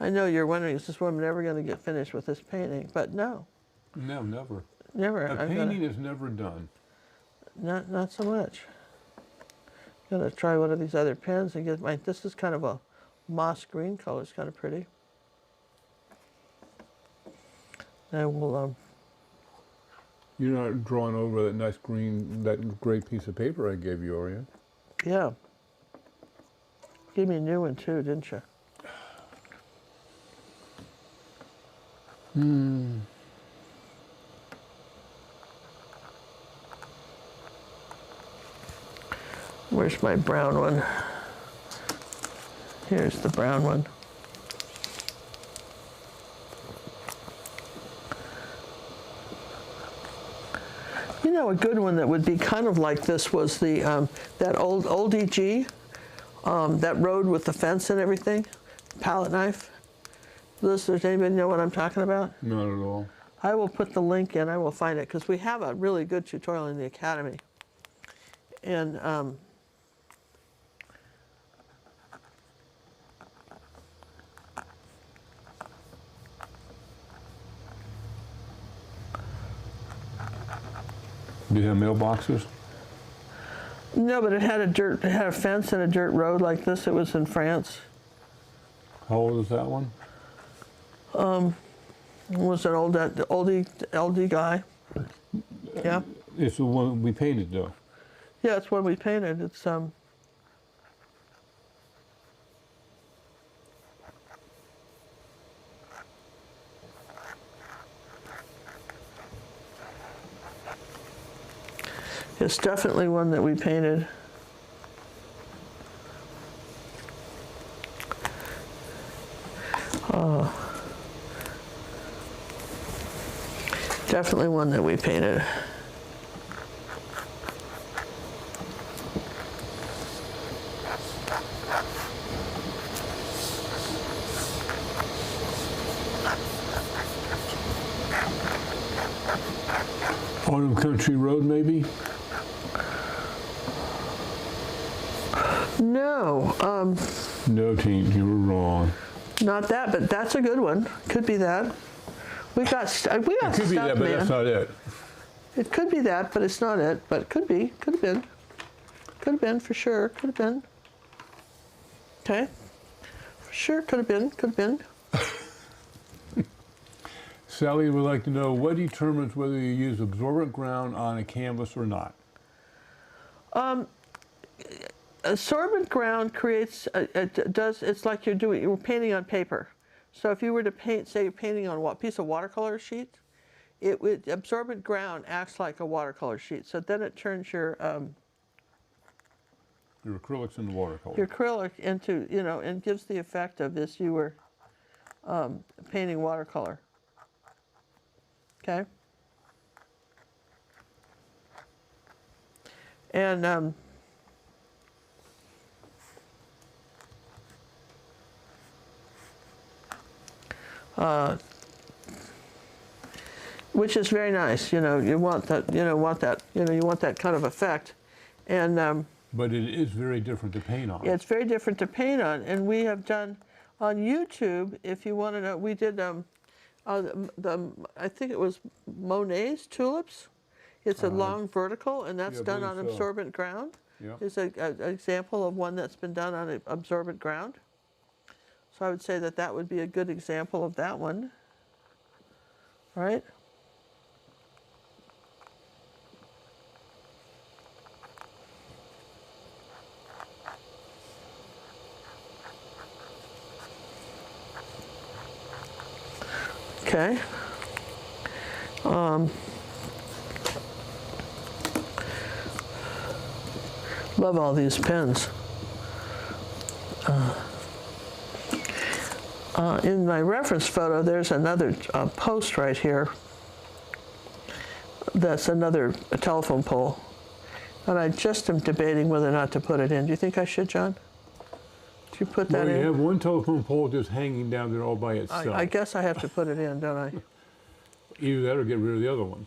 I know you're wondering, is this woman ever going to get finished with this painting? But no. No, never. Never. A painting is never done. Not so much. I'm going to try one of these other pens and get this is kind of a moss green color. It's kind of pretty. I will You're not drawing over that nice green, that gray piece of paper I gave you, are you? Yeah. Gave me a new one too, didn't you? Where's my brown one? Here's the brown one. You know, a good one that would be kind of like this was the that old EG, that road with the fence and everything, palette knife. Does anybody know what I'm talking about? Not at all. I will put the link in. I will find it because we have a really good tutorial in the Academy. And Do you have mailboxes? no, but it had a fence and a dirt road like this. It was in France. How old is that one? It was an oldie guy. Yeah. It's the one we painted, though. Yeah, it's one we painted. It's It's definitely one that we painted. Definitely one that we painted. Autumn Country Road, maybe? No, No, Teen, you were wrong. not that, but that's a good one. Could be that. We got It stuff, could be that, but man. that's not it. It could be that, but it's not it. But it could be. Could have been. Could have been for sure. Could have been. Okay. For sure. Could have been. Could have been. Sally would like to know what determines whether you use absorbent ground on a canvas or not. Absorbent ground creates. It's like you're painting on paper. So if you were to paint, say you're painting on a piece of watercolor sheet, absorbent ground acts like a watercolor sheet. So then it turns your acrylics into watercolor. your acrylic into, and gives the effect of this you were painting watercolor. Okay? And which is very nice, you want that, you want that kind of effect. And But it is very different to paint on. yeah, it's very different to paint on. And we have done on YouTube, if you want to know, we did I think it was Monet's tulips. It's a long vertical, and that's Yeah, I done on believe so. absorbent ground. Yeah. It's an example of one that's been done on absorbent ground. So I would say that would be a good example of that one, right? Okay. Love all these pens. In my reference photo, there's another post right here. That's another telephone pole. And I just am debating whether or not to put it in. Do you think I should, John? Should you put that Well, you in? have one telephone pole just hanging down there all by itself. I guess I have to put it in, don't I? Either that or get rid of the other one.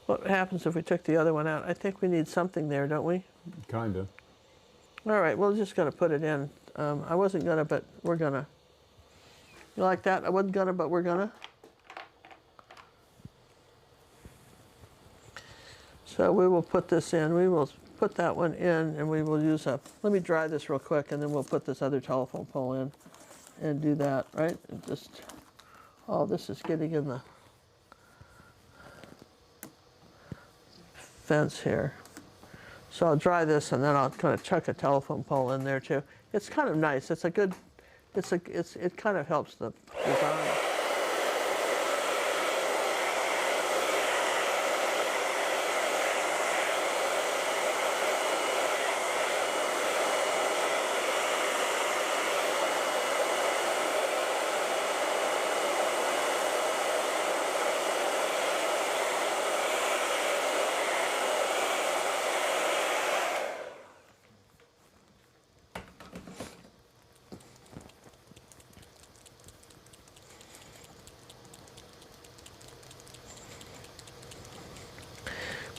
What happens if we took the other one out? I think we need something there, don't we? Kinda. All right, we're just going to put it in. I wasn't going to, but we're going to. You like that? I wasn't going to, but we're going to. So we will put this in. We will put that one in, and we will use let me dry this real quick, and then we'll put this other telephone pole in and do that, right? And just, oh, this is getting in the fence here. So I'll dry this and then I'll kind of chuck a telephone pole in there too. It's kind of nice. It's a good, it kind of helps the design.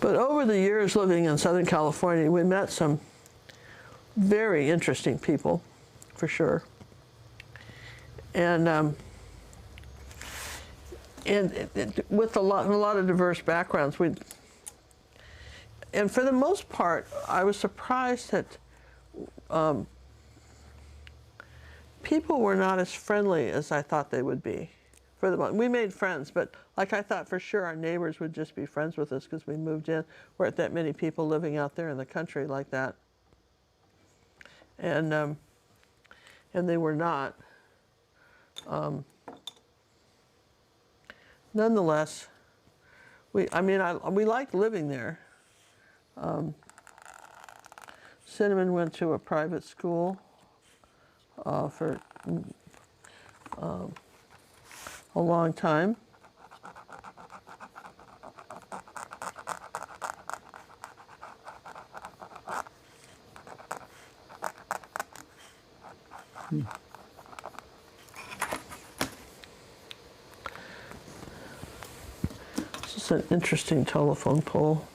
But over the years living in Southern California, we met some very interesting people, for sure. And with a lot of diverse backgrounds. And for the most part, I was surprised that people were not as friendly as I thought they would be. For the most, we made friends, but like I thought for sure our neighbors would just be friends with us because we moved in. Weren't that many people living out there in the country like that. And they were not. Nonetheless, we liked living there. Cinnamon went to a private school for a long time. This is an interesting telephone pole.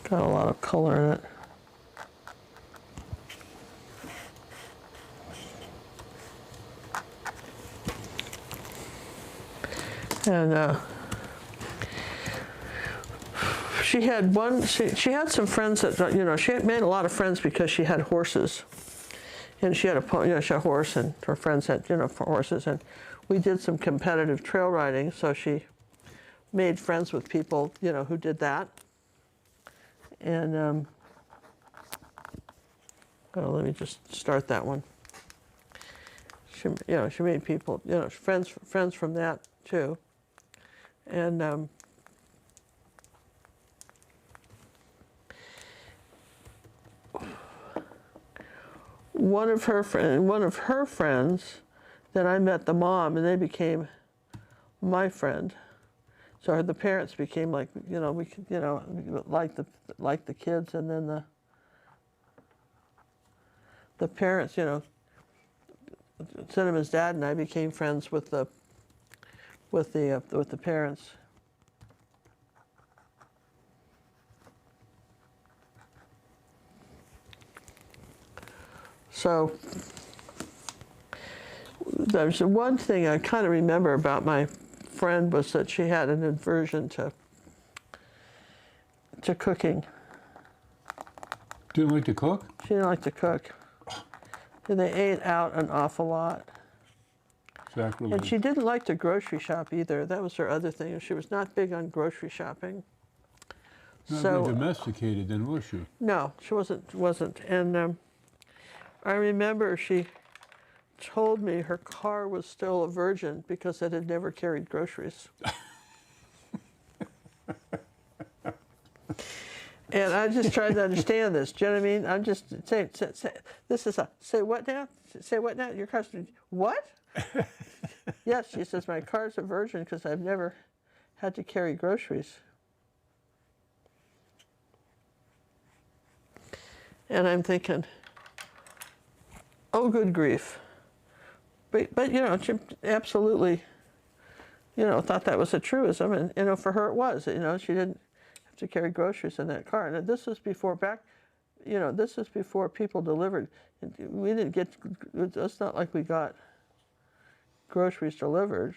Got a lot of color in it. And she had some friends that, she had made a lot of friends because she had horses. And she had she had a horse, and her friends had, horses. And we did some competitive trail riding, so she made friends with people, who did that. And, let me just start that one. She made people, friends from that too. And one of her friends, then I met the mom, and they became my friend. So the parents became like, like the kids, and then the parents, Cinnamon's dad and I became friends with the parents. So there's one thing I kind of remember about my friend was that she had an aversion to cooking. Didn't like to cook? She didn't like to cook. And they ate out an awful lot. Exactly. And she didn't like to grocery shop either. That was her other thing. She was not big on grocery shopping. Not really domesticated then, was she? No, she wasn't. And I remember she told me her car was still a virgin because it had never carried groceries. And I just tried to understand this. Do you know what I mean? I'm just saying, this is say what now? Say what now? Your car's, what? Yes, she says, my car's a virgin because I've never had to carry groceries. And I'm thinking, oh, good grief. But she absolutely, thought that was a truism. And, for her it was. She didn't have to carry groceries in that car. And this was before this was before people delivered. We didn't get, it's not like we got groceries delivered.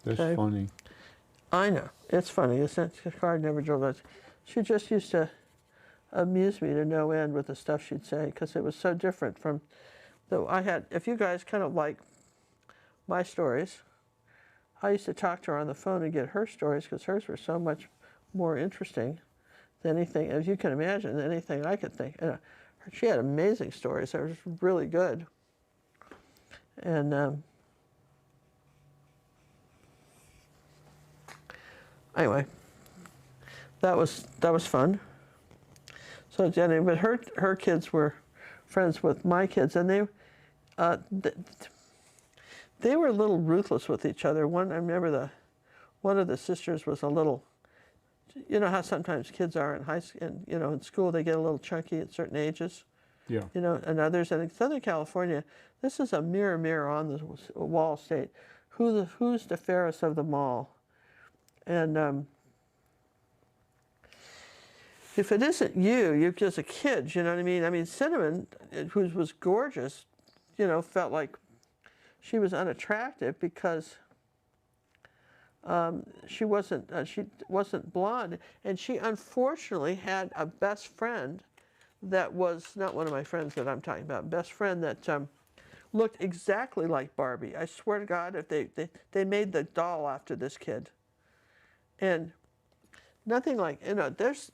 That's Okay. funny. I know. It's funny, isn't it? The car never drove us. She just used to amuse me to no end with the stuff she'd say because it was so different from I had. If you guys kind of like my stories, I used to talk to her on the phone and get her stories because hers were so much more interesting than anything, as you can imagine, than anything I could think. And she had amazing stories. They were really good. And anyway, that was fun. So Jenny, but her kids were friends with my kids, and they were a little ruthless with each other. I remember one of the sisters was a little, you know how sometimes kids are in high school, in school they get a little chunky at certain ages. Yeah. And others. And in Southern California, this is a mirror on the wall state. Who's the fairest of them all? And if it isn't you're just a kid, you know what I mean? I mean, Cinnamon, who was gorgeous, felt like she was unattractive because she wasn't blonde, and she unfortunately had a best friend that was not one of my friends that I'm talking about. Best friend that looked exactly like Barbie. I swear to God, if they made the doll after this kid, and nothing like there's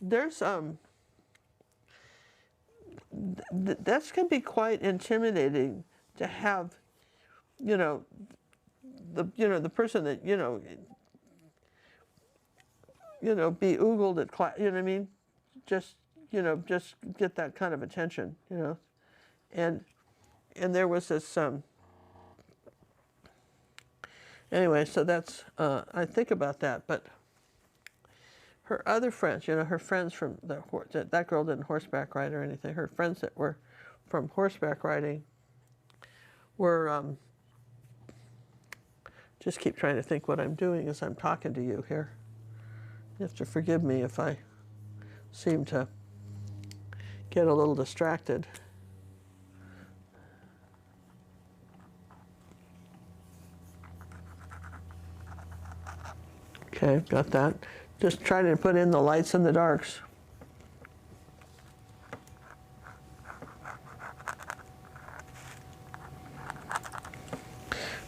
that can be quite intimidating to have, the person that be oogled at class, you know what I mean? Just get that kind of attention, and there was this anyway, so that's I think about that. But her other friends, her friends from that girl didn't horseback ride or anything. Her friends that were from horseback riding were just keep trying to think what I'm doing as I'm talking to you here. You have to forgive me if I seem to get a little distracted. Okay, got that. Just trying to put in the lights and the darks.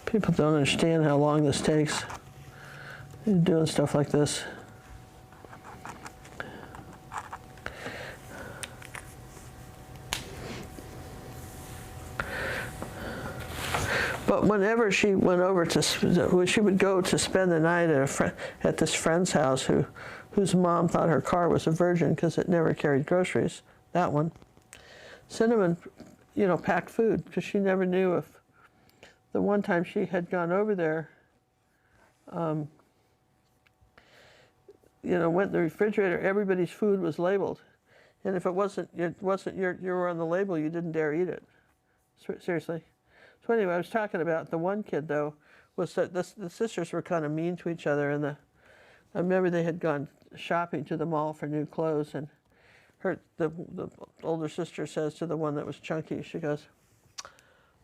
People don't understand how long this takes. Doing stuff like this. But whenever she went over she would go to spend the night at this friend's house whose mom thought her car was a Virgin because it never carried groceries, that one. Cinnamon, packed food because she never knew if the one time she had gone over there, went in the refrigerator, everybody's food was labeled. And if it wasn't you were on the label, you didn't dare eat it. Seriously. So anyway, I was talking about the one kid, though, was that the sisters were kind of mean to each other. And I remember they had gone shopping to the mall for new clothes. And the older sister says to the one that was chunky, she goes,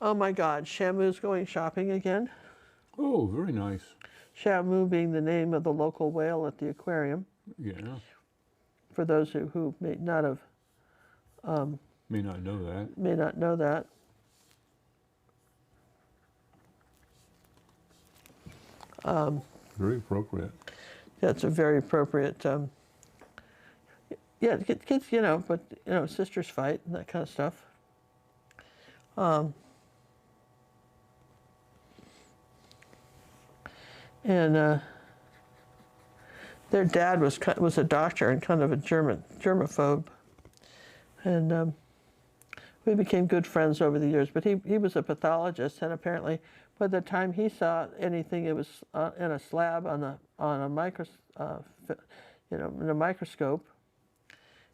"Oh, my God, Shamu's going shopping again?" Oh, very nice. Shamu being the name of the local whale at the aquarium. Yeah. For those who may not have... may not know that. May not know that. Very appropriate. That's a very appropriate. Yeah, kids, but sisters fight and that kind of stuff. And their dad was a doctor and kind of a germaphobe, and we became good friends over the years. But he was a pathologist, and apparently, by the time he saw anything, it was in a slab in a microscope,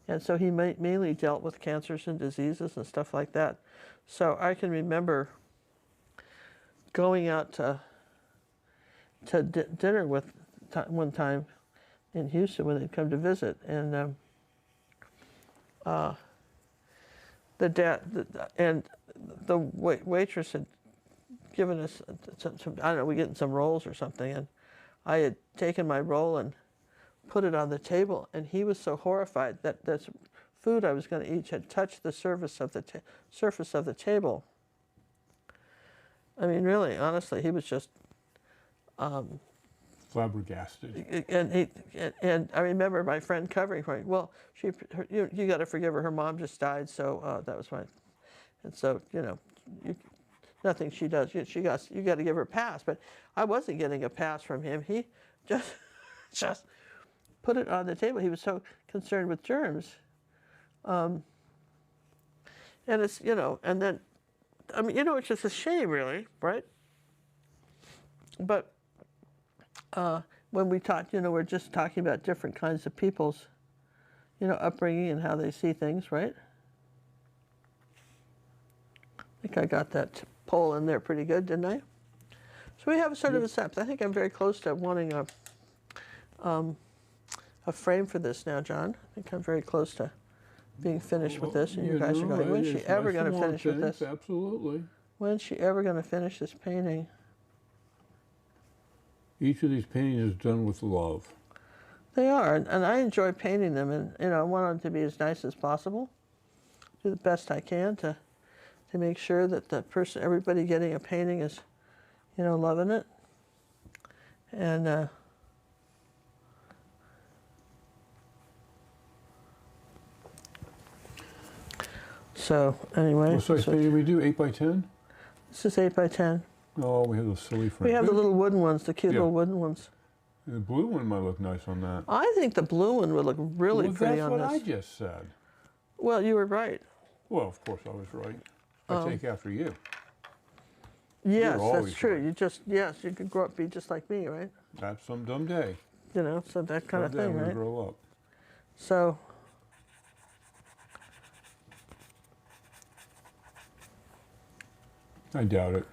and so he mainly dealt with cancers and diseases and stuff like that. So I can remember going out to dinner with one time in Houston when they'd come to visit, and the waitress had given us some, I don't know, we getting some rolls or something, and I had taken my roll and put it on the table, and he was so horrified that this food I was going to eat had touched the surface of the table. I mean, really, honestly, he was just Flabbergasted. And I remember my friend covering for me. Well, you got to forgive her. Her mom just died, so that was fine. And so nothing she does. You got to give her a pass. But I wasn't getting a pass from him. He just put it on the table. He was so concerned with germs. And it's and then I mean it's just a shame, really, right? But when we talked, we're just talking about different kinds of people's, upbringing and how they see things, right? I think I got that poll in there pretty good, didn't I? So we have sort of a sense. I think I'm very close to wanting a frame for this now, John. I think I'm very close to being finished with this, and you guys are going, when's she ever going to finish with this? Absolutely. When's she ever going to finish this painting? Each of these paintings is done with love. They are, and I enjoy painting them, and I want them to be as nice as possible. Do the best I can to make sure that everybody getting a painting is, loving it. And so anyway. What size painting we do? 8 by 10? This is 8 by 10. Oh, we have those silly frames. We have the little wooden ones, the cute little wooden ones. The blue one might look nice on that. I think the blue one would look really pretty on this. That's what I just said. Well, you were right. Well, of course I was right. I take after you. Yes, that's true. Right. You could grow up, be just like me, right? That's some dumb day. So that kind of thing, right? Grow up. So. I doubt it.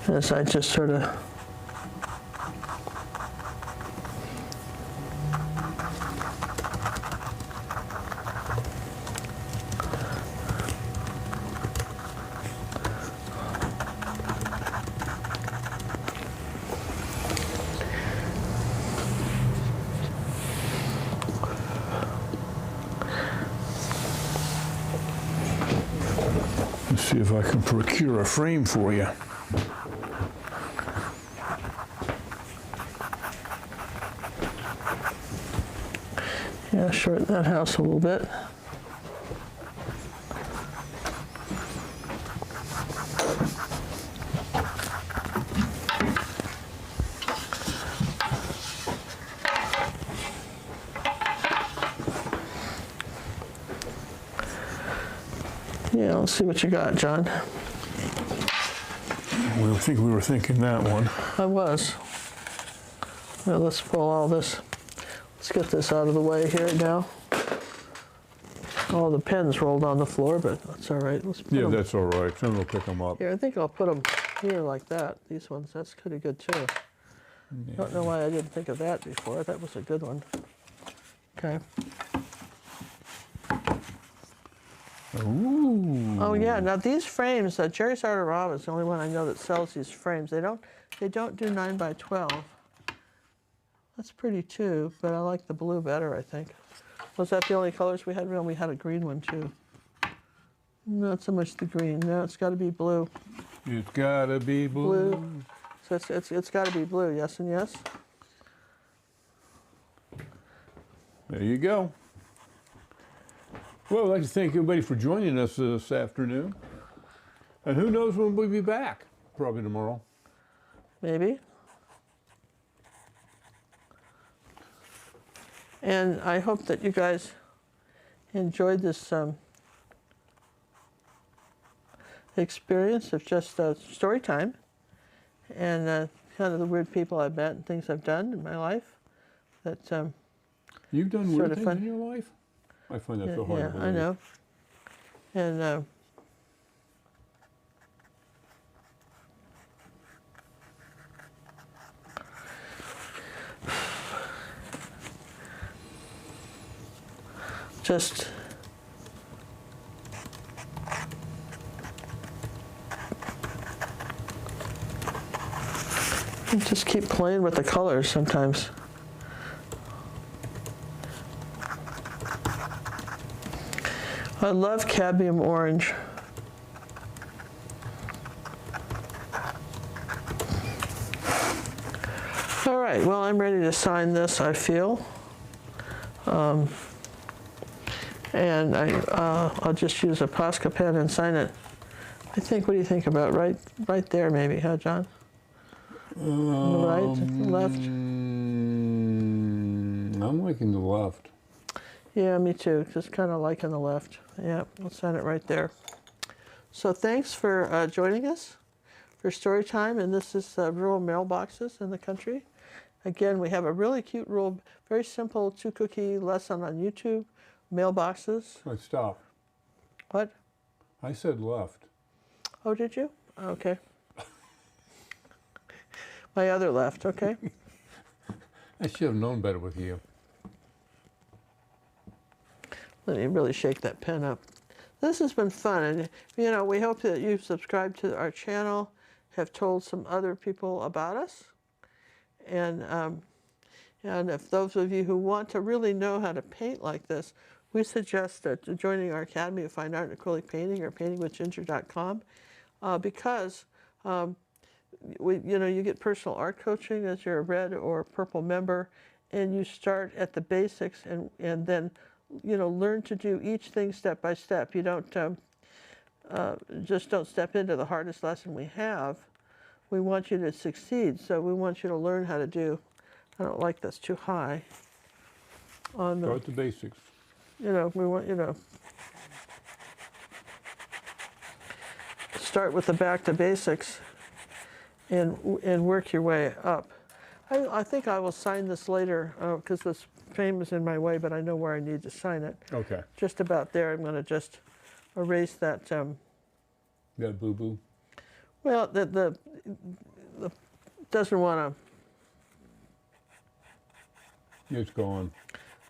As I just sort of let's see if I can procure a frame for you. Yeah, shorten that house a little bit. Yeah, let's see what you got, John. We were thinking that one. I was. Well, let's pull all this. Let's get this out of the way here now. All the pens rolled on the floor, but that's all right. Let's put them. That's all right. Someone will pick them up. Here, I think I'll put them here like that. These ones, that's pretty good too. Yeah. Don't know why I didn't think of that before. That was a good one. Okay. Ooh. Oh yeah. Now these frames, Jerry's Artorama is the only one I know that sells these frames. They don't do 9 by 12. That's pretty too, but I like the blue better, I think. Was that the only colors we had? Well, we had a green one too. Not so much the green. No, it's got to be blue. It's got to be blue. So it's got to be blue. Yes and yes. There you go. Well, I'd like to thank everybody for joining us this afternoon. And who knows when we'll be back? Probably tomorrow. Maybe. And I hope that you guys enjoyed this experience of just story time and kind of the weird people I've met and things I've done in my life. That You've done sort weird of things fun. in your life? I find that so hard to believe. I know. And just Just keep playing with the colors sometimes. I love cadmium orange. All right, well, I'm ready to sign this, I feel. And I'll just use a Posca pen and sign it. I think, what do you think about right there maybe, huh, John? Right, left? I'm liking the left. Yeah, me too. Just kind of liking the left. Yeah, we'll sign it right there. So thanks for joining us for story time, and this is rural mailboxes in the country. Again, we have a really cute rural, very simple 2-cookie lesson on YouTube, mailboxes. Let's stop. What? I said left. Oh, did you? Okay. My other left, okay. I should have known better with you. Let me really shake that pen up. This has been fun, and you know, we hope that you've subscribed to our channel, have told some other people about us, and if those of you who want to really know how to paint like this, we suggest joining our Academy of Fine Art and Acrylic Painting or paintingwithginger.com, because you get personal art coaching as you're a red or purple member, and you start at the basics and then learn to do each thing step by step. You don't just don't step into the hardest lesson we have. We want you to succeed, so we want you to learn how to do. I don't like this too high. On the, Start the basics. we want start with the back to basics, and work your way up. I think I will sign this later because this frame is in my way, but I know where I need to sign it. Okay. Just about there. I'm going to just erase that. That boo-boo? Well, the doesn't want to. It's gone.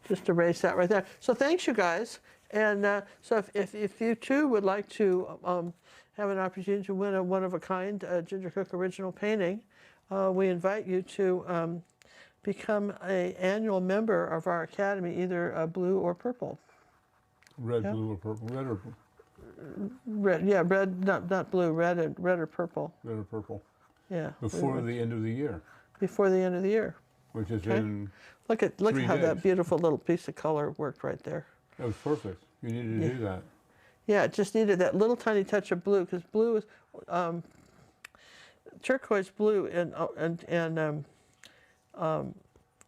Just erase that right there. So thanks, you guys. And so if you too would like to have an opportunity to win a one-of-a-kind Ginger Cook original painting, we invite you to become an annual member of our academy, either blue or purple. Red, blue, or purple? Red or red? Yeah, red, not blue. Red or purple. Red or purple? Yeah. Before the end of the year. Before the end of the year. Which is in Look at 3 how days. that beautiful little piece of color worked right there. That was perfect. You needed to do that. Yeah, it just needed that little tiny touch of blue, because blue is turquoise, blue, and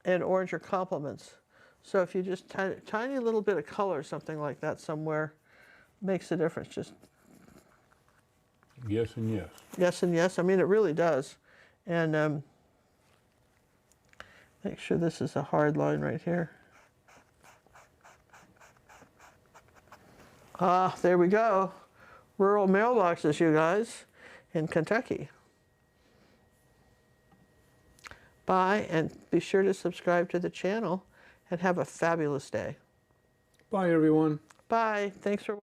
orange are complements. So if you just tiny little bit of color, something like that somewhere, makes a difference. Just yes and yes. yes and yes. I mean, it really does. And make sure this is a hard line right here. Ah, there we go. Rural mailboxes, you guys, in Kentucky. Bye, and be sure to subscribe to the channel, and have a fabulous day. Bye, everyone. Bye. Thanks for